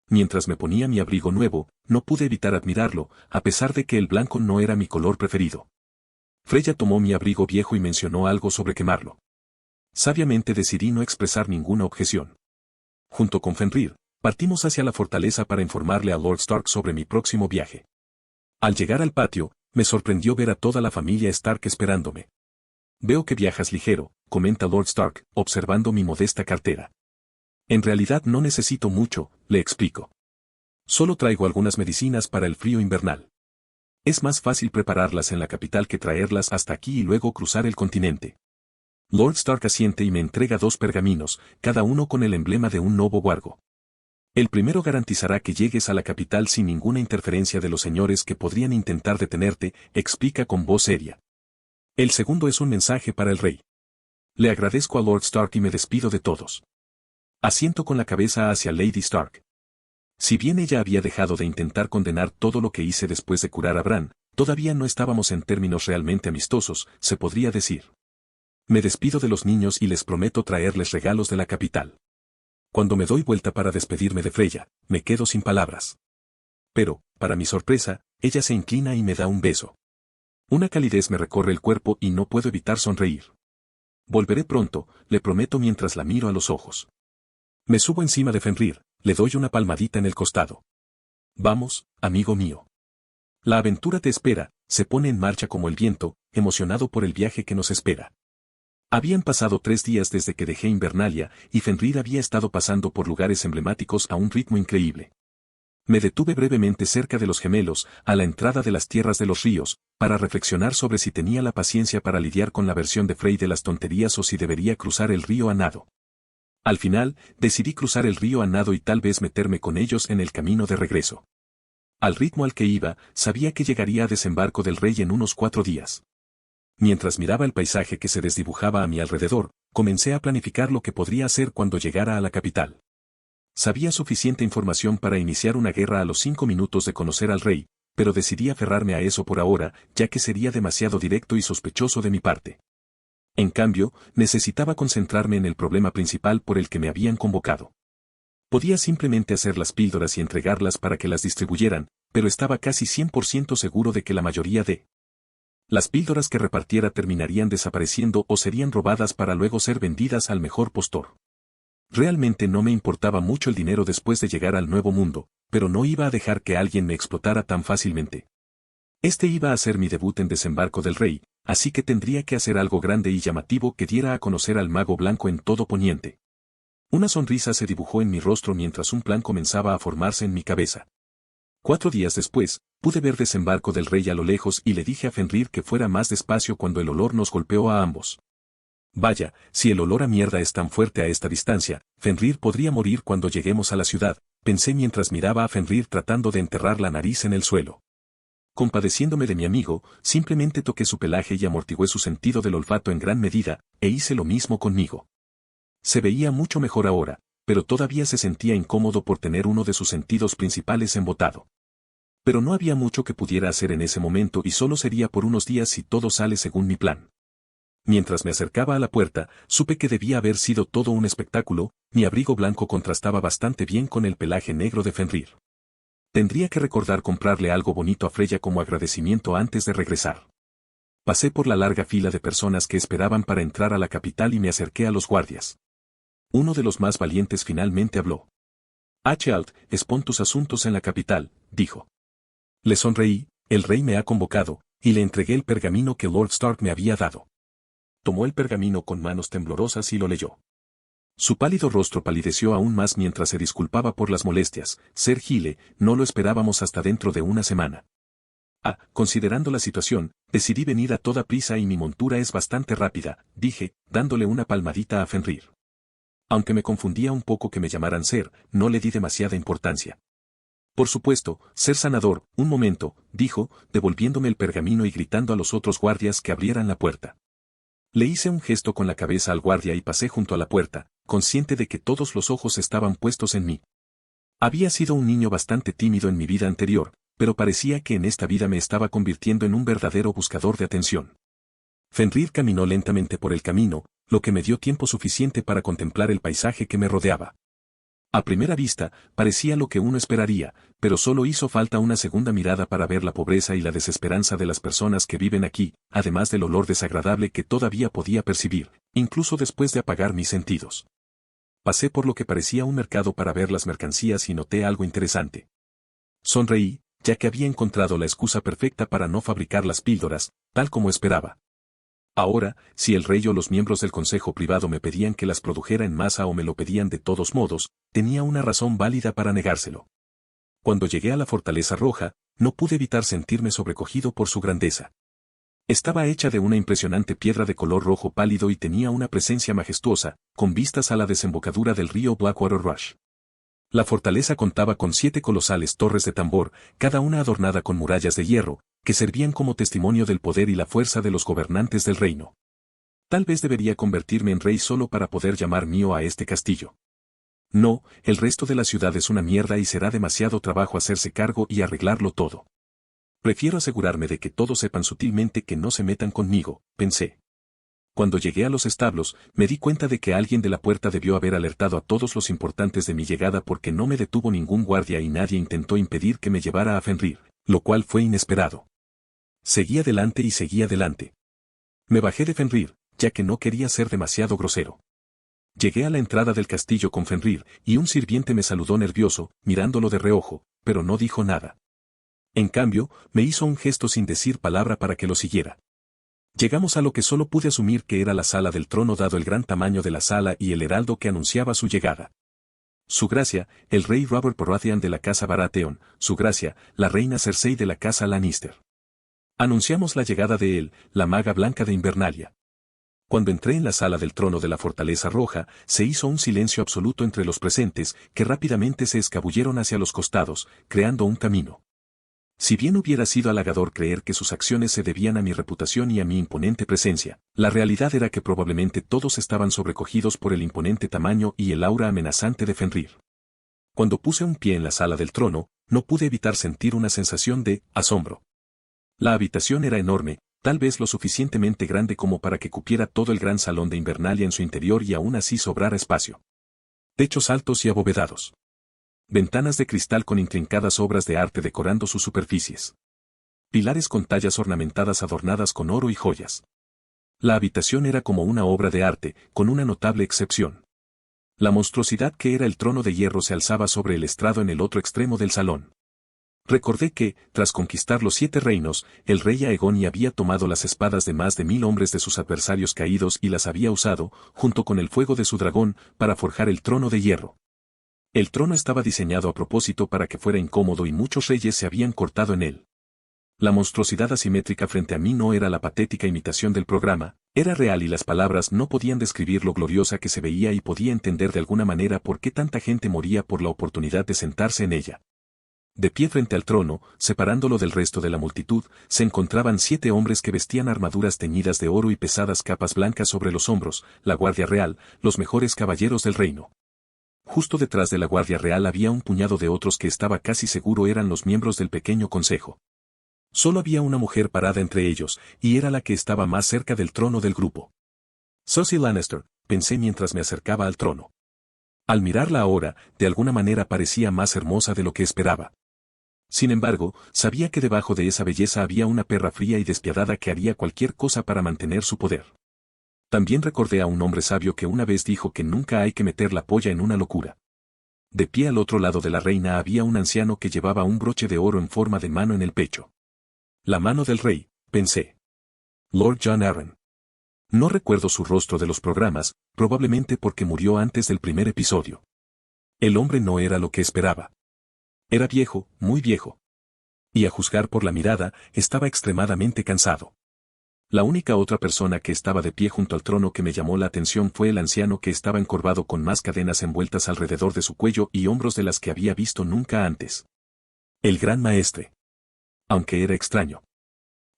Mientras me ponía mi abrigo nuevo, no pude evitar admirarlo, a pesar de que el blanco no era mi color preferido. Freya tomó mi abrigo viejo y mencionó algo sobre quemarlo. Sabiamente decidí no expresar ninguna objeción. Junto con Fenrir, partimos hacia la fortaleza para informarle a Lord Stark sobre mi próximo viaje. Al llegar al patio, me sorprendió ver a toda la familia Stark esperándome. Veo que viajas ligero, comenta Lord Stark, observando mi modesta cartera. En realidad no necesito mucho, le explico. Solo traigo algunas medicinas para el frío invernal. Es más fácil prepararlas en la capital que traerlas hasta aquí y luego cruzar el continente. Lord Stark asiente y me entrega 2 pergaminos, cada uno con el emblema de un novo wargo. El primero garantizará que llegues a la capital sin ninguna interferencia de los señores que podrían intentar detenerte, explica con voz seria. El segundo es un mensaje para el rey. Le agradezco a Lord Stark y me despido de todos. Asiento con la cabeza hacia Lady Stark. Si bien ella había dejado de intentar condenar todo lo que hice después de curar a Bran, todavía no estábamos en términos realmente amistosos, se podría decir. Me despido de los niños y les prometo traerles regalos de la capital. Cuando me doy vuelta para despedirme de Freya, me quedo sin palabras. Pero, para mi sorpresa, ella se inclina y me da un beso. Una calidez me recorre el cuerpo y no puedo evitar sonreír. Volveré pronto, le prometo mientras la miro a los ojos. Me subo encima de Fenrir, le doy una palmadita en el costado. Vamos, amigo mío. La aventura te espera, se pone en marcha como el viento, emocionado por el viaje que nos espera. Habían pasado 3 días desde que dejé Invernalia, y Fenrir había estado pasando por lugares emblemáticos a un ritmo increíble. Me detuve brevemente cerca de los gemelos, a la entrada de las tierras de los ríos, para reflexionar sobre si tenía la paciencia para lidiar con la versión de Frey de las tonterías o si debería cruzar el río a nado. Al final, decidí cruzar el río a nado y tal vez meterme con ellos en el camino de regreso. Al ritmo al que iba, sabía que llegaría a Desembarco del Rey en unos 4 días. Mientras miraba el paisaje que se desdibujaba a mi alrededor, comencé a planificar lo que podría hacer cuando llegara a la capital. Sabía suficiente información para iniciar una guerra a los 5 minutos de conocer al rey, pero decidí aferrarme a eso por ahora, ya que sería demasiado directo y sospechoso de mi parte. En cambio, necesitaba concentrarme en el problema principal por el que me habían convocado. Podía simplemente hacer las píldoras y entregarlas para que las distribuyeran, pero estaba casi 100% seguro de que la mayoría de las píldoras que repartiera terminarían desapareciendo o serían robadas para luego ser vendidas al mejor postor. Realmente no me importaba mucho el dinero después de llegar al Nuevo Mundo, pero no iba a dejar que alguien me explotara tan fácilmente. Este iba a ser mi debut en Desembarco del Rey, así que tendría que hacer algo grande y llamativo que diera a conocer al Mago Blanco en todo Poniente. Una sonrisa se dibujó en mi rostro mientras un plan comenzaba a formarse en mi cabeza. 4 días después, pude ver Desembarco del Rey a lo lejos y le dije a Fenrir que fuera más despacio cuando el olor nos golpeó a ambos. Vaya, si el olor a mierda es tan fuerte a esta distancia, Fenrir podría morir cuando lleguemos a la ciudad, pensé mientras miraba a Fenrir tratando de enterrar la nariz en el suelo. Compadeciéndome de mi amigo, simplemente toqué su pelaje y amortigué su sentido del olfato en gran medida, e hice lo mismo conmigo. Se veía mucho mejor ahora, pero todavía se sentía incómodo por tener uno de sus sentidos principales embotado. Pero no había mucho que pudiera hacer en ese momento y solo sería por unos días si todo sale según mi plan. Mientras me acercaba a la puerta, supe que debía haber sido todo un espectáculo, mi abrigo blanco contrastaba bastante bien con el pelaje negro de Fenrir. Tendría que recordar comprarle algo bonito a Freya como agradecimiento antes de regresar. Pasé por la larga fila de personas que esperaban para entrar a la capital y me acerqué a los guardias. Uno de los más valientes finalmente habló. Alt, expon tus asuntos en la capital, dijo. Le sonreí, el rey me ha convocado, y le entregué el pergamino que Lord Stark me había dado. Tomó el pergamino con manos temblorosas y lo leyó. Su pálido rostro palideció aún más mientras se disculpaba por las molestias. Ser Gile, no lo esperábamos hasta dentro de una semana. Considerando la situación, decidí venir a toda prisa y mi montura es bastante rápida, dije, dándole una palmadita a Fenrir. Aunque me confundía un poco que me llamaran Ser, no le di demasiada importancia. Por supuesto, Ser Sanador, un momento, dijo, devolviéndome el pergamino y gritando a los otros guardias que abrieran la puerta. Le hice un gesto con la cabeza al guardia y pasé junto a la puerta, consciente de que todos los ojos estaban puestos en mí. Había sido un niño bastante tímido en mi vida anterior, pero parecía que en esta vida me estaba convirtiendo en un verdadero buscador de atención. Fenrir caminó lentamente por el camino, lo que me dio tiempo suficiente para contemplar el paisaje que me rodeaba. A primera vista, parecía lo que uno esperaría, pero solo hizo falta una segunda mirada para ver la pobreza y la desesperanza de las personas que viven aquí, además del olor desagradable que todavía podía percibir, incluso después de apagar mis sentidos. Pasé por lo que parecía un mercado para ver las mercancías y noté algo interesante. Sonreí, ya que había encontrado la excusa perfecta para no fabricar las píldoras, tal como esperaba. Ahora, si el rey o los miembros del consejo privado me pedían que las produjera en masa o me lo pedían de todos modos, tenía una razón válida para negárselo. Cuando llegué a la Fortaleza Roja, no pude evitar sentirme sobrecogido por su grandeza. Estaba hecha de una impresionante piedra de color rojo pálido y tenía una presencia majestuosa, con vistas a la desembocadura del río Blackwater Rush. La fortaleza contaba con 7 colosales torres de tambor, cada una adornada con murallas de hierro, que servían como testimonio del poder y la fuerza de los gobernantes del reino. Tal vez debería convertirme en rey solo para poder llamar mío a este castillo. No, el resto de la ciudad es una mierda y será demasiado trabajo hacerse cargo y arreglarlo todo. Prefiero asegurarme de que todos sepan sutilmente que no se metan conmigo, pensé. Cuando llegué a los establos, me di cuenta de que alguien de la puerta debió haber alertado a todos los importantes de mi llegada porque no me detuvo ningún guardia y nadie intentó impedir que me llevara a Fenrir, lo cual fue inesperado. Seguí adelante y seguí adelante. Me bajé de Fenrir, ya que no quería ser demasiado grosero. Llegué a la entrada del castillo con Fenrir, y un sirviente me saludó nervioso, mirándolo de reojo, pero no dijo nada. En cambio, me hizo un gesto sin decir palabra para que lo siguiera. Llegamos a lo que solo pude asumir que era la sala del trono dado el gran tamaño de la sala y el heraldo que anunciaba su llegada. Su gracia, el rey Robert Baratheon de la casa Baratheon, su gracia, la reina Cersei de la casa Lannister. Anunciamos la llegada de él, la maga blanca de Invernalia. Cuando entré en la sala del trono de la Fortaleza Roja, se hizo un silencio absoluto entre los presentes, que rápidamente se escabulleron hacia los costados, creando un camino. Si bien hubiera sido halagador creer que sus acciones se debían a mi reputación y a mi imponente presencia, la realidad era que probablemente todos estaban sobrecogidos por el imponente tamaño y el aura amenazante de Fenrir. Cuando puse un pie en la sala del trono, no pude evitar sentir una sensación de asombro. La habitación era enorme, tal vez lo suficientemente grande como para que cupiera todo el gran salón de Invernalia en su interior y aún así sobrara espacio. Techos altos y abovedados. Ventanas de cristal con intrincadas obras de arte decorando sus superficies. Pilares con tallas ornamentadas adornadas con oro y joyas. La habitación era como una obra de arte, con una notable excepción. La monstruosidad que era el trono de hierro se alzaba sobre el estrado en el otro extremo del salón. Recordé que, tras conquistar los 7 reinos, el rey Aegon había tomado las espadas de más de 1000 hombres de sus adversarios caídos y las había usado, junto con el fuego de su dragón, para forjar el trono de hierro. El trono estaba diseñado a propósito para que fuera incómodo y muchos reyes se habían cortado en él. La monstruosidad asimétrica frente a mí no era la patética imitación del programa, era real y las palabras no podían describir lo gloriosa que se veía y podía entender de alguna manera por qué tanta gente moría por la oportunidad de sentarse en ella. De pie frente al trono, separándolo del resto de la multitud, se encontraban 7 hombres que vestían armaduras teñidas de oro y pesadas capas blancas sobre los hombros, la Guardia Real, los mejores caballeros del reino. Justo detrás de la Guardia Real había un puñado de otros que estaba casi seguro eran los miembros del pequeño consejo. Solo había una mujer parada entre ellos, y era la que estaba más cerca del trono del grupo. Cersei Lannister, pensé mientras me acercaba al trono. Al mirarla ahora, de alguna manera parecía más hermosa de lo que esperaba. Sin embargo, sabía que debajo de esa belleza había una perra fría y despiadada que haría cualquier cosa para mantener su poder. También recordé a un hombre sabio que una vez dijo que nunca hay que meter la polla en una locura. De pie al otro lado de la reina había un anciano que llevaba un broche de oro en forma de mano en el pecho. La mano del rey, pensé. Lord Jon Arryn. No recuerdo su rostro de los programas, probablemente porque murió antes del primer episodio. El hombre no era lo que esperaba. Era viejo, muy viejo. Y a juzgar por la mirada, estaba extremadamente cansado. La única otra persona que estaba de pie junto al trono que me llamó la atención fue el anciano que estaba encorvado con más cadenas envueltas alrededor de su cuello y hombros de las que había visto nunca antes. El gran maestre. Aunque era extraño.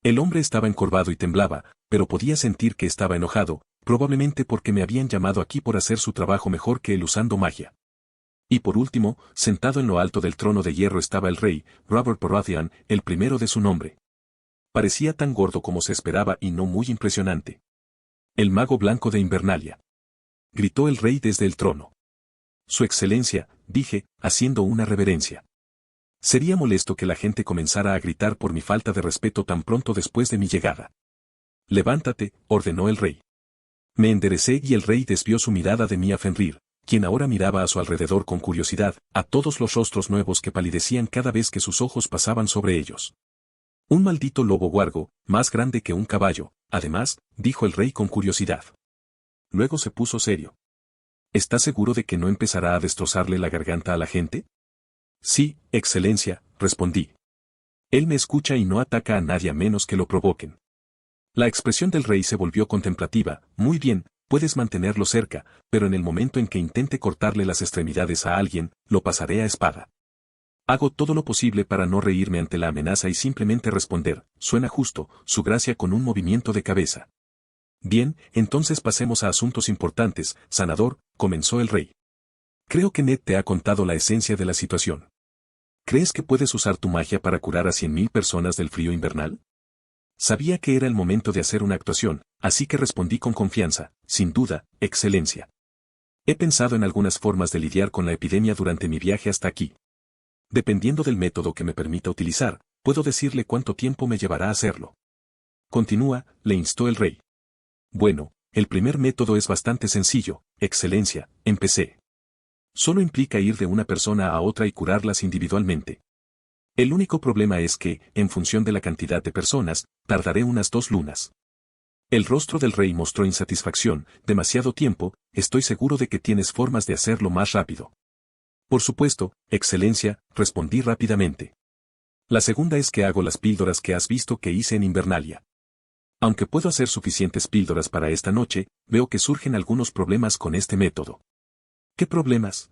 El hombre estaba encorvado y temblaba, pero podía sentir que estaba enojado, probablemente porque me habían llamado aquí por hacer su trabajo mejor que él usando magia. Y por último, sentado en lo alto del trono de hierro estaba el rey, Robert Baratheon, el primero de su nombre. Parecía tan gordo como se esperaba y no muy impresionante. El mago blanco de Invernalia. Gritó el rey desde el trono. Su excelencia, dije, haciendo una reverencia. Sería molesto que la gente comenzara a gritar por mi falta de respeto tan pronto después de mi llegada. Levántate, ordenó el rey. Me enderecé y el rey desvió su mirada de mí a Fenrir, quien ahora miraba a su alrededor con curiosidad, a todos los rostros nuevos que palidecían cada vez que sus ojos pasaban sobre ellos. Un maldito lobo huargo, más grande que un caballo, además, dijo el rey con curiosidad. Luego se puso serio. ¿Está seguro de que no empezará a destrozarle la garganta a la gente? Sí, excelencia, respondí. Él me escucha y no ataca a nadie a menos que lo provoquen. La expresión del rey se volvió contemplativa. Muy bien, puedes mantenerlo cerca, pero en el momento en que intente cortarle las extremidades a alguien, lo pasaré a espada. Hago todo lo posible para no reírme ante la amenaza y simplemente responder, suena justo, su gracia con un movimiento de cabeza. Bien, entonces pasemos a asuntos importantes, sanador, comenzó el rey. Creo que Ned te ha contado la esencia de la situación. ¿Crees que puedes usar tu magia para curar a 100.000 personas del frío invernal? Sabía que era el momento de hacer una actuación, así que respondí con confianza, sin duda, Excelencia. He pensado en algunas formas de lidiar con la epidemia durante mi viaje hasta aquí. Dependiendo del método que me permita utilizar, puedo decirle cuánto tiempo me llevará hacerlo. Continúa, le instó el rey. Bueno, el primer método es bastante sencillo, Excelencia, empecé. Solo implica ir de una persona a otra y curarlas individualmente. El único problema es que, en función de la cantidad de personas, tardaré unas 2 lunas. El rostro del rey mostró insatisfacción, demasiado tiempo, estoy seguro de que tienes formas de hacerlo más rápido. Por supuesto, Excelencia, respondí rápidamente. La segunda es que hago las píldoras que has visto que hice en Invernalia. Aunque puedo hacer suficientes píldoras para esta noche, veo que surgen algunos problemas con este método. ¿Qué problemas?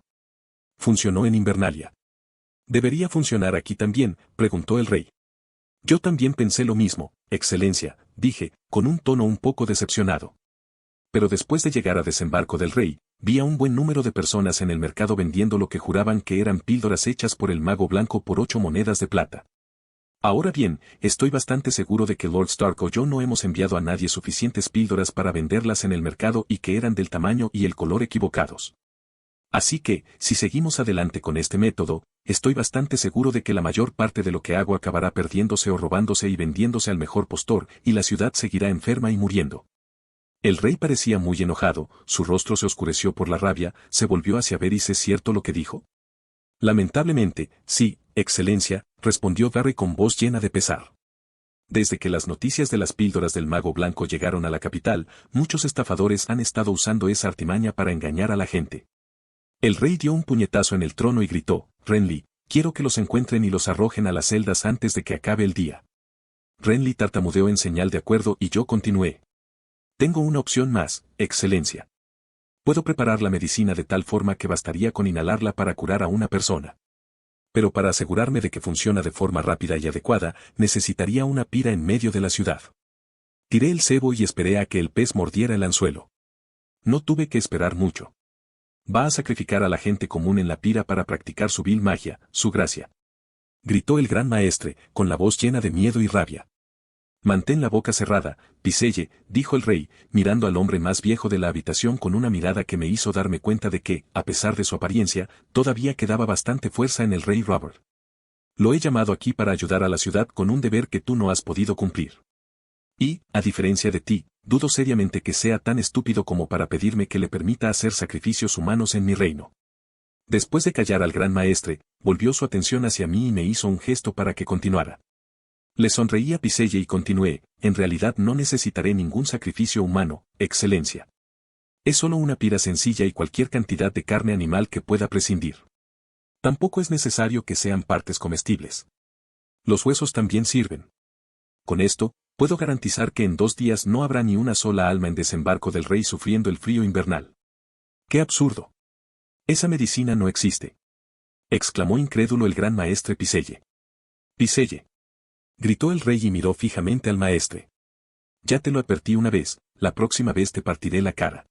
Funcionó en Invernalia. ¿Debería funcionar aquí también?, preguntó el rey. Yo también pensé lo mismo, Excelencia, dije, con un tono un poco decepcionado. Pero después de llegar a desembarco del rey, vi a un buen número de personas en el mercado vendiendo lo que juraban que eran píldoras hechas por el mago blanco por 8 monedas de plata. Ahora bien, estoy bastante seguro de que Lord Stark o yo no hemos enviado a nadie suficientes píldoras para venderlas en el mercado y que eran del tamaño y el color equivocados. Así que, si seguimos adelante con este método, estoy bastante seguro de que la mayor parte de lo que hago acabará perdiéndose o robándose y vendiéndose al mejor postor, y la ciudad seguirá enferma y muriendo. El rey parecía muy enojado, su rostro se oscureció por la rabia, se volvió hacia Varys. ¿Es cierto lo que dijo? Lamentablemente, sí, Excelencia, respondió Garry con voz llena de pesar. Desde que las noticias de las píldoras del mago blanco llegaron a la capital, muchos estafadores han estado usando esa artimaña para engañar a la gente. El rey dio un puñetazo en el trono y gritó, Renly, quiero que los encuentren y los arrojen a las celdas antes de que acabe el día. Renly tartamudeó en señal de acuerdo y yo continué. Tengo una opción más, Excelencia. Puedo preparar la medicina de tal forma que bastaría con inhalarla para curar a una persona. Pero para asegurarme de que funciona de forma rápida y adecuada, necesitaría una pira en medio de la ciudad. Tiré el cebo y esperé a que el pez mordiera el anzuelo. No tuve que esperar mucho. Va a sacrificar a la gente común en la pira para practicar su vil magia, su gracia. Gritó el gran maestre, con la voz llena de miedo y rabia. Mantén la boca cerrada, Piselle, dijo el rey, mirando al hombre más viejo de la habitación con una mirada que me hizo darme cuenta de que, a pesar de su apariencia, todavía quedaba bastante fuerza en el rey Robert. Lo he llamado aquí para ayudar a la ciudad con un deber que tú no has podido cumplir. Y, a diferencia de ti, dudo seriamente que sea tan estúpido como para pedirme que le permita hacer sacrificios humanos en mi reino. Después de callar al gran maestre, volvió su atención hacia mí y me hizo un gesto para que continuara. Le sonreí a Piselle y continué, en realidad no necesitaré ningún sacrificio humano, Excelencia. Es solo una pira sencilla y cualquier cantidad de carne animal que pueda prescindir. Tampoco es necesario que sean partes comestibles. Los huesos también sirven. Con esto, puedo garantizar que en 2 días no habrá ni una sola alma en desembarco del rey sufriendo el frío invernal. ¡Qué absurdo! Esa medicina no existe. Exclamó incrédulo el gran maestre Piselle. Piselle. Gritó el rey y miró fijamente al maestre. Ya te lo advertí una vez, la próxima vez te partiré la cara.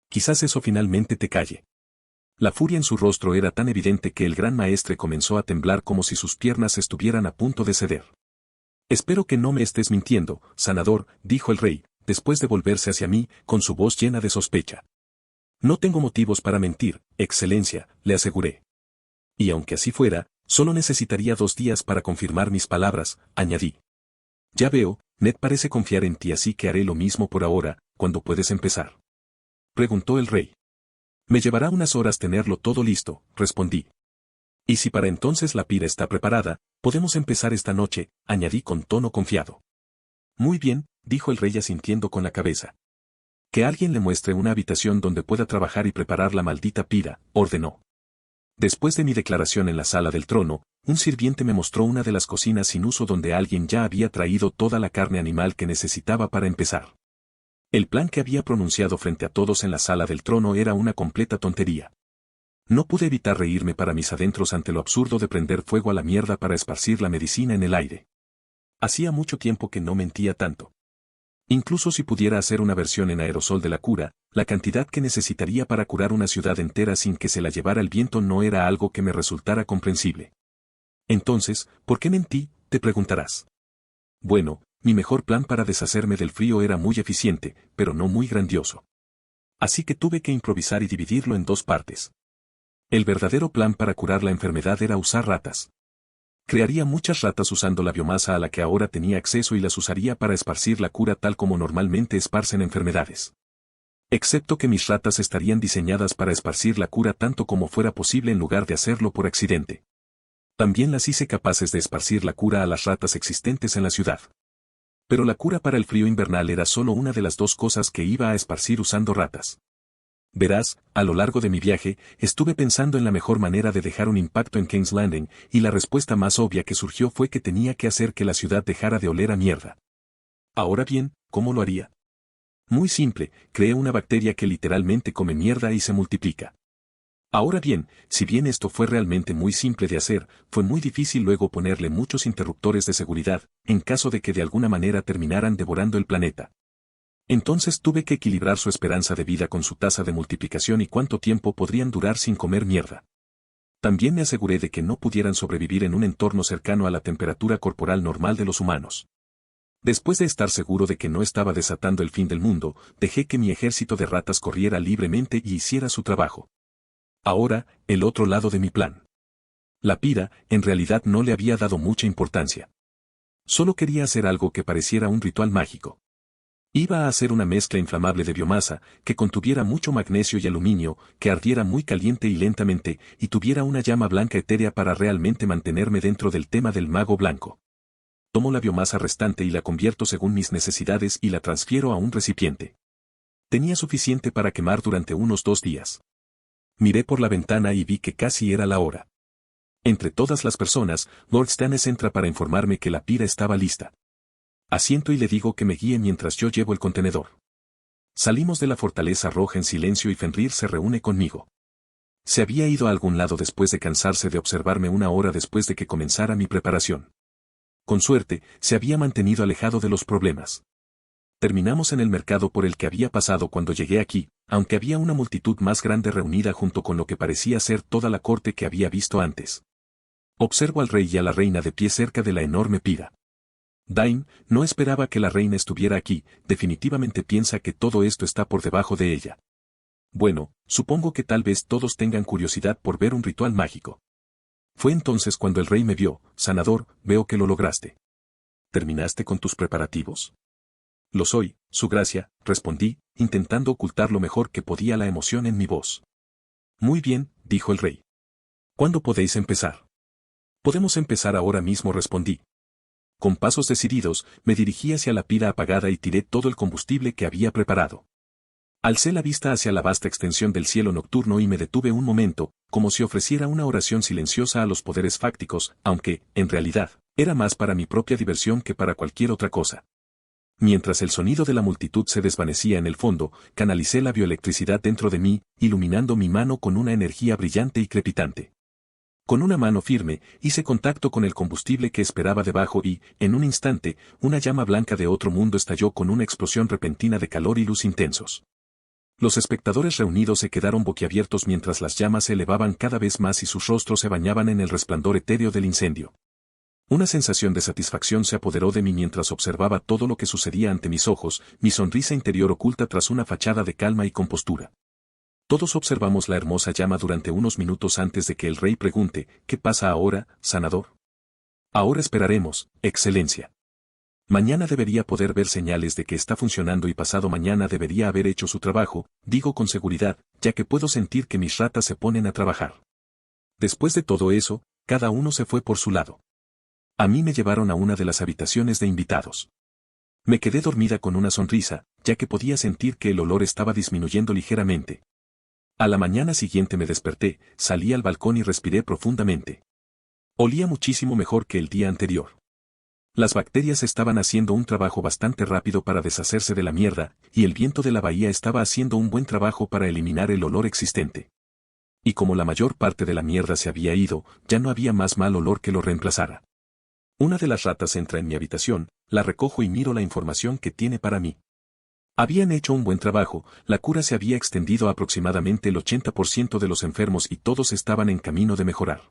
Quizás eso finalmente te calle. La furia en su rostro era tan evidente que el gran maestre comenzó a temblar como si sus piernas estuvieran a punto de ceder. Espero que no me estés mintiendo, sanador, dijo el rey, después de volverse hacia mí, con su voz llena de sospecha. No tengo motivos para mentir, Excelencia, le aseguré. Y aunque así fuera, solo necesitaría 2 días para confirmar mis palabras, añadí. Ya veo, Ned parece confiar en ti, así que haré lo mismo por ahora. ¿Cuándo puedes empezar?, preguntó el rey. Me llevará unas horas tenerlo todo listo, respondí. Y si para entonces la pira está preparada, podemos empezar esta noche, añadí con tono confiado. Muy bien, dijo el rey asintiendo con la cabeza. Que alguien le muestre una habitación donde pueda trabajar y preparar la maldita pira, ordenó. Después de mi declaración en la sala del trono, un sirviente me mostró una de las cocinas sin uso donde alguien ya había traído toda la carne animal que necesitaba para empezar. El plan que había pronunciado frente a todos en la sala del trono era una completa tontería. No pude evitar reírme para mis adentros ante lo absurdo de prender fuego a la mierda para esparcir la medicina en el aire. Hacía mucho tiempo que no mentía tanto. Incluso si pudiera hacer una versión en aerosol de la cura, la cantidad que necesitaría para curar una ciudad entera sin que se la llevara el viento no era algo que me resultara comprensible. Entonces, ¿por qué mentí?, te preguntarás. Bueno, mi mejor plan para deshacerme del frío era muy eficiente, pero no muy grandioso. Así que tuve que improvisar y dividirlo en dos partes. El verdadero plan para curar la enfermedad era usar ratas. Crearía muchas ratas usando la biomasa a la que ahora tenía acceso y las usaría para esparcir la cura tal como normalmente esparcen enfermedades. Excepto que mis ratas estarían diseñadas para esparcir la cura tanto como fuera posible en lugar de hacerlo por accidente. También las hice capaces de esparcir la cura a las ratas existentes en la ciudad. Pero la cura para el frío invernal era solo una de las dos cosas que iba a esparcir usando ratas. Verás, a lo largo de mi viaje, estuve pensando en la mejor manera de dejar un impacto en King's Landing, y la respuesta más obvia que surgió fue que tenía que hacer que la ciudad dejara de oler a mierda. Ahora bien, ¿cómo lo haría? Muy simple, creé una bacteria que literalmente come mierda y se multiplica. Ahora bien, si bien esto fue realmente muy simple de hacer, fue muy difícil luego ponerle muchos interruptores de seguridad, en caso de que de alguna manera terminaran devorando el planeta. Entonces tuve que equilibrar su esperanza de vida con su tasa de multiplicación y cuánto tiempo podrían durar sin comer mierda. También me aseguré de que no pudieran sobrevivir en un entorno cercano a la temperatura corporal normal de los humanos. Después de estar seguro de que no estaba desatando el fin del mundo, dejé que mi ejército de ratas corriera libremente y hiciera su trabajo. Ahora, el otro lado de mi plan. La pira, en realidad no le había dado mucha importancia. Solo quería hacer algo que pareciera un ritual mágico. Iba a hacer una mezcla inflamable de biomasa, que contuviera mucho magnesio y aluminio, que ardiera muy caliente y lentamente, y tuviera una llama blanca etérea para realmente mantenerme dentro del tema del mago blanco. Tomo la biomasa restante y la convierto según mis necesidades y la transfiero a un recipiente. Tenía suficiente para quemar durante unos 2 días. Miré por la ventana y vi que casi era la hora. Entre todas las personas, Lord Stannis entra para informarme que la pira estaba lista. Asiento y le digo que me guíe mientras yo llevo el contenedor. Salimos de la fortaleza roja en silencio y Fenrir se reúne conmigo. Se había ido a algún lado después de cansarse de observarme 1 hora después de que comenzara mi preparación. Con suerte, se había mantenido alejado de los problemas. Terminamos en el mercado por el que había pasado cuando llegué aquí, aunque había una multitud más grande reunida junto con lo que parecía ser toda la corte que había visto antes. Observo al rey y a la reina de pie cerca de la enorme pira. Dain, no esperaba que la reina estuviera aquí, definitivamente piensa que todo esto está por debajo de ella. Bueno, supongo que tal vez todos tengan curiosidad por ver un ritual mágico. Fue entonces cuando el rey me vio, sanador, veo que lo lograste. ¿Terminaste con tus preparativos? Lo soy, su gracia, respondí, intentando ocultar lo mejor que podía la emoción en mi voz. Muy bien, dijo el rey. ¿Cuándo podéis empezar? Podemos empezar ahora mismo, respondí. Con pasos decididos, me dirigí hacia la pira apagada y tiré todo el combustible que había preparado. Alcé la vista hacia la vasta extensión del cielo nocturno y me detuve un momento, como si ofreciera una oración silenciosa a los poderes fácticos, aunque, en realidad, era más para mi propia diversión que para cualquier otra cosa. Mientras el sonido de la multitud se desvanecía en el fondo, canalicé la bioelectricidad dentro de mí, iluminando mi mano con una energía brillante y crepitante. Con una mano firme, hice contacto con el combustible que esperaba debajo y, en un instante, una llama blanca de otro mundo estalló con una explosión repentina de calor y luz intensos. Los espectadores reunidos se quedaron boquiabiertos mientras las llamas se elevaban cada vez más y sus rostros se bañaban en el resplandor etéreo del incendio. Una sensación de satisfacción se apoderó de mí mientras observaba todo lo que sucedía ante mis ojos, mi sonrisa interior oculta tras una fachada de calma y compostura. Todos observamos la hermosa llama durante unos minutos antes de que el rey pregunte, ¿qué pasa ahora, sanador? Ahora esperaremos, excelencia. Mañana debería poder ver señales de que está funcionando y pasado mañana debería haber hecho su trabajo, digo con seguridad, ya que puedo sentir que mis ratas se ponen a trabajar. Después de todo eso, cada uno se fue por su lado. A mí me llevaron a una de las habitaciones de invitados. Me quedé dormida con una sonrisa, ya que podía sentir que el olor estaba disminuyendo ligeramente. A la mañana siguiente me desperté, salí al balcón y respiré profundamente. Olía muchísimo mejor que el día anterior. Las bacterias estaban haciendo un trabajo bastante rápido para deshacerse de la mierda, y el viento de la bahía estaba haciendo un buen trabajo para eliminar el olor existente. Y como la mayor parte de la mierda se había ido, ya no había más mal olor que lo reemplazara. Una de las ratas entra en mi habitación, la recojo y miro la información que tiene para mí. Habían hecho un buen trabajo, la cura se había extendido a aproximadamente el 80% de los enfermos y todos estaban en camino de mejorar.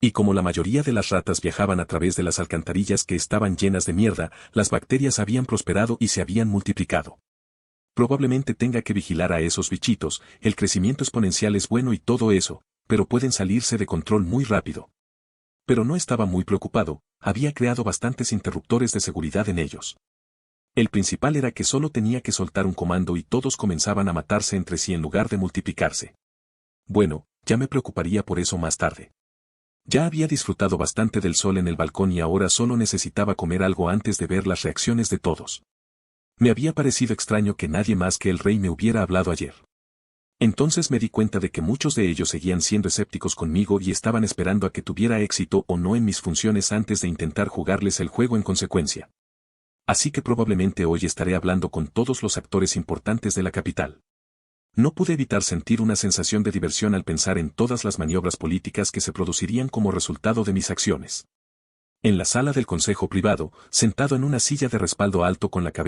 Y como la mayoría de las ratas viajaban a través de las alcantarillas que estaban llenas de mierda, las bacterias habían prosperado y se habían multiplicado. Probablemente tenga que vigilar a esos bichitos, el crecimiento exponencial es bueno y todo eso, pero pueden salirse de control muy rápido. Pero no estaba muy preocupado, había creado bastantes interruptores de seguridad en ellos. El principal era que solo tenía que soltar un comando y todos comenzaban a matarse entre sí en lugar de multiplicarse. Bueno, ya me preocuparía por eso más tarde. Ya había disfrutado bastante del sol en el balcón y ahora solo necesitaba comer algo antes de ver las reacciones de todos. Me había parecido extraño que nadie más que el rey me hubiera hablado ayer. Entonces me di cuenta de que muchos de ellos seguían siendo escépticos conmigo y estaban esperando a que tuviera éxito o no en mis funciones antes de intentar jugarles el juego en consecuencia. Así que probablemente hoy estaré hablando con todos los actores importantes de la capital. No pude evitar sentir una sensación de diversión al pensar en todas las maniobras políticas que se producirían como resultado de mis acciones. En la sala del consejo privado, sentado en una silla de respaldo alto con la cabeza